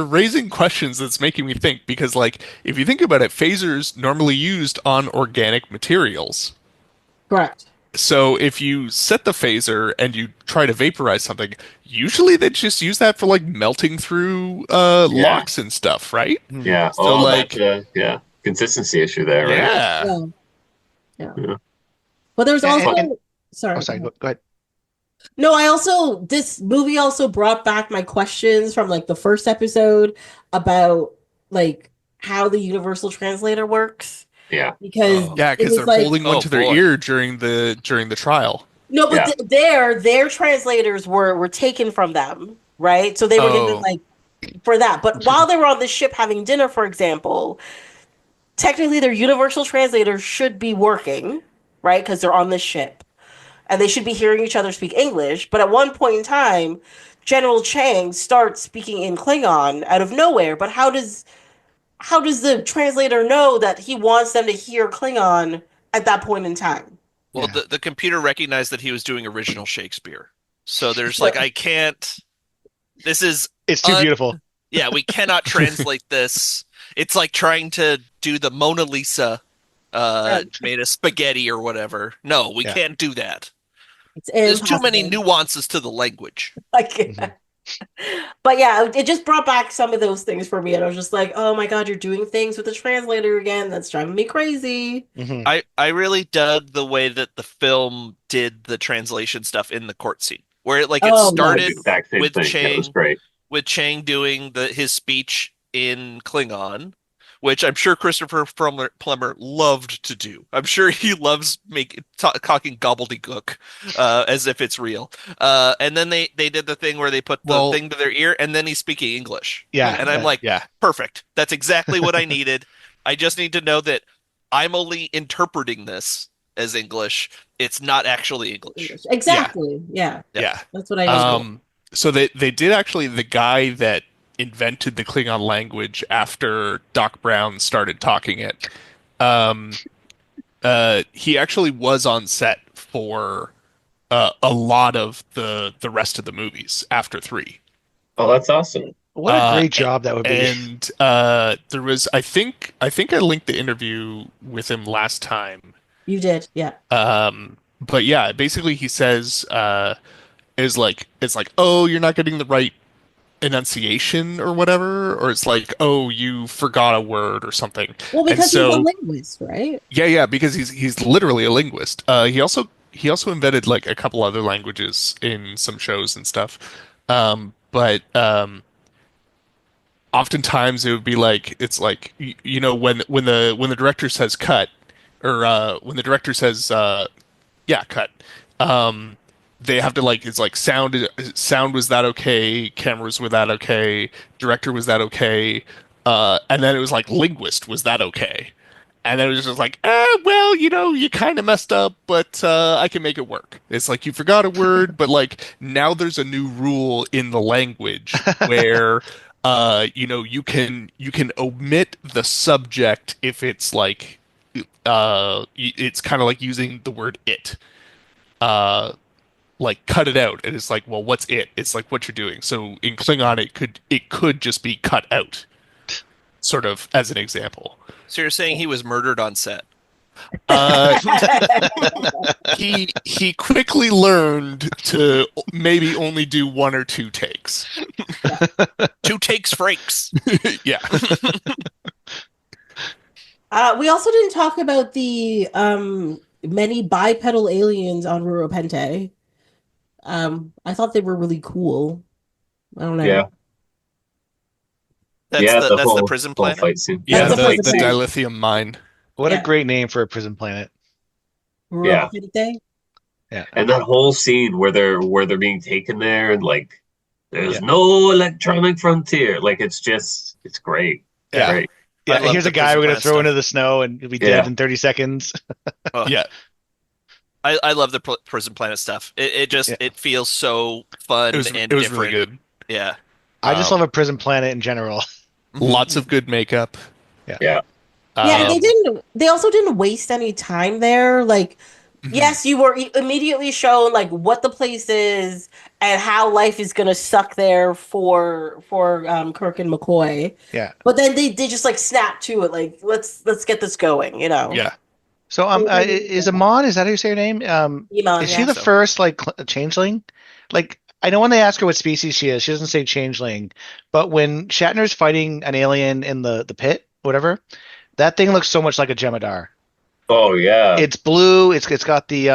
raising questions that's making me think, because, like, if you think about it, phasers normally used on organic materials. Correct. So if you set the phaser and you try to vaporize something, usually they just use that for, like, melting through locks and stuff, right? Yeah. So, like, consistency issue there, right? Yeah. But there's also sorry. Go ahead. No, this movie also brought back my questions from, like, the first episode about, like, how the universal translator works. Yeah. Because they're like, holding one to their ear during the trial. No, but their translators were taken from them, right? So they were given, like, for that. But while they were on the ship having dinner, for example, technically their universal translators should be working, right? Because they're on the ship. And they should be hearing each other speak English. But at one point in time, General Chang starts speaking in Klingon out of nowhere. But how does the translator know that he wants them to hear Klingon at that point in time? Well, the computer recognized that he was doing original Shakespeare. So there's like, it's too beautiful. Yeah, we cannot translate this. It's like trying to do the Mona Lisa made of spaghetti or whatever. No, we can't do that. There's too many nuances to the language. But yeah, it just brought back some of those things for me, and I was just like, oh my god, you're doing things with the translator again. That's driving me crazy. Mm-hmm. I really dug the way that the film did the translation stuff in the court scene, where it started with Chang doing his speech in Klingon, which I'm sure Christopher Plummer loved to do. I'm sure he loves talking gobbledygook as if it's real. And then they did the thing where they put the thing to their ear, and then he's speaking English. Yeah. And I'm like, perfect. That's exactly what I needed. I just need to know that I'm only interpreting this as English. It's not actually English. Exactly. Yeah. That's what I need. So they did actually, the guy that invented the Klingon language after Doc Brown started talking it. He actually was on set for a lot of the rest of the movies after 3. Oh, that's awesome! What a great job that would be. And there was, I think I linked the interview with him last time. You did, yeah. But yeah, basically he says it's like, oh, you're not getting the right enunciation or whatever, or it's like, oh, you forgot a word or something. Well, because he's a linguist, right? Yeah, because he's literally a linguist. He also invented, like, a couple other languages in some shows and stuff. But oftentimes it would be like, it's like, you know, when the director says cut, or when the director says cut, they have to, like, it's like sound was that okay, cameras were that okay, director was that okay, and then it was like linguist was that okay, And then it was just like, well, you kind of messed up, but I can make it work. It's like you forgot a word, but like now there's a new rule in the language where you can omit the subject if it's like it's kind of like using the word it. Like cut it out. And it's like, well, what's it? It's like what you're doing. So in Klingon it could just be cut out, sort of as an example. So you're saying he was murdered on set? Uh, he quickly learned to maybe only do one or two takes. 2 takes freaks. Yeah. We also didn't talk about the many bipedal aliens on Ruropente. I thought they were really cool. I don't know. Yeah. That's the whole prison whole planet. fight scene. Yeah, That's the the dilithium mine. What Yeah. a great name for a prison planet. Yeah. Ruropente? Yeah. And that whole scene where they're being taken there and like there's Yeah. no electronic frontier. Like it's great. Yeah. Great. Yeah, I love here's the a guy we're prison gonna planet throw stuff. into the snow and he'll be Yeah. dead in 30 seconds. Yeah. I love the prison planet stuff. It just Yeah. it feels so fun It was and really different. good. Yeah. I just Um, love a prison planet in general. Lots of good makeup. Yeah. Yeah, and they also didn't waste any time there. Like, yes, you were immediately shown like what the place is and how life is gonna suck there for Kirk and McCoy. Yeah. But then they just like snap to it, like let's get this going, Yeah. So is Amon, is that how you say her name? Iman, Is she yeah. the first like changeling? Like I know when they ask her what species she is, she doesn't say changeling. But when Shatner's fighting an alien in the pit, whatever, that thing looks so much like a Jemadar. Oh yeah. It's blue. It's got the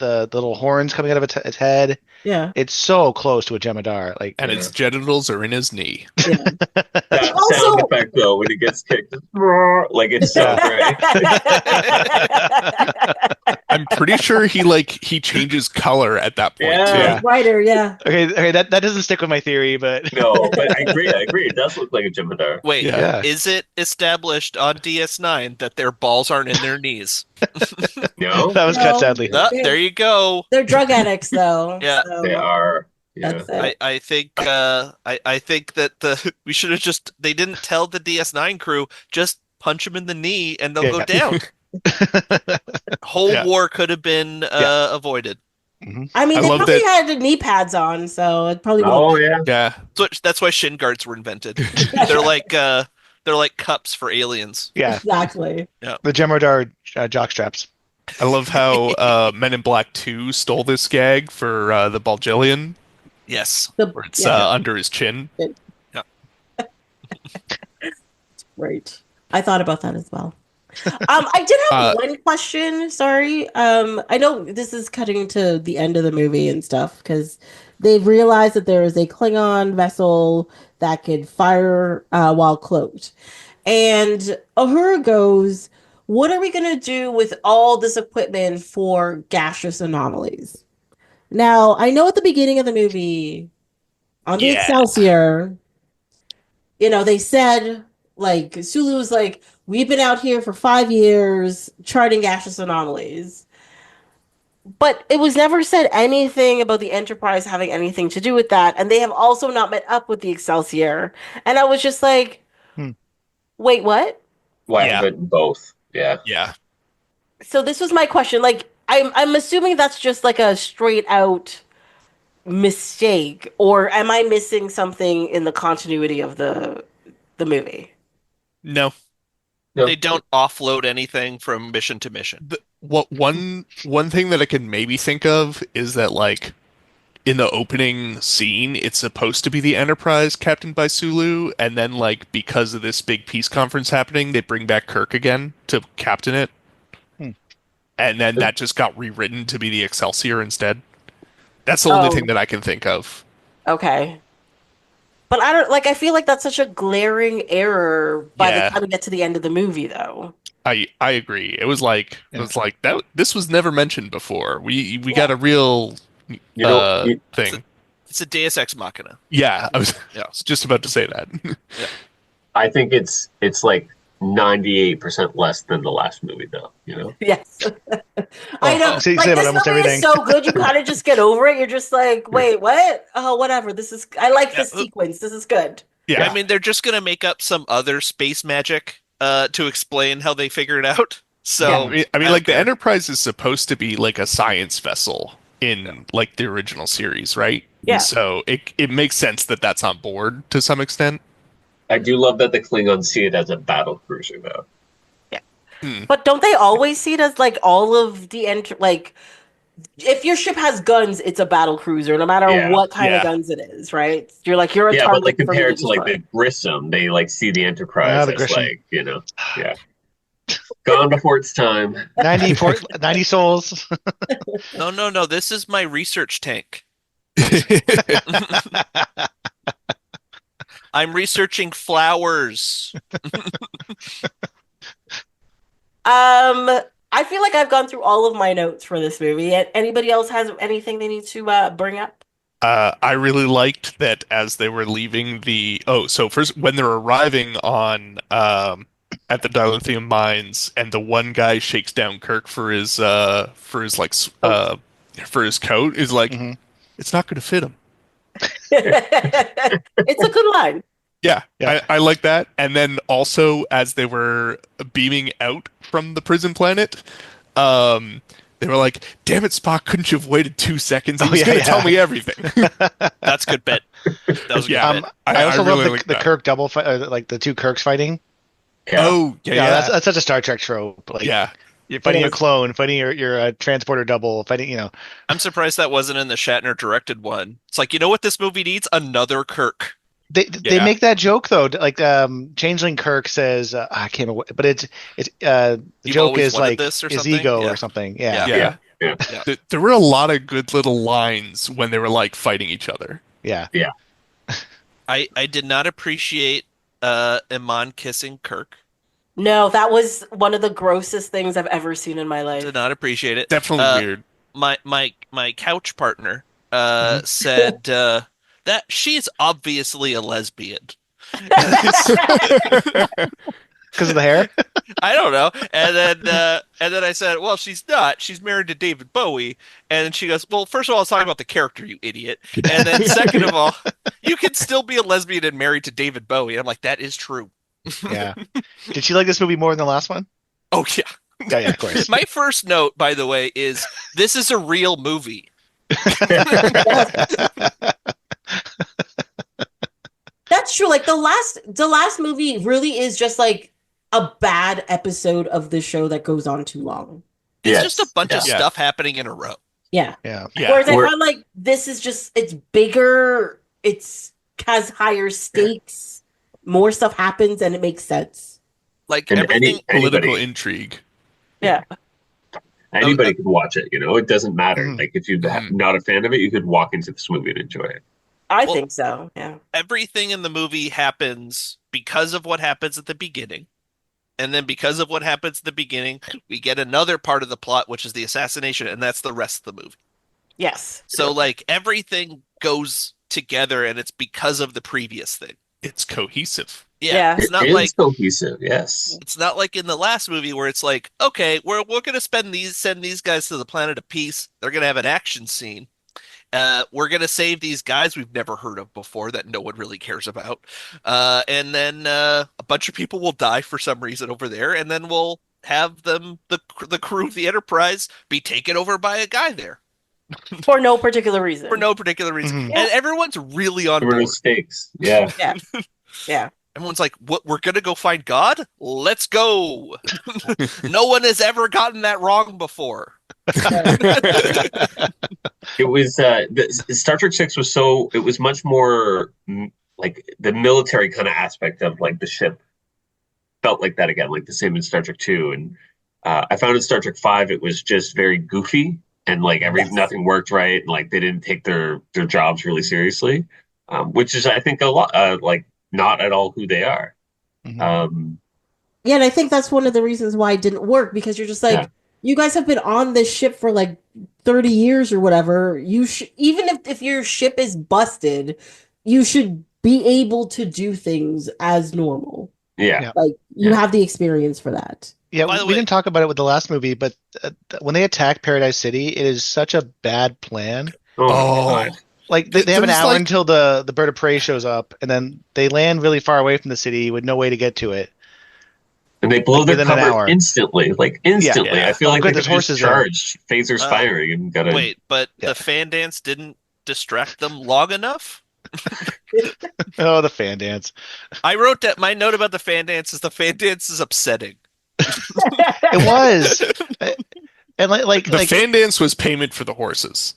little horns coming out of its head. Yeah. It's so close to a Jemadar. Like, And its genitals are in his knee. Yeah. That Also- sound effect though when he gets kicked, like it's so great. I'm pretty sure he changes color at that point Yeah. too. Writer, yeah. okay, that doesn't stick with my theory, but No, but I agree. It does look like a Jemadar. Wait, Yeah. is it established on DS9 that their balls aren't in their knees? No, that was cut No. sadly. Ah, there you go. They're drug addicts though. Yeah. so they are. Yeah. That's it. I think I think that we should have they didn't tell the DS9 crew just punch them in the knee and they'll go Yeah. down. Whole Yeah. war could have been avoided. I mean, I they love probably that- had knee pads on, so it probably Oh won't. yeah. Yeah. So that's why shin guards were invented. They're like cups for aliens. Yeah, Exactly. the Jemadar jock straps. I love how Men in Black 2 stole this gag for the Bulgarian, Yes. where it's Yeah. under his chin. Right. I thought about that as well. I did have one question. Sorry. I know this is cutting to the end of the movie and stuff because they've realized that there is a Klingon vessel that could fire while cloaked. And Uhura goes, "What are we going to do with all this equipment for gaseous anomalies?" Now, I know at the beginning of the movie, on the Yeah. Excelsior, they said, like, Sulu was like, we've been out here for 5 years charting gaseous anomalies. But it was never said anything about the Enterprise having anything to do with that. And they have also not met up with the Excelsior. And I was just like, wait, what? Why Yeah. have it both? Yeah. Yeah. So this was my question. Like, I'm assuming that's just like a straight out mistake, or am I missing something in the continuity of the movie? No. No. They don't offload anything from mission to mission. One thing that I can maybe think of is that, like, in the opening scene, it's supposed to be the Enterprise captained by Sulu, and then, like, because of this big peace conference happening, they bring back Kirk again to captain it. And then that just got rewritten to be the Excelsior instead. That's the only thing that I can think of. Okay. But I feel like that's such a glaring error by the time we get to the end of the movie, though. I agree. It was like that. This was never mentioned before. We got a real thing. It's a Deus Ex Machina. Yeah, I was just about to say that. I think it's like 98% less than the last movie, though. Yes. I know. Say Like, about this almost movie everything. is so good, you kind of just get over it. You're just like, wait, what? Oh, whatever. I like this sequence. This is good. Yeah. I mean, they're just gonna make up some other space magic to explain how they figure it out. So I mean, like the Enterprise is supposed to be like a science vessel in like the original series, right? Yeah. So it makes sense that that's on board to some extent. I do love that the Klingons see it as a battle cruiser, though. Yeah. But don't they always see it as like all of the like if your ship has guns, it's a battle cruiser, no matter what kind of guns it is, right? You're a target. But like for me compared to destroy. like the Grissom, they like see the Enterprise as Grissom. like, gone before its time. 90 souls. No. This is my research tank. I'm researching flowers. I feel like I've gone through all of my notes for this movie. Anybody else has anything they need to bring up? I really liked that as they were leaving so first when they're arriving on at the dilithium mines, and the one guy shakes down Kirk for his for his coat, is like, it's not going to fit him. It's a good line. Yeah. I like that. And then also as they were beaming out from the prison planet, they were like, "Damn it, Spock! Couldn't you have waited 2 seconds? He was going to tell me everything." That's a good bit. That was a good bit. I also really love the Kirk double fight, like the two Kirks fighting. Yeah. Oh, yeah. That's such a Star Trek trope. Like, you're fighting a clone, fighting your transporter double, fighting. I'm surprised that wasn't in the Shatner directed one. It's like, you know what this movie needs? Another Kirk. They make that joke though, like Changeling Kirk says, I can't remember, but it's the joke is like his ego or something. Yeah. There were a lot of good little lines when they were like fighting each other. Yeah. I did not appreciate Iman kissing Kirk. No, that was one of the grossest things I've ever seen in my life. Did not appreciate it. Definitely weird. My couch partner said that she's obviously a lesbian. Because of the hair? I don't know. And then I said, well, she's not. She's married to David Bowie. And she goes, well, first of all, I was talking about the character, you idiot. And then second of all, you can still be a lesbian and married to David Bowie. And I'm like, that is true. Yeah. Did she like this movie more than the last one? Oh, yeah. Yeah, of course. My first note, by the way, is this is a real movie. That's true. Like the last movie really is just like a bad episode of the show that goes on too long. It's just a bunch of stuff happening in a row. Yeah. Yeah. Whereas I find like this is just, it's bigger, has higher stakes, more stuff happens, and it makes sense. Like And everything. Political intrigue. Yeah. Anybody could watch it, it doesn't matter. Like if you're not a fan of it, you could walk into this movie and enjoy it. I think so. Yeah. Everything in the movie happens because of what happens at the beginning. And then because of what happens at the beginning, we get another part of the plot, which is the assassination, and that's the rest of the movie. Yes. So like everything goes together, and it's because of the previous thing. It's cohesive. Yeah. It's not It is like cohesive, yes. It's not like in the last movie where it's like, okay, we're gonna send these guys to the planet of peace. They're gonna have an action scene. We're gonna save these guys we've never heard of before that no one really cares about. And then a bunch of people will die for some reason over there, and then we'll have the crew of the Enterprise be taken over by a guy there. For no particular reason. For no particular reason. Mhm. And everyone's really on There were no board. stakes. Yeah. Yeah. Yeah. Everyone's like, "What? We're gonna go find God? Let's go!" No one has ever gotten that wrong before. It was Star Trek 6 was it was much more like the military kind of aspect of like the ship felt like that again, like the same in Star Trek 2. And I found in Star Trek 5 it was just very goofy and like nothing worked right, and like they didn't take their jobs really seriously, which is I think a lot like not at all who they are. Mhm. Yeah, and I think that's one of the reasons why it didn't work, because you're just like, you guys have been on this ship for like 30 years or whatever. You even if your ship is busted, you should be able to do things as normal. Yeah. Like, you have the experience for that. Yeah, By the we way- didn't talk about it with the last movie, but when they attack Paradise City, it is such a bad plan. Oh, my God. Like they have an There's, hour like- until the bird of prey shows up, and then they land really far away from the city with no way to get to it. And they blow their within an cover hour. instantly. Like, instantly. Yeah. I feel Oh, like good, they there's could have just horses there. charged. Phasers firing and got a... Wait, but Yeah. the fan dance didn't distract them long enough? Oh, the fan dance. I wrote that my note about the fan dance is upsetting. It was. And The fan dance was payment for the horses.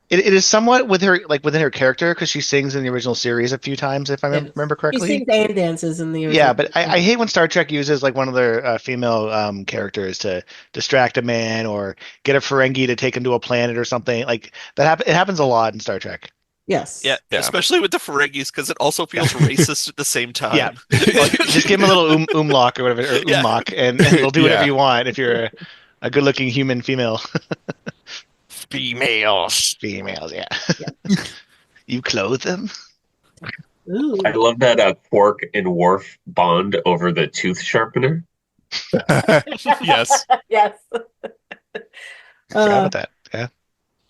it is somewhat with her, like within her character, because she sings in the original series a few times, if I remember She correctly. sings and dances in the original. Yeah, but I hate when Star Trek uses like one of their female characters to distract a man or get a Ferengi to take him to a planet or something like that. It happens a lot in Star Trek. Yes. Yeah, Yeah. especially with the Ferengis, because it also feels racist at the same time. Yeah. Like, just give him a little umlock or whatever, or Yeah. umlock, and they'll do whatever Yeah. you want if you're a good-looking human female. Females. Females, yeah. You clothe them? Ooh. I love that Quark and Worf bond over the tooth sharpener. Yes. Yes. Forgot about that. Yeah.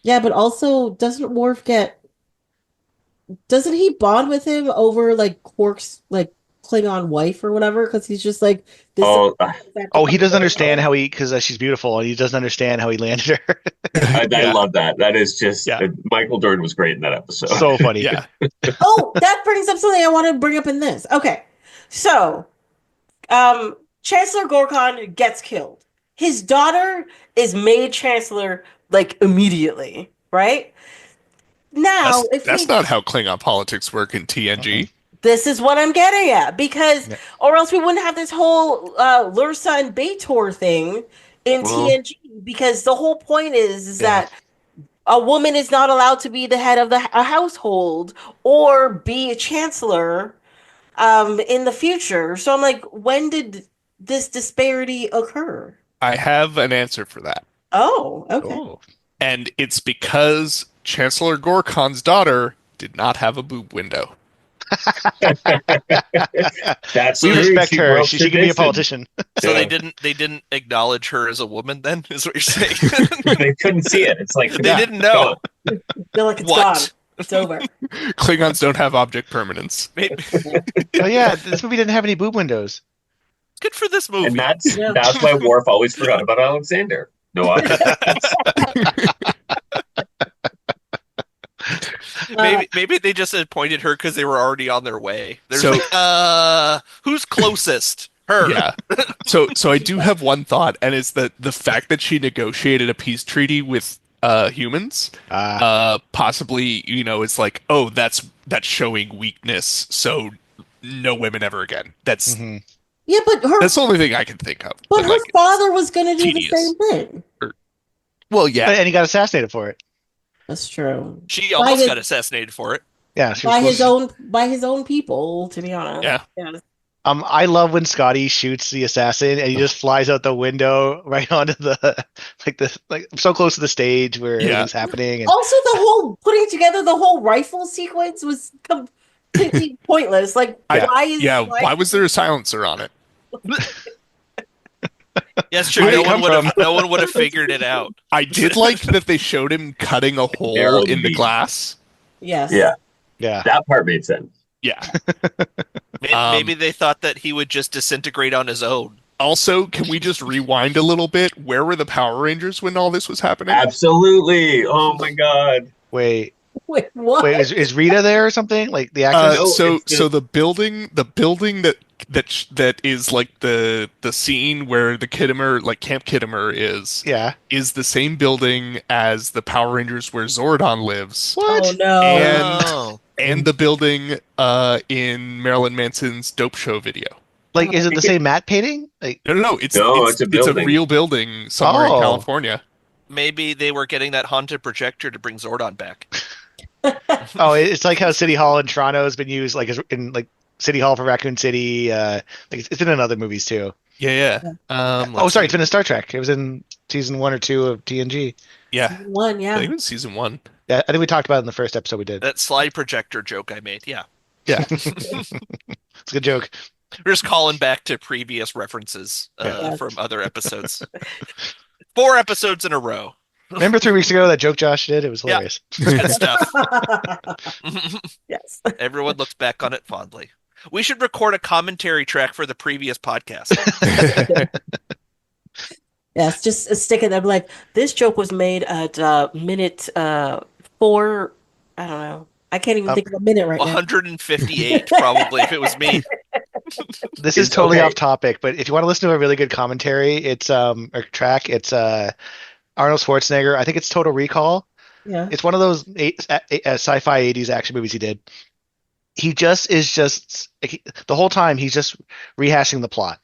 Yeah, but also, doesn't he bond with him over like Quark's like Klingon wife or whatever? Because he's just like this. Oh, he doesn't understand how because she's beautiful, and he doesn't understand how he landed her. I Yeah. love that. That is just Yeah. Michael Dorn was great in that episode. So funny. Yeah. Oh, that brings up something I want to bring up in this. Okay, so, Chancellor Gorkon gets killed. His daughter is made Chancellor like immediately, right? Now, That's not how Klingon politics work in TNG. This is what I'm getting at, because, Yeah. or else we wouldn't have this whole Lursa and B'Etor thing in TNG, because the whole point is that a woman is not allowed to be the head of a household or be a chancellor in the future. So I'm like, when did this disparity occur? I have an answer for that. Oh, okay. Oh. And it's because Chancellor Gorkon's daughter did not have a boob window. That's We true. respect She her. broke She can be a tradition. politician. So Yeah. they didn't acknowledge her as a woman then, is what you're saying? They couldn't see it. It's like They didn't know. Feel like it's What? gone. It's over. Klingons don't have object permanence. Maybe. Oh yeah, this movie didn't have any boob windows. Good for this movie. And that's Yeah. why Worf always forgot about Alexander. No object. Maybe they just appointed her because they were already on their way. They're So- like, who's closest? Her. Yeah. So I do have one thought, and it's that the fact that she negotiated a peace treaty with humans, possibly, it's like, oh, that's showing weakness, so no women ever again. That's Mhm. Yeah, but that's the only thing I can think of. but her like, father was going to do tedious. the same thing. well, yeah, And he got assassinated for it. That's true. She almost his- got assassinated for it. Yeah, she was By his supposed by his own people, to be honest. Yeah. I love when Scotty shoots the assassin and he just flies out the window right onto the so close to the stage where Yeah. everything's happening. And Also, the whole putting together the whole rifle sequence was completely pointless. Like, why was there a silencer on it? Yes, true. Where'd No it one come would have figured it out. I did like that they showed him cutting a hole Arrow in the beam. glass. Yes. Yeah, yeah, that part made sense. Yeah. Maybe they thought that he would just disintegrate on his own. Also, can we just rewind a little bit? Where were the Power Rangers when all this was happening? Absolutely. Oh my god. wait, Wait, what? is Rita there or something? Like the actress? No, So it's just- the building that is like the scene where the Kittimer, like Camp Kittimer Yeah. is the same building as the Power Rangers where Zordon lives. What? Oh no. And- Oh. And the building in Marilyn Manson's Dope Show video. Like, is it the same matte painting? Like, No, it's a a building. real building somewhere Oh. in California. Maybe they were getting that haunted projector to bring Zordon back. oh, it's like how City Hall in Toronto has been used, like in like City Hall for Raccoon City. Like it's been in other movies too. Yeah. Oh, sorry, it's been in Star Trek. It was in season 1 or 2 of TNG. Yeah. One, I yeah. think it was season 1. Yeah, I think we talked about it in the first episode we did. That slide projector joke I made. Yeah. Yeah. It's a good joke. We're just calling back to previous references Yes. from other episodes. 4 episodes in a row. Remember 3 weeks ago that joke Josh did? It was hilarious. It's good stuff. Yes. Everyone looks back on it fondly. We should record a commentary track for the previous podcast. Yes, just stick it there. Like, this joke was made at minute 4. I don't know. I can't even think of a minute right now. 158, probably, if it was me. This is totally off topic, but if you want to listen to a really good commentary, it's or track, it's Arnold Schwarzenegger. I think it's Total Recall. Yeah. It's one of those sci-fi 80s action movies he did. He the whole time he's just rehashing the plot.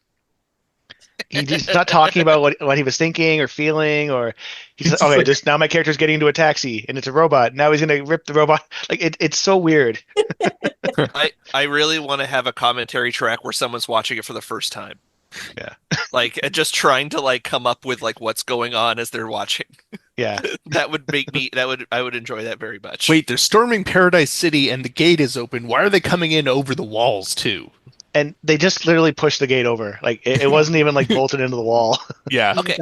He's not talking about what he was thinking or feeling, or he's like, okay, just now my character's getting into a taxi and it's a robot. Now he's gonna rip the robot. Like it's so weird. I really want to have a commentary track where someone's watching it for the first time. Yeah. Like just trying to like come up with like what's going on as they're watching. Yeah. That would make me I would enjoy that very much. Wait, they're storming Paradise City and the gate is open. Why are they coming in over the walls too? And they just literally pushed the gate over. Like it wasn't even like bolted into the wall. Yeah. Okay.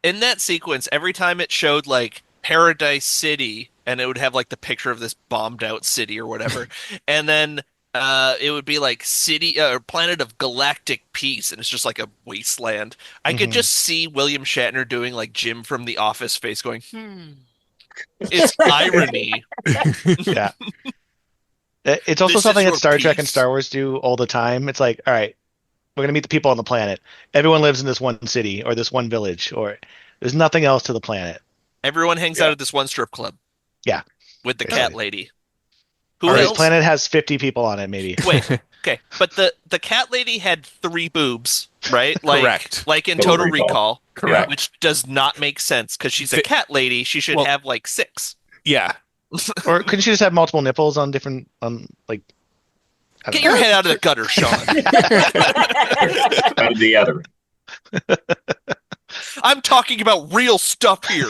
In that sequence, every time it showed like Paradise City and it would have like the picture of this bombed out city or whatever, and then it would be like city or planet of galactic peace, and it's just like a wasteland. I could just see William Shatner doing like Jim from The Office face going, It's irony. Yeah. It's also something that Star Trek and Star Wars do all the time. It's like, all right, we're going to meet the people on the planet. Everyone lives in this one city or this one village, or there's nothing else to the planet. Everyone hangs out at this one strip club. Yeah. With the cat lady. This planet has 50 people on it, maybe. Wait, okay. But the cat lady had 3 boobs, right? Correct. Like in Total Recall. Correct. Which does not make sense because she's a cat lady. She should have like 6. Yeah. Or couldn't she just have multiple nipples on different, Get your head out of the gutter, Sean. Out of the other. I'm talking about real stuff here.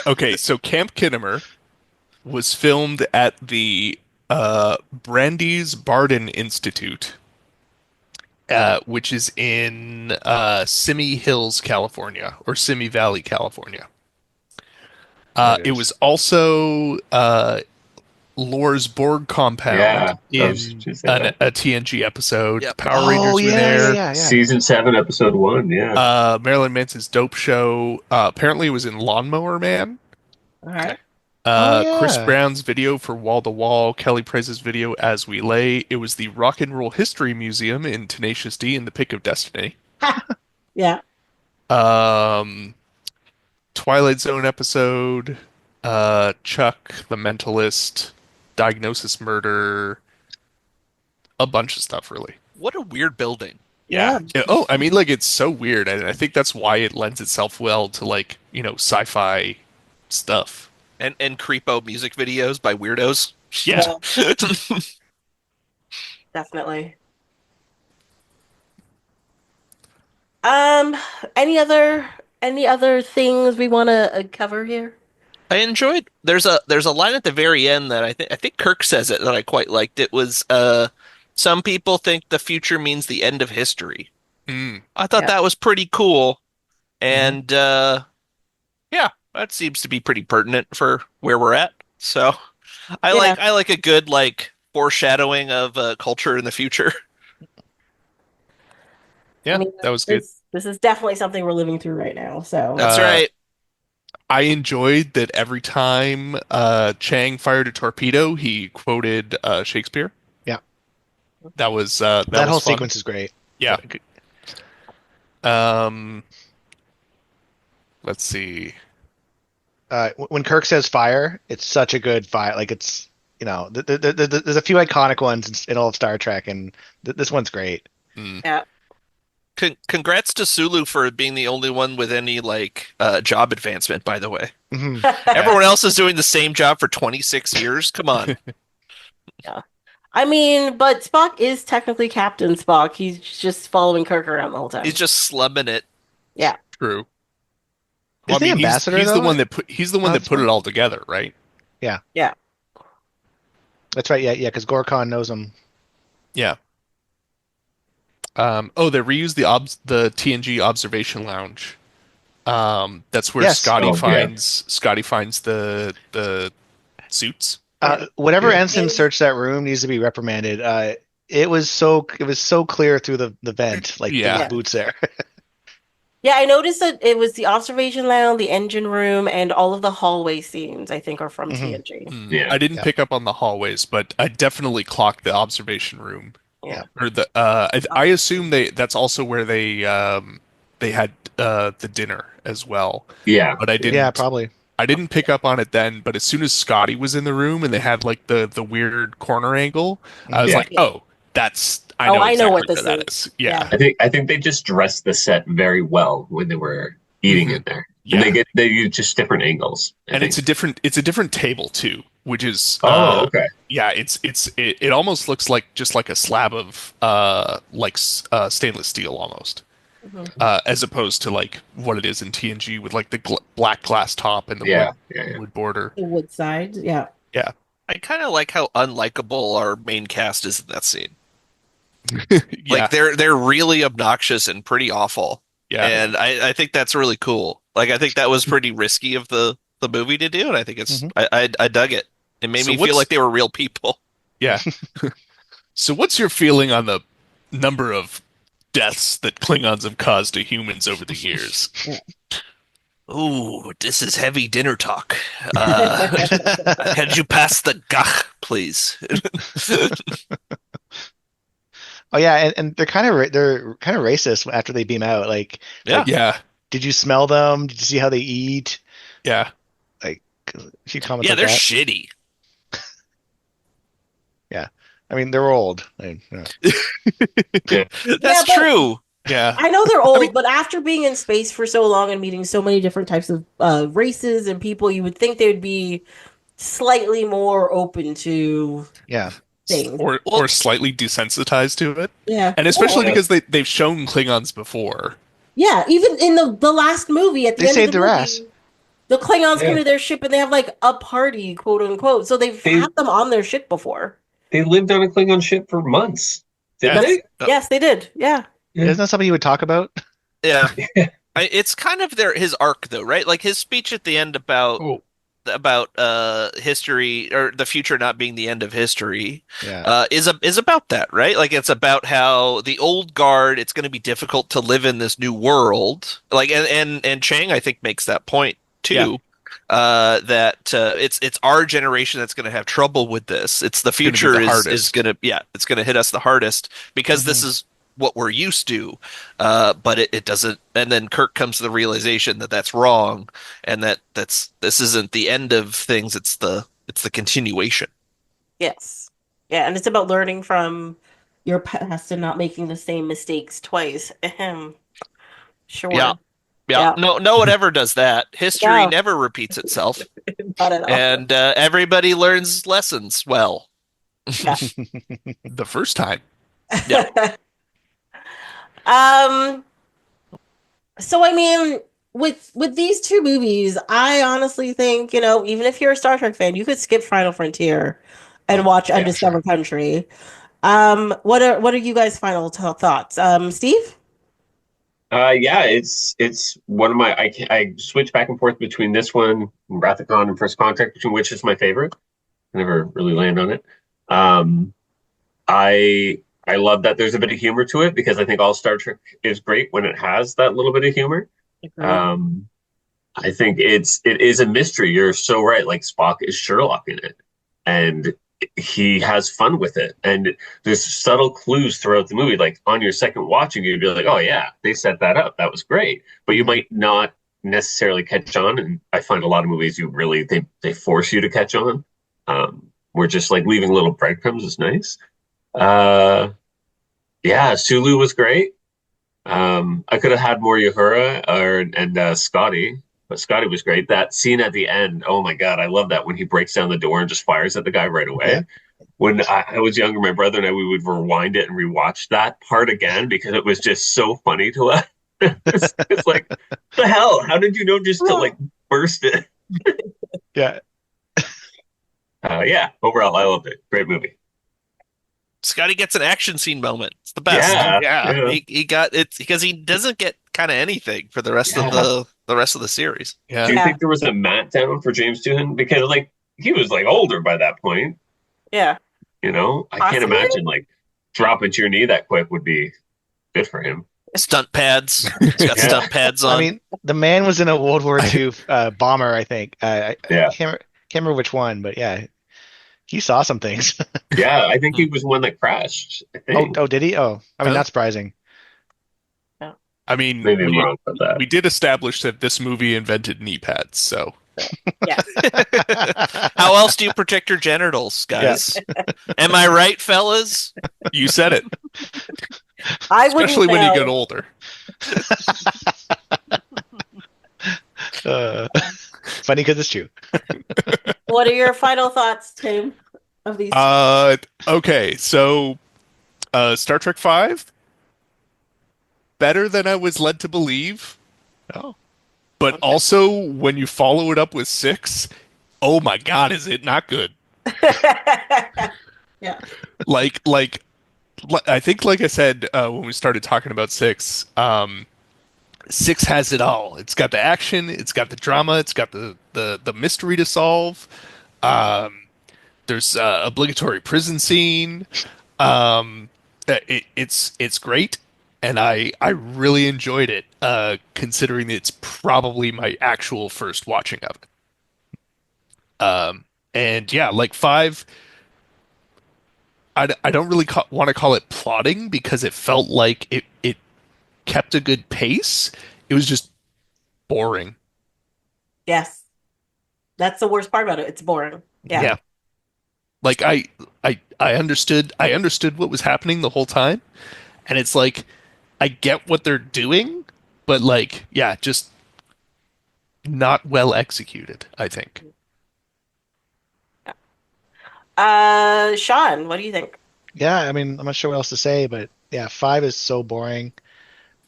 Okay, so Camp Kittimer was filmed at the Brandeis Bardin Institute, which is in Simi Hills, California, or Simi Valley, California. It was also Lore's Borg compound in a TNG episode. Yep. Power Rangers were there. Yeah. Season 7, episode 1, yeah. Marilyn Manson's Dope Show. Apparently it was in Lawnmower Man. All right. Chris Brown's video for Wall to Wall. Kelley Price's video As We Lay. It was the Rock and Roll History Museum in Tenacious D in the Pick of Destiny. Yeah. Twilight Zone episode. Chuck, The Mentalist. Diagnosis Murder. A bunch of stuff, really. What a weird building. Yeah. Oh, I mean, like, it's so weird. And I think that's why it lends itself well to, like, sci-fi stuff. And creepo music videos by weirdos. Yeah. Definitely. Any other things we want to cover here? I enjoyed. There's a line at the very end that I think Kirk says it that I quite liked. It was some people think the future means the end of history. I thought that was pretty cool, and yeah, that seems to be pretty pertinent for where we're at. So I like a good like foreshadowing of culture in the future. Yeah, that was good. This is definitely something we're living through right now. So That's right. I enjoyed that every time Chang fired a torpedo, he quoted Shakespeare. Yeah, that was that was whole fun. sequence is great. Yeah. Let's see. When Kirk says fire, it's such a good fire. Like it's there's a few iconic ones in all of Star Trek, and this one's great. Yeah. Congrats to Sulu for being the only one with any like job advancement, by the way. Mm-hmm. Everyone else is doing the same job for 26 years. Come on. Yeah. I mean, but Spock is technically Captain Spock. He's just following Kirk around the whole time. He's just slumming it. Yeah. True. Is the ambassador he's though? the one that put it all together, right? Yeah. Yeah. That's right. Yeah, because Gorkon knows him. Yeah. They reused the TNG observation lounge. That's where Yes. Scotty finds the suits. Whatever ensign searched that room needs to be reprimanded. It was so clear through the vent, like there was boots there. Yeah, I noticed that it was the observation lounge, the engine room, and all of the hallway scenes, I think, are from TNG. Yeah. I didn't pick up on the hallways, but I definitely clocked the observation room. Yeah. Or I assume that's also where they had the dinner as well. Yeah. But I didn't. Yeah, probably. I didn't pick up on it then, but as soon as Scotty was in the room and they had like the weird corner angle, I was like, oh, I know exactly what this that is. Yeah. I think they just dressed the set very well when they were eating in there. Yeah. And they use just different angles. And it's a different table too, which is okay. Yeah, it almost looks like just like a slab of stainless steel almost. As opposed to like what it is in TNG with like the black glass top and the wood border. The wood side, yeah. Yeah. I kind of like how unlikable our main cast is in that scene. Yeah. Like they're really obnoxious and pretty awful. Yeah. And I think that's really cool. Like I think that was pretty risky of the movie to do, and I think it's I dug it. It made me feel like they were real people. Yeah. So what's your feeling on the number of deaths that Klingons have caused to humans over the years? Ooh, this is heavy dinner talk. Could you pass the gach, please? Oh yeah, and they're kind of racist after they beam out. Like, did you smell them? Did you see how they eat? Yeah. Like, a few comments. Yeah, like they're that. shitty. Yeah, I mean they're old. That's true. Yeah, I know they're old, but after being in space for so long and meeting so many different types of races and people, you would think they would be slightly more open to things. Or slightly desensitized to it. Yeah, and especially because they've shown Klingons before. Yeah, even in the last movie at the end of the movie, ass. The Klingons come to their ship and they have like a party, quote unquote. So they've had them on their ship before. They lived on a Klingon ship for months. Didn't they? Yes, they did. Yeah. Isn't that something you would talk about? Yeah. It's kind of his arc though, right? Like his speech at the end about history or the future not being the end of history is about that, right? Like it's about how the old guard, it's going to be difficult to live in this new world. Like and Chang I think makes that point too. That it's our generation that's going to have trouble with this. It's the future is going to it's going to hit us the hardest because this is what we're used to, but it doesn't. And then Kirk comes to the realization that that's wrong, and this isn't the end of things. It's the continuation. Yes, yeah, and it's about learning from your past and not making the same mistakes twice. Sure. Yeah. No one ever does that. History never repeats itself, not at all. And everybody learns lessons well. Yeah. The first time. Yeah. So I mean, with these two movies, I honestly think, even if you're a Star Trek fan, you could skip Final Frontier and watch Undiscovered Country. What are you guys' final thoughts? Steve? It's one of my I switch back and forth between this one, Wrath of Khan, and First Contact, between which is my favorite. I never really land on it. I love that there's a bit of humor to it because I think all Star Trek is great when it has that little bit of humor. I think it is a mystery. You're so right. Like Spock is Sherlock in it, and he has fun with it. And there's subtle clues throughout the movie. Like on your second watching, you'd be like, "Oh yeah, they set that up. That was great." But you might not necessarily catch on. And I find a lot of movies they force you to catch on. Where just like leaving little breadcrumbs is nice. Sulu was great. I could have had more Uhura and Scotty, but Scotty was great. That scene at the end, oh my God, I love that when he breaks down the door and just fires at the guy right away. Yeah. When I was younger, my brother and I, we would rewind it and rewatch that part again because it was just so funny to us. It's like, the hell? How did you know just to like burst it? Yeah. Yeah. Overall, I loved it. Great movie. Scotty gets an action scene moment. It's the best. Yeah. He got it because he doesn't get kind of anything for the rest of the rest of the series. Yeah. Do you think there was a Matt down for James Doohan? Because like he was like older by that point. Yeah. You know, I can't imagine like dropping to your knee that quick would be good for him. Stunt pads. He's got stunt pads on. I mean, the man was in a World War II bomber, I think. I can't remember which one, but yeah, he saw some things. Yeah, I think he was one that crashed. Oh, did he? Oh, I mean, not surprising. I mean, maybe I'm wrong about that. We did establish that this movie invented knee pads, so. Yeah. How else do you protect your genitals, guys? Yeah. Am I right, fellas? You said it. Especially when you get older. Funny because it's true. What are your final thoughts, Tim, of these? Okay, so Star Trek V, better than I was led to believe. Oh. But also, when you follow it up with 6, oh my God, is it not good? Yeah. Like I think, like I said when we started talking about 6, 6 has it all. It's got the action, it's got the drama, it's got the mystery to solve. There's obligatory prison scene. It's great. And I really enjoyed it, considering it's probably my actual first watching of it. And yeah, like 5, I don't really want to call it plotting because it felt like it kept a good pace. It was just boring. Yes. That's the worst part about it. It's boring. Yeah. Like I understood what was happening the whole time. And it's like, I get what they're doing, but like, yeah, just not well executed, I think. Sean, what do you think? Yeah, I mean, I'm not sure what else to say, but yeah, 5 is so boring.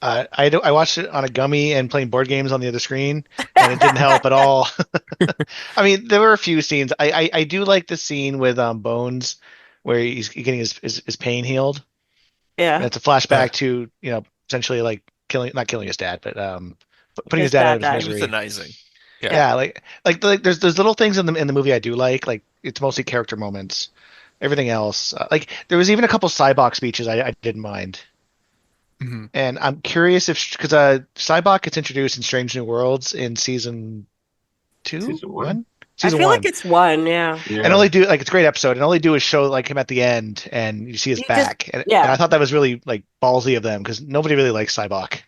I watched it on a gummy and playing board games on the other screen, and it didn't help at all. I mean, there were a few scenes. I do like the scene with Bones, where he's getting his pain healed. Yeah, and it's a flashback to essentially like not killing his dad, but putting his dad out of his misery. Euthanizing. Yeah, like there's little things in the movie I do like it's mostly character moments. Everything else, like there was even a couple Cybok speeches I didn't mind. Mm-hmm. And I'm curious because Cybok gets introduced in Strange New Worlds in season 2, Season 1. I feel like it's 1, yeah. And all they do, like, it's a great episode, and all they do is show like him at the end, and you see his back. And I thought that was really like ballsy of them because nobody really likes Cybok.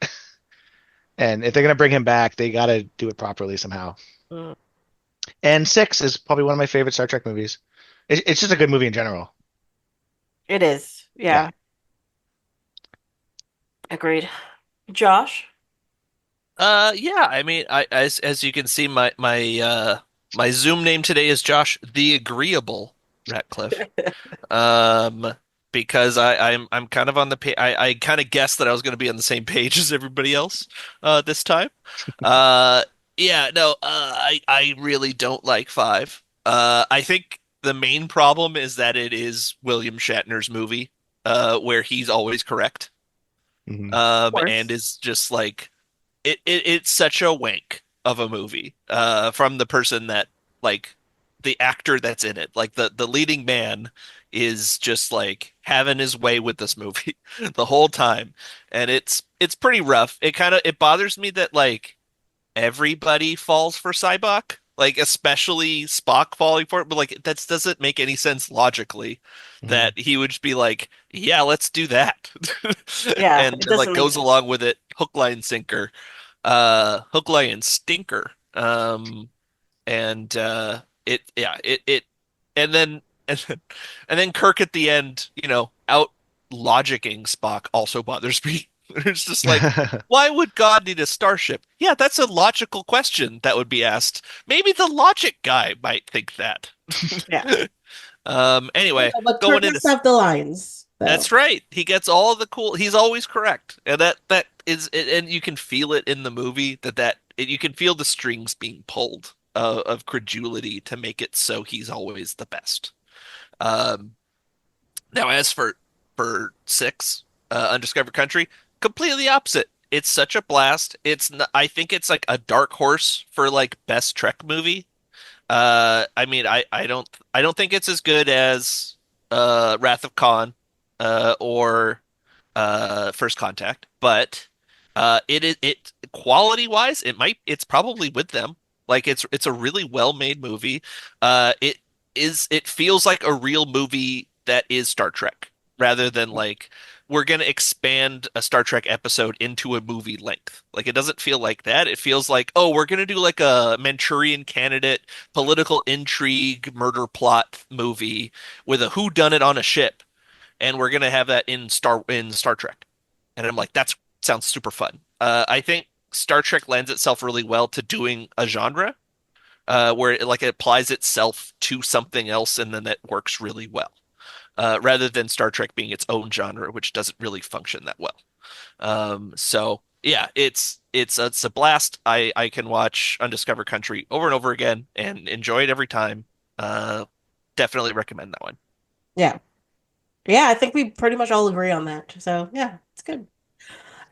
And if they're gonna bring him back, they gotta do it properly somehow. And 6 is probably one of my favorite Star Trek movies. It's just a good movie in general. It is, yeah. Agreed. Josh? Yeah, I mean, as you can see, my Zoom name today is Josh the Agreeable Ratcliffe. Because I'm kind of on the page. I kind of guessed that I was going to be on the same page as everybody else this time. Yeah, no, I really don't like 5. I think the main problem is that it is William Shatner's movie, where he's always correct. And is just like it's such a wank of a movie from the person that, like, the actor that's in it, like the leading man is just like having his way with this movie the whole time, and it's pretty rough. It bothers me that like everybody falls for Cybok, like especially Spock falling for it, but like that doesn't make any sense logically that he would just be like, yeah, let's do that. Yeah, and like goes along with it, hook, line, sinker. Hook, line, and stinker. And then Kirk at the end, out logicking Spock also bothers me. It's just like, why would God need a starship? Yeah, that's a logical question that would be asked. Maybe the logic guy might think that. Yeah. Anyway, but Kirk must have the lines. That's right. He gets all the cool. He's always correct, and that and you can feel it in the movie you can feel the strings being pulled of credulity to make it so he's always the best. Um, Now, as for 6, Undiscovered Country, completely opposite. It's such a blast. I think it's like a dark horse for like best Trek movie. I mean, I don't think it's as good as Wrath of Khan or First Contact, but it quality wise, it's probably with them. Like it's a really well made movie. It feels like a real movie that is Star Trek rather than like we're gonna expand a Star Trek episode into a movie length. Like it doesn't feel like that. It feels like, oh, we're gonna do like a Manchurian Candidate political intrigue murder plot movie with a whodunit on a ship, and we're gonna have that in Star Trek. And I'm like, that sounds super fun. I think Star Trek lends itself really well to doing a genre where it applies itself to something else, and then that works really well. Rather than Star Trek being its own genre, which doesn't really function that well. So yeah, it's a blast. I can watch Undiscovered Country over and over again and enjoy it every time. Definitely recommend that one. Yeah. Yeah, I think we pretty much all agree on that. So yeah, it's good.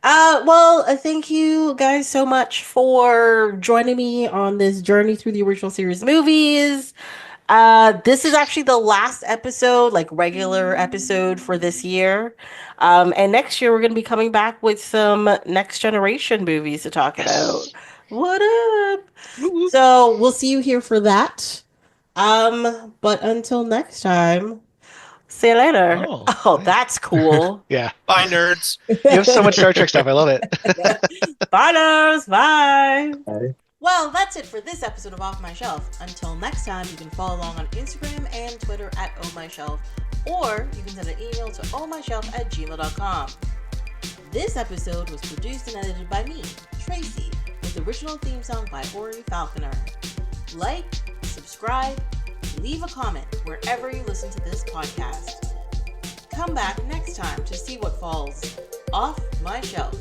Thank you guys so much for joining me on this journey through the original series movies. This is actually the last episode, like regular episode for this year. And next year we're going to be coming back with some next generation movies to talk about. What up? So we'll see you here for that. But until next time, see you later. Oh, that's cool. Yeah. Bye, nerds. You have so much Star Trek stuff. I love it. Bye, nerds. Bye. Bye. Well, that's it for this episode of Off My Shelf. Until next time, you can follow along on Instagram and Twitter at ohmyshelf, or you can send an email to ohmyshelf@gmail.com. This episode was produced and edited by me, Tracy, with original theme song by Ori Falconer. Like, subscribe, leave a comment wherever you listen to this podcast. Come back next time to see what falls off my shelf.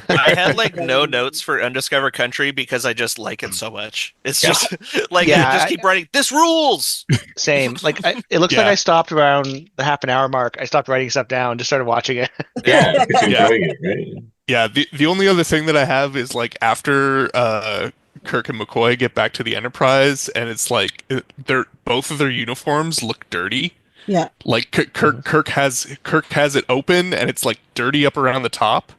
I had like no notes for Undiscovered Country because I just like it so much. It's just like I just keep writing, this rules. Same. Like it looks like I stopped around the half an hour mark. I stopped writing stuff down, just started watching it. Yeah, because you're enjoying it, right? Yeah, the only other thing that I have is like after Kirk and McCoy get back to the Enterprise, and it's like both of their uniforms look dirty. Yeah. Like Kirk has it open, and it's like dirty up around the top.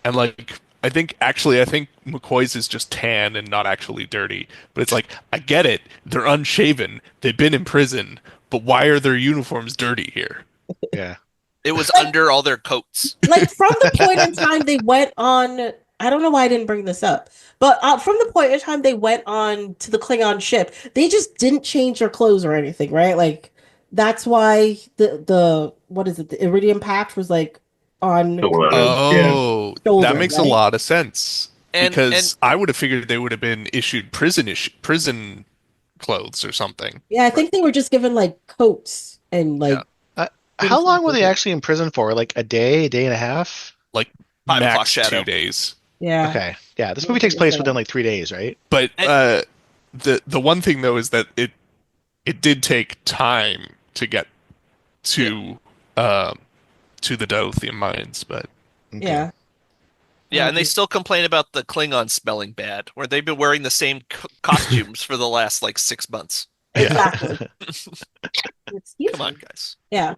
And like I think McCoy's is just tan and not actually dirty. But it's like, I get it. They're unshaven. They've been in prison. But why are their uniforms dirty here? Yeah. It was under all their coats. Like from the point in time they went on, I don't know why I didn't bring this up, but from the point in time they went on to the Klingon ship, they just didn't change their clothes or anything, right? Like that's why the what is it? The Iridium patch was like on. That makes a lot of sense. And I would have figured they would have been issued prison clothes or something. Yeah, I think they were just given like coats and like. How long were they actually in prison for? Like a day and a half? Like 5 o'clock max shadow. 2 days. Yeah. Okay. Yeah, this movie takes place within like 3 days, right? But the one thing though is that it did take time to get to the Dothian mines, but Okay. Yeah. Yeah, and they still complain about the Klingon smelling bad, where they've been wearing the same costumes for the last like 6 months. Exactly. Come on, guys. Yeah.